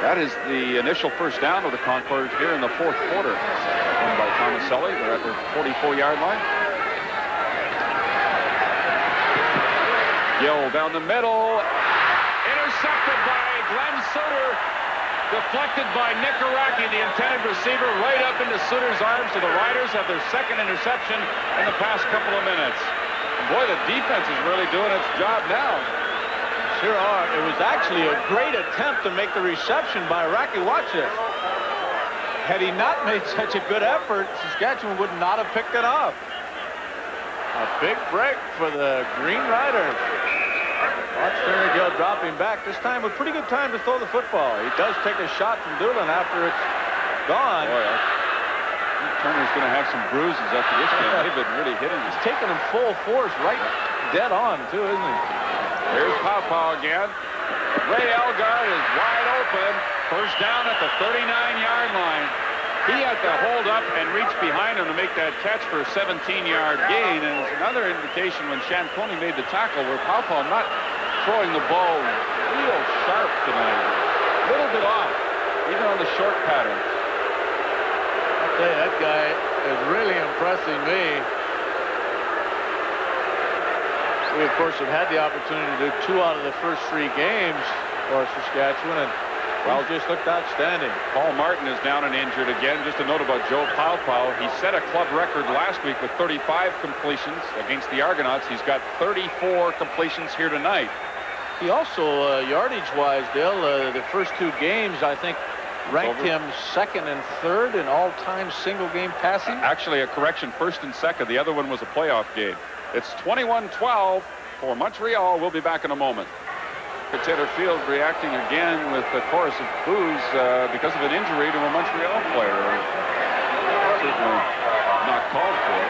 That is the initial first down of the Concordes here in the 4th quarter. Won by Tomaselli. They're at their 44-yard line. Gill down the middle. Intercepted by Glenn Suter. Deflected by Nick Araki, the intended receiver, right up into Suter's arms. So the Riders have their second interception in the past couple of minutes. Boy, the defense is really doing its job now. Sure are. It was actually a great attempt to make the reception by Araki. Watch this. Had he not made such a good effort, Saskatchewan would not have picked it up. A big break for the Green Riders. Watch Turner Gill dropping back. This time a pretty good time to throw the football. He does take a shot from Doolin after it's gone. Boy, Turner's going to have some bruises after this game. They've been really hitting him. He's taking him full force, right dead on, too, isn't he? Here's Pawpaw again. Ray Elgard is wide open. First down at the 39-yard line. He had to hold up and reach behind him to make that catch for a 17-yard gain. And it's another indication when Shanconi made the tackle where Pawpaw not throwing the ball real sharp tonight. A little bit off, even on the short pattern. I'll tell you, that guy is really impressing me. We, of course, have had the opportunity to do 2 out of the first 3 games for Saskatchewan, and well, just looked outstanding. Paul Martin is down and injured again. Just a note about Joe Pawpaw. He set a club record last week with 35 completions against the Argonauts. He's got 34 completions here tonight. He also, yardage-wise, Dale, the first 2 games, I think, ranked him 2nd and 3rd in all-time single-game passing. Actually, a correction, 1st and 2nd. The other one was a playoff game. It's 21-12 for Montreal. We'll be back in a moment. Taylor Field reacting again with a chorus of boos because of an injury to a Montreal player. Certainly not called for.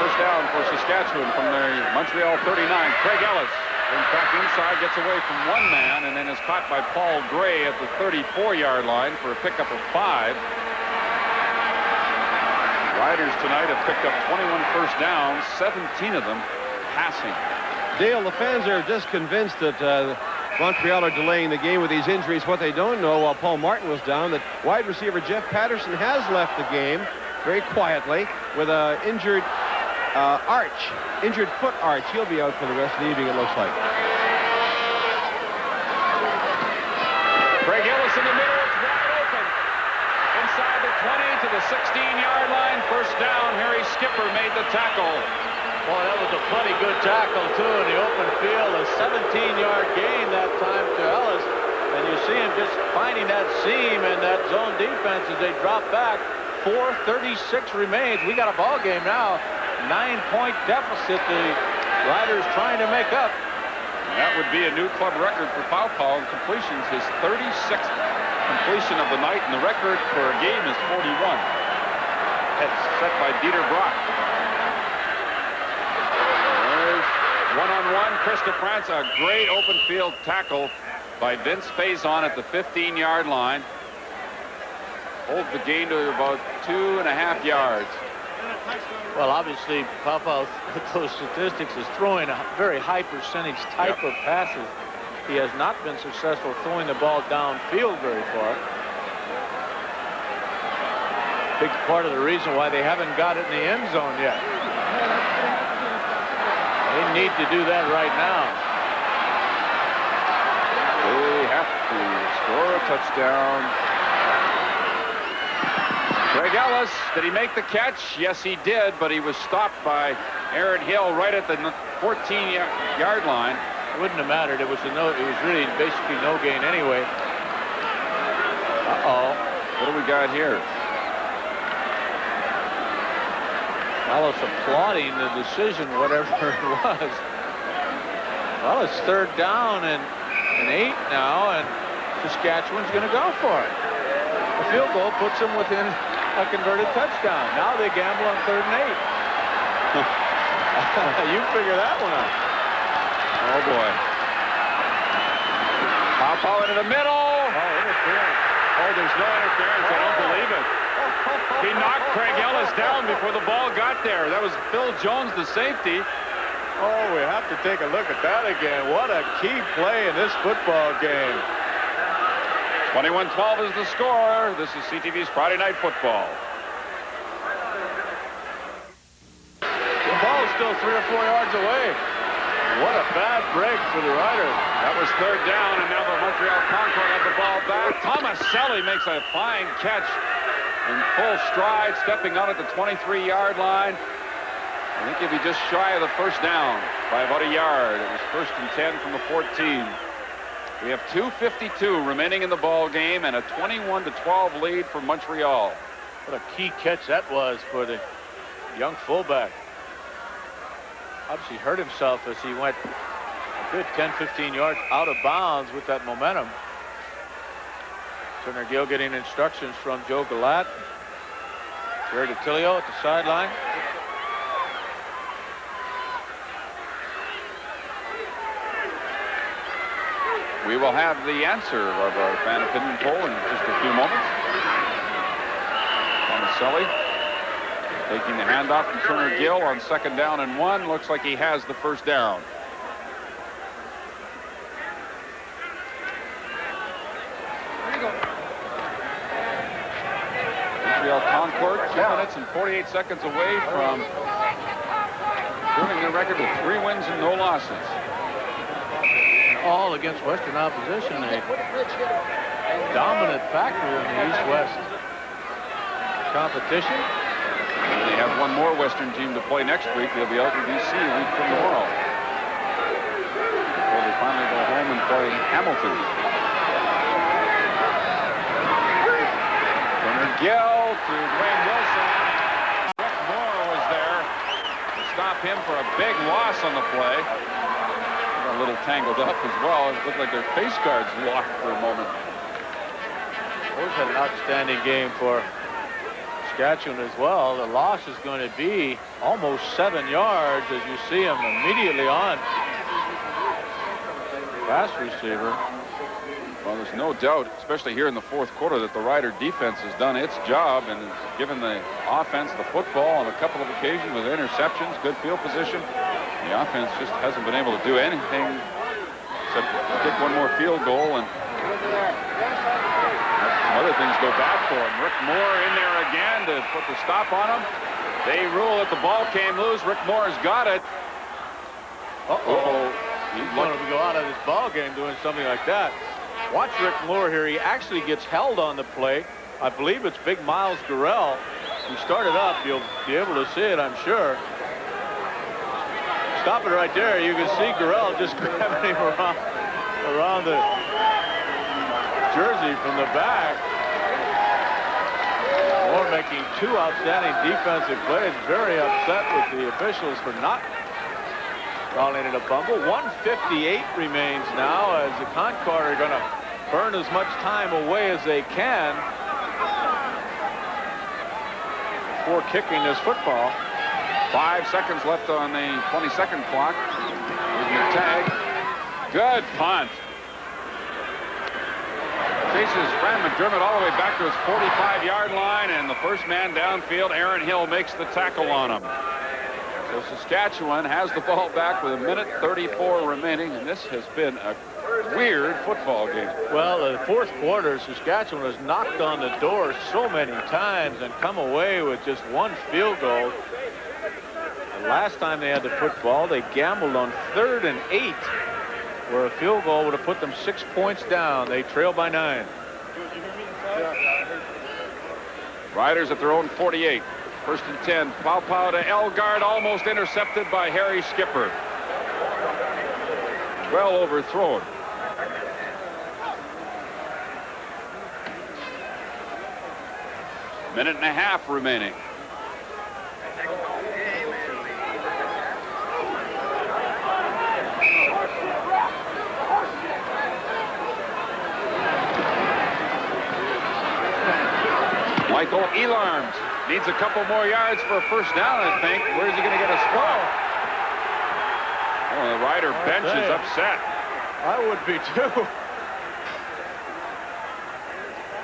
First down for Saskatchewan from the Montreal 39. Craig Ellis brings back inside, gets away from 1 man, and then is caught by Paul Gray at the 34-yard line for a pickup of 5. Riders tonight have picked up 21 first downs, 17 of them passing. Dale, the fans are just convinced that Montreal are delaying the game with these injuries. What they don't know, while Paul Martin was down, that wide receiver Jeff Patterson has left the game very quietly with an injured injured foot arch. He'll be out for the rest of the evening, it looks like. Craig Ellis in the middle. It's wide open. Inside the 20 to the 16-yard line. First down. Harry Skipper made the tackle. Boy, that was a plenty good tackle, too, in the open field. A 17-yard gain that time to Ellis. And you see him just finding that seam and that zone defense as they drop back. 4:36 remains. We got a ball game now. 9-point deficit. The Riders trying to make up. And that would be a new club record for foul call and completions. His 36th completion of the night, and the record for a game is 41. That's set by Dieter Brock. There's one-on-one. Krista France, a great open field tackle by Vince Faison at the 15-yard line. Holds the gain to about 2.5 yards. Well, obviously, Papa, with those statistics, is throwing a very high percentage type of passes. He has not been successful throwing the ball downfield very far. Big part of the reason why they haven't got it in the end zone yet. They need to do that right now. They have to score a touchdown. Craig Ellis, did he make the catch? Yes, he did, but he was stopped by Aaron Hill right at the 14-yard line. It wouldn't have mattered. It was really basically no gain anyway. Uh-oh. What do we got here? Ellis applauding the decision, whatever it was. Well, it's third down and 8 now, and Saskatchewan's going to go for it. The field goal puts them within a converted touchdown. Now they gamble on 3rd and 8. You figure that one out. Oh, boy. Pop into the middle. Oh, interference. Oh, there's no interference. I don't believe it. He knocked Craig Ellis down before the ball got there. That was Phil Jones, the safety. Oh, we have to take a look at that again. What a key play in this football game. 21-12 is the score. This is CTV's Friday Night Football. The ball's still 3 or 4 yards away. What a bad break for the Riders. That was third down, and now the Montreal Concord have the ball back. Thomas Selly makes a fine catch in full stride, stepping out at the 23-yard line. I think he'll be just shy of the first down by about a yard. It was 1st and 10 from the 14. We have 2:52 remaining in the ball game and a 21-12 lead for Montreal. What a key catch that was for the young fullback. Obviously hurt himself as he went a good 10-15 yards out of bounds with that momentum. Turner Gill getting instructions from Joe Galat. Jerry DiTilio at the sideline. We will have the answer of our fan opinion poll in just a few moments. Thomas Selly taking the handoff from Turner Gill on 2nd down and 1. Looks like he has the first down. Montreal Concord 2 minutes and 48 seconds away from improving their record to 3 wins and no losses. All against Western opposition, a dominant factor in the East-West competition. And they have one more Western team to play next week. They'll be out in D.C. a week from tomorrow. Before they finally go home and play Hamilton. Turner Gill to Dwayne Wilson. Rick Moore was there to stop him for a big loss on the play. A little tangled up as well. It looked like their face guards locked for a moment. Those had an outstanding game for Saskatchewan as well. The loss is going to be almost 7 yards as you see him immediately on pass receiver. Well, there's no doubt, especially here in the fourth quarter, that the Rider defense has done its job and has given the offense the football on a couple of occasions with interceptions, good field position. The offense just hasn't been able to do anything except kick one more field goal, and some other things go bad for him. Rick Moore in there again to put the stop on him. They rule that the ball came loose. Rick Moore has got it. He's going to go out of this ball game doing something like that. Watch Rick Moore here. He actually gets held on the play. I believe it's Big Miles Gurrell. He started up. You'll be able to see it, I'm sure. Stop it right there. You can see Gurrell just grabbing him around the jersey from the back. Moore making two outstanding defensive plays. Very upset with the officials for not calling it a fumble. 1:58 remains now as the Concord are going to burn as much time away as they can before kicking this football. 5 seconds left on the 20-second clock. Using the tag. Good punt. Chases Fran McDermott all the way back to his 45-yard line, and the first man downfield, Aaron Hill, makes the tackle on him. So Saskatchewan has the ball back with 1:34 remaining, and this has been a weird football game. Well, the fourth quarter, Saskatchewan has knocked on the door so many times and come away with just one field goal. The last time they had the football, they gambled on 3rd and 8, where a field goal would have put them 6 points down. They trail by 9. Riders at their own 48. 1st and 10. Pow to Elgard, almost intercepted by Harry Skipper. Well overthrown. Minute and a half remaining. Michael Elarms needs a couple more yards for a first down, I think. Where's he going to get a spot? Oh, the Rider bench is upset. I would be too.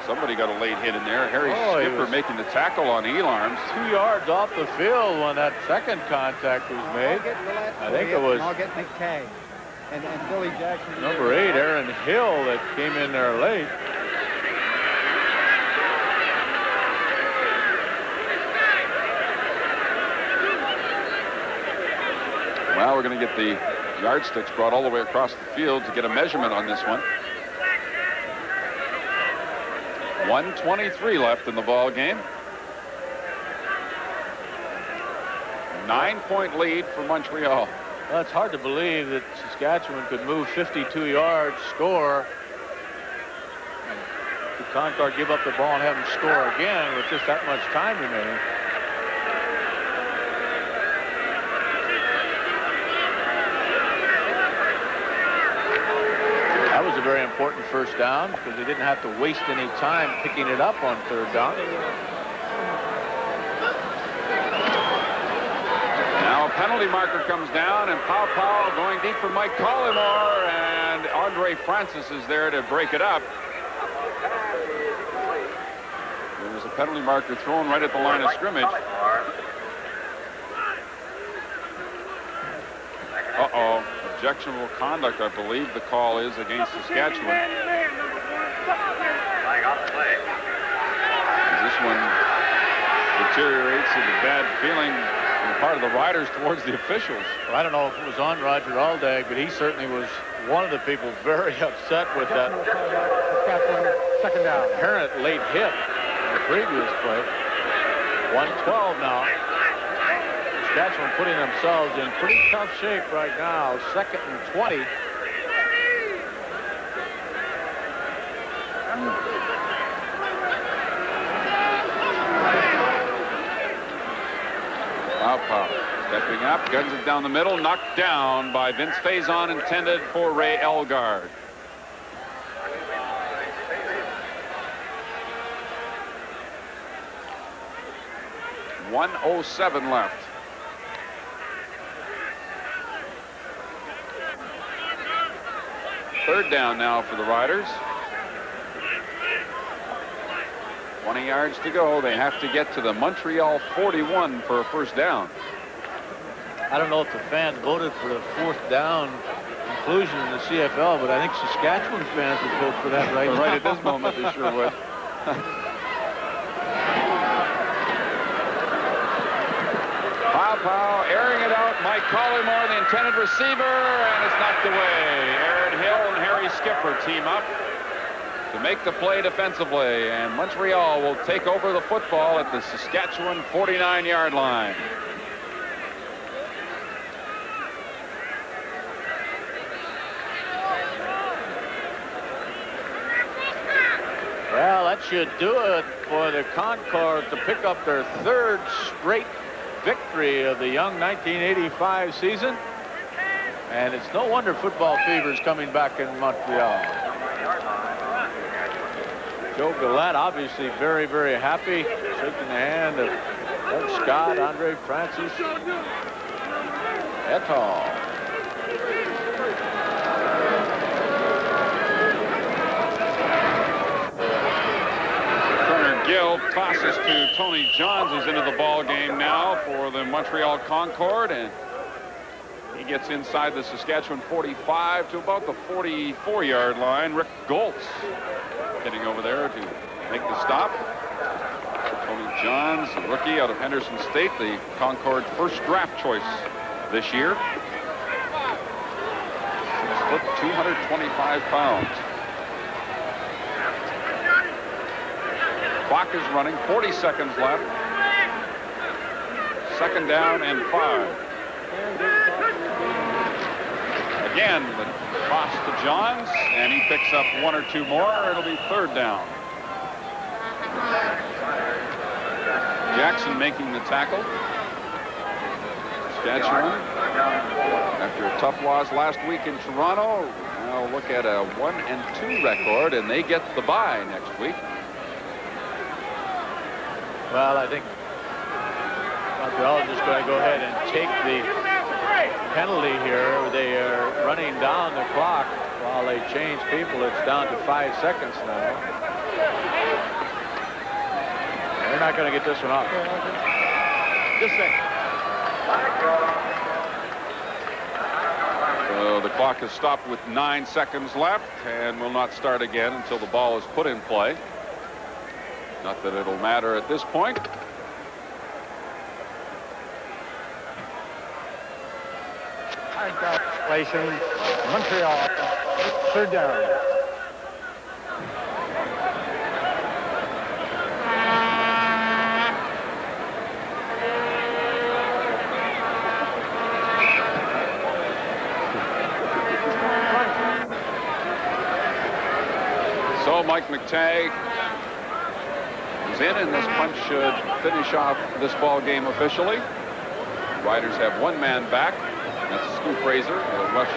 Somebody got a late hit in there. Harry Skipper making the tackle on Elarms. 2 yards off the field when that second contact was made. I think it was. I'll get McKay and Billy Jackson. Number 8, Aaron Hill, that came in there late. Well, we're going to get the yardsticks brought all the way across the field to get a measurement on this one. 1:23 left in the ball game. 9-point lead for Montreal. Well, it's hard to believe that Saskatchewan could move 52 yards, score, and the Concord give up the ball and have them score again with just that much time remaining. That was a very important first down because they didn't have to waste any time picking it up on 3rd down. Now a penalty marker comes down, and Pow going deep for Mike Collymore, and Andre Francis is there to break it up. There's a penalty marker thrown right at the line of scrimmage. Uh-oh. Objectionable conduct, I believe the call is against Saskatchewan. As this one deteriorates into bad feeling on the part of the Riders towards the officials. Well, I don't know if it was on Roger Aldag, but he certainly was one of the people very upset with that second down. Apparent late hit in the previous play. 1:12 now. Saskatchewan putting themselves in pretty tough shape right now. 2nd and 20. Pow stepping up, guns it down the middle, knocked down by Vince Faison, intended for Ray Elgard. .107 left. third down now for the Riders. 20 yards to go. They have to get to the Montreal 41 for a first down. I don't know if the fans voted for the fourth down inclusion in the CFL, but I think Saskatchewan fans would vote for that right now. Right at this moment, they sure would. Pow, airing it out. Mike Collymore, the intended receiver, and it's knocked away. Aaron Hill and Harry Skipper team up to make the play defensively, and Montreal will take over the football at the Saskatchewan 49-yard line. Well, that should do it for the Concordes to pick up their third straight victory of the young 1985 season. And it's no wonder football fever is coming back in Montreal. Joe Galette obviously very, very happy, shaking the hand of Doug Scott, Andre Francis, et al. Gill tosses to Tony Johns, who's into the ball game now for the Montreal Concorde, and he gets inside the Saskatchewan 45 to about the 44-yard line. Rick Goltz getting over there to make the stop. Tony Johns, a rookie out of Henderson State, the Concorde first draft choice this year. 6 foot, 225 pounds. Clock is running, 40 seconds left. Second down and 5. Again, the toss to Johns, and he picks up 1 or 2 more. It'll be third down. Jackson making the tackle. Saskatchewan, after a tough loss last week in Toronto, now look at a 1-2 record, and they get the bye next week. Well, I think Montreal is just going to go ahead and take the penalty here. They are running down the clock while they change people. It's down to 5 seconds now. They're not going to get this one off. Just a second. So the clock is stopped with 9 seconds left and will not start again until the ball is put in play. Not that it'll matter at this point. Congratulations, Montreal, third down. So Mike McTagg is in, and this punch should finish off this ball game officially. Riders have 1 man back. That's Scoop Fraser. Will rush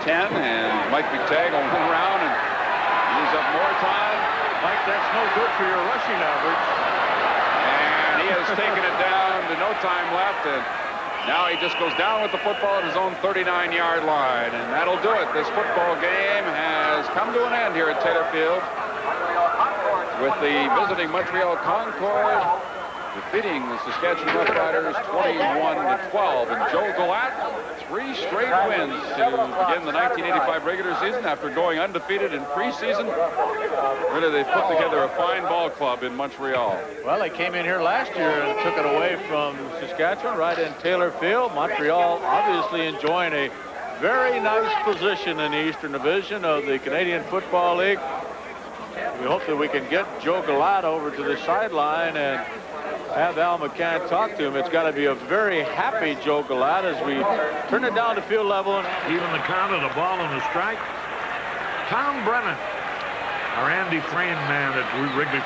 10, and Mike McTagg will run around and use up more time. Mike, that's no good for your rushing average. And he has taken it down to no time left, and now he just goes down with the football at his own 39-yard line, and that'll do it. This football game has come to an end here at Taylor Field, with the visiting Montreal Concorde defeating the Saskatchewan Roughriders 21-12. And Joe Galette, 3 straight wins to begin the 1985 regular season after going undefeated in preseason. Really, they've put together a fine ball club in Montreal. Well, they came in here last year and took it away from Saskatchewan right in Taylor Field. Montreal obviously enjoying a very nice position in the Eastern Division of the Canadian Football League. We hope that we can get Joe Galette over to the sideline and have Al McCann talk to him. It's got to be a very happy Joe Galette as we turn it down to field level. Even the count of the ball and the strike. Tom Brennan, our Andy Frame man at Wrigley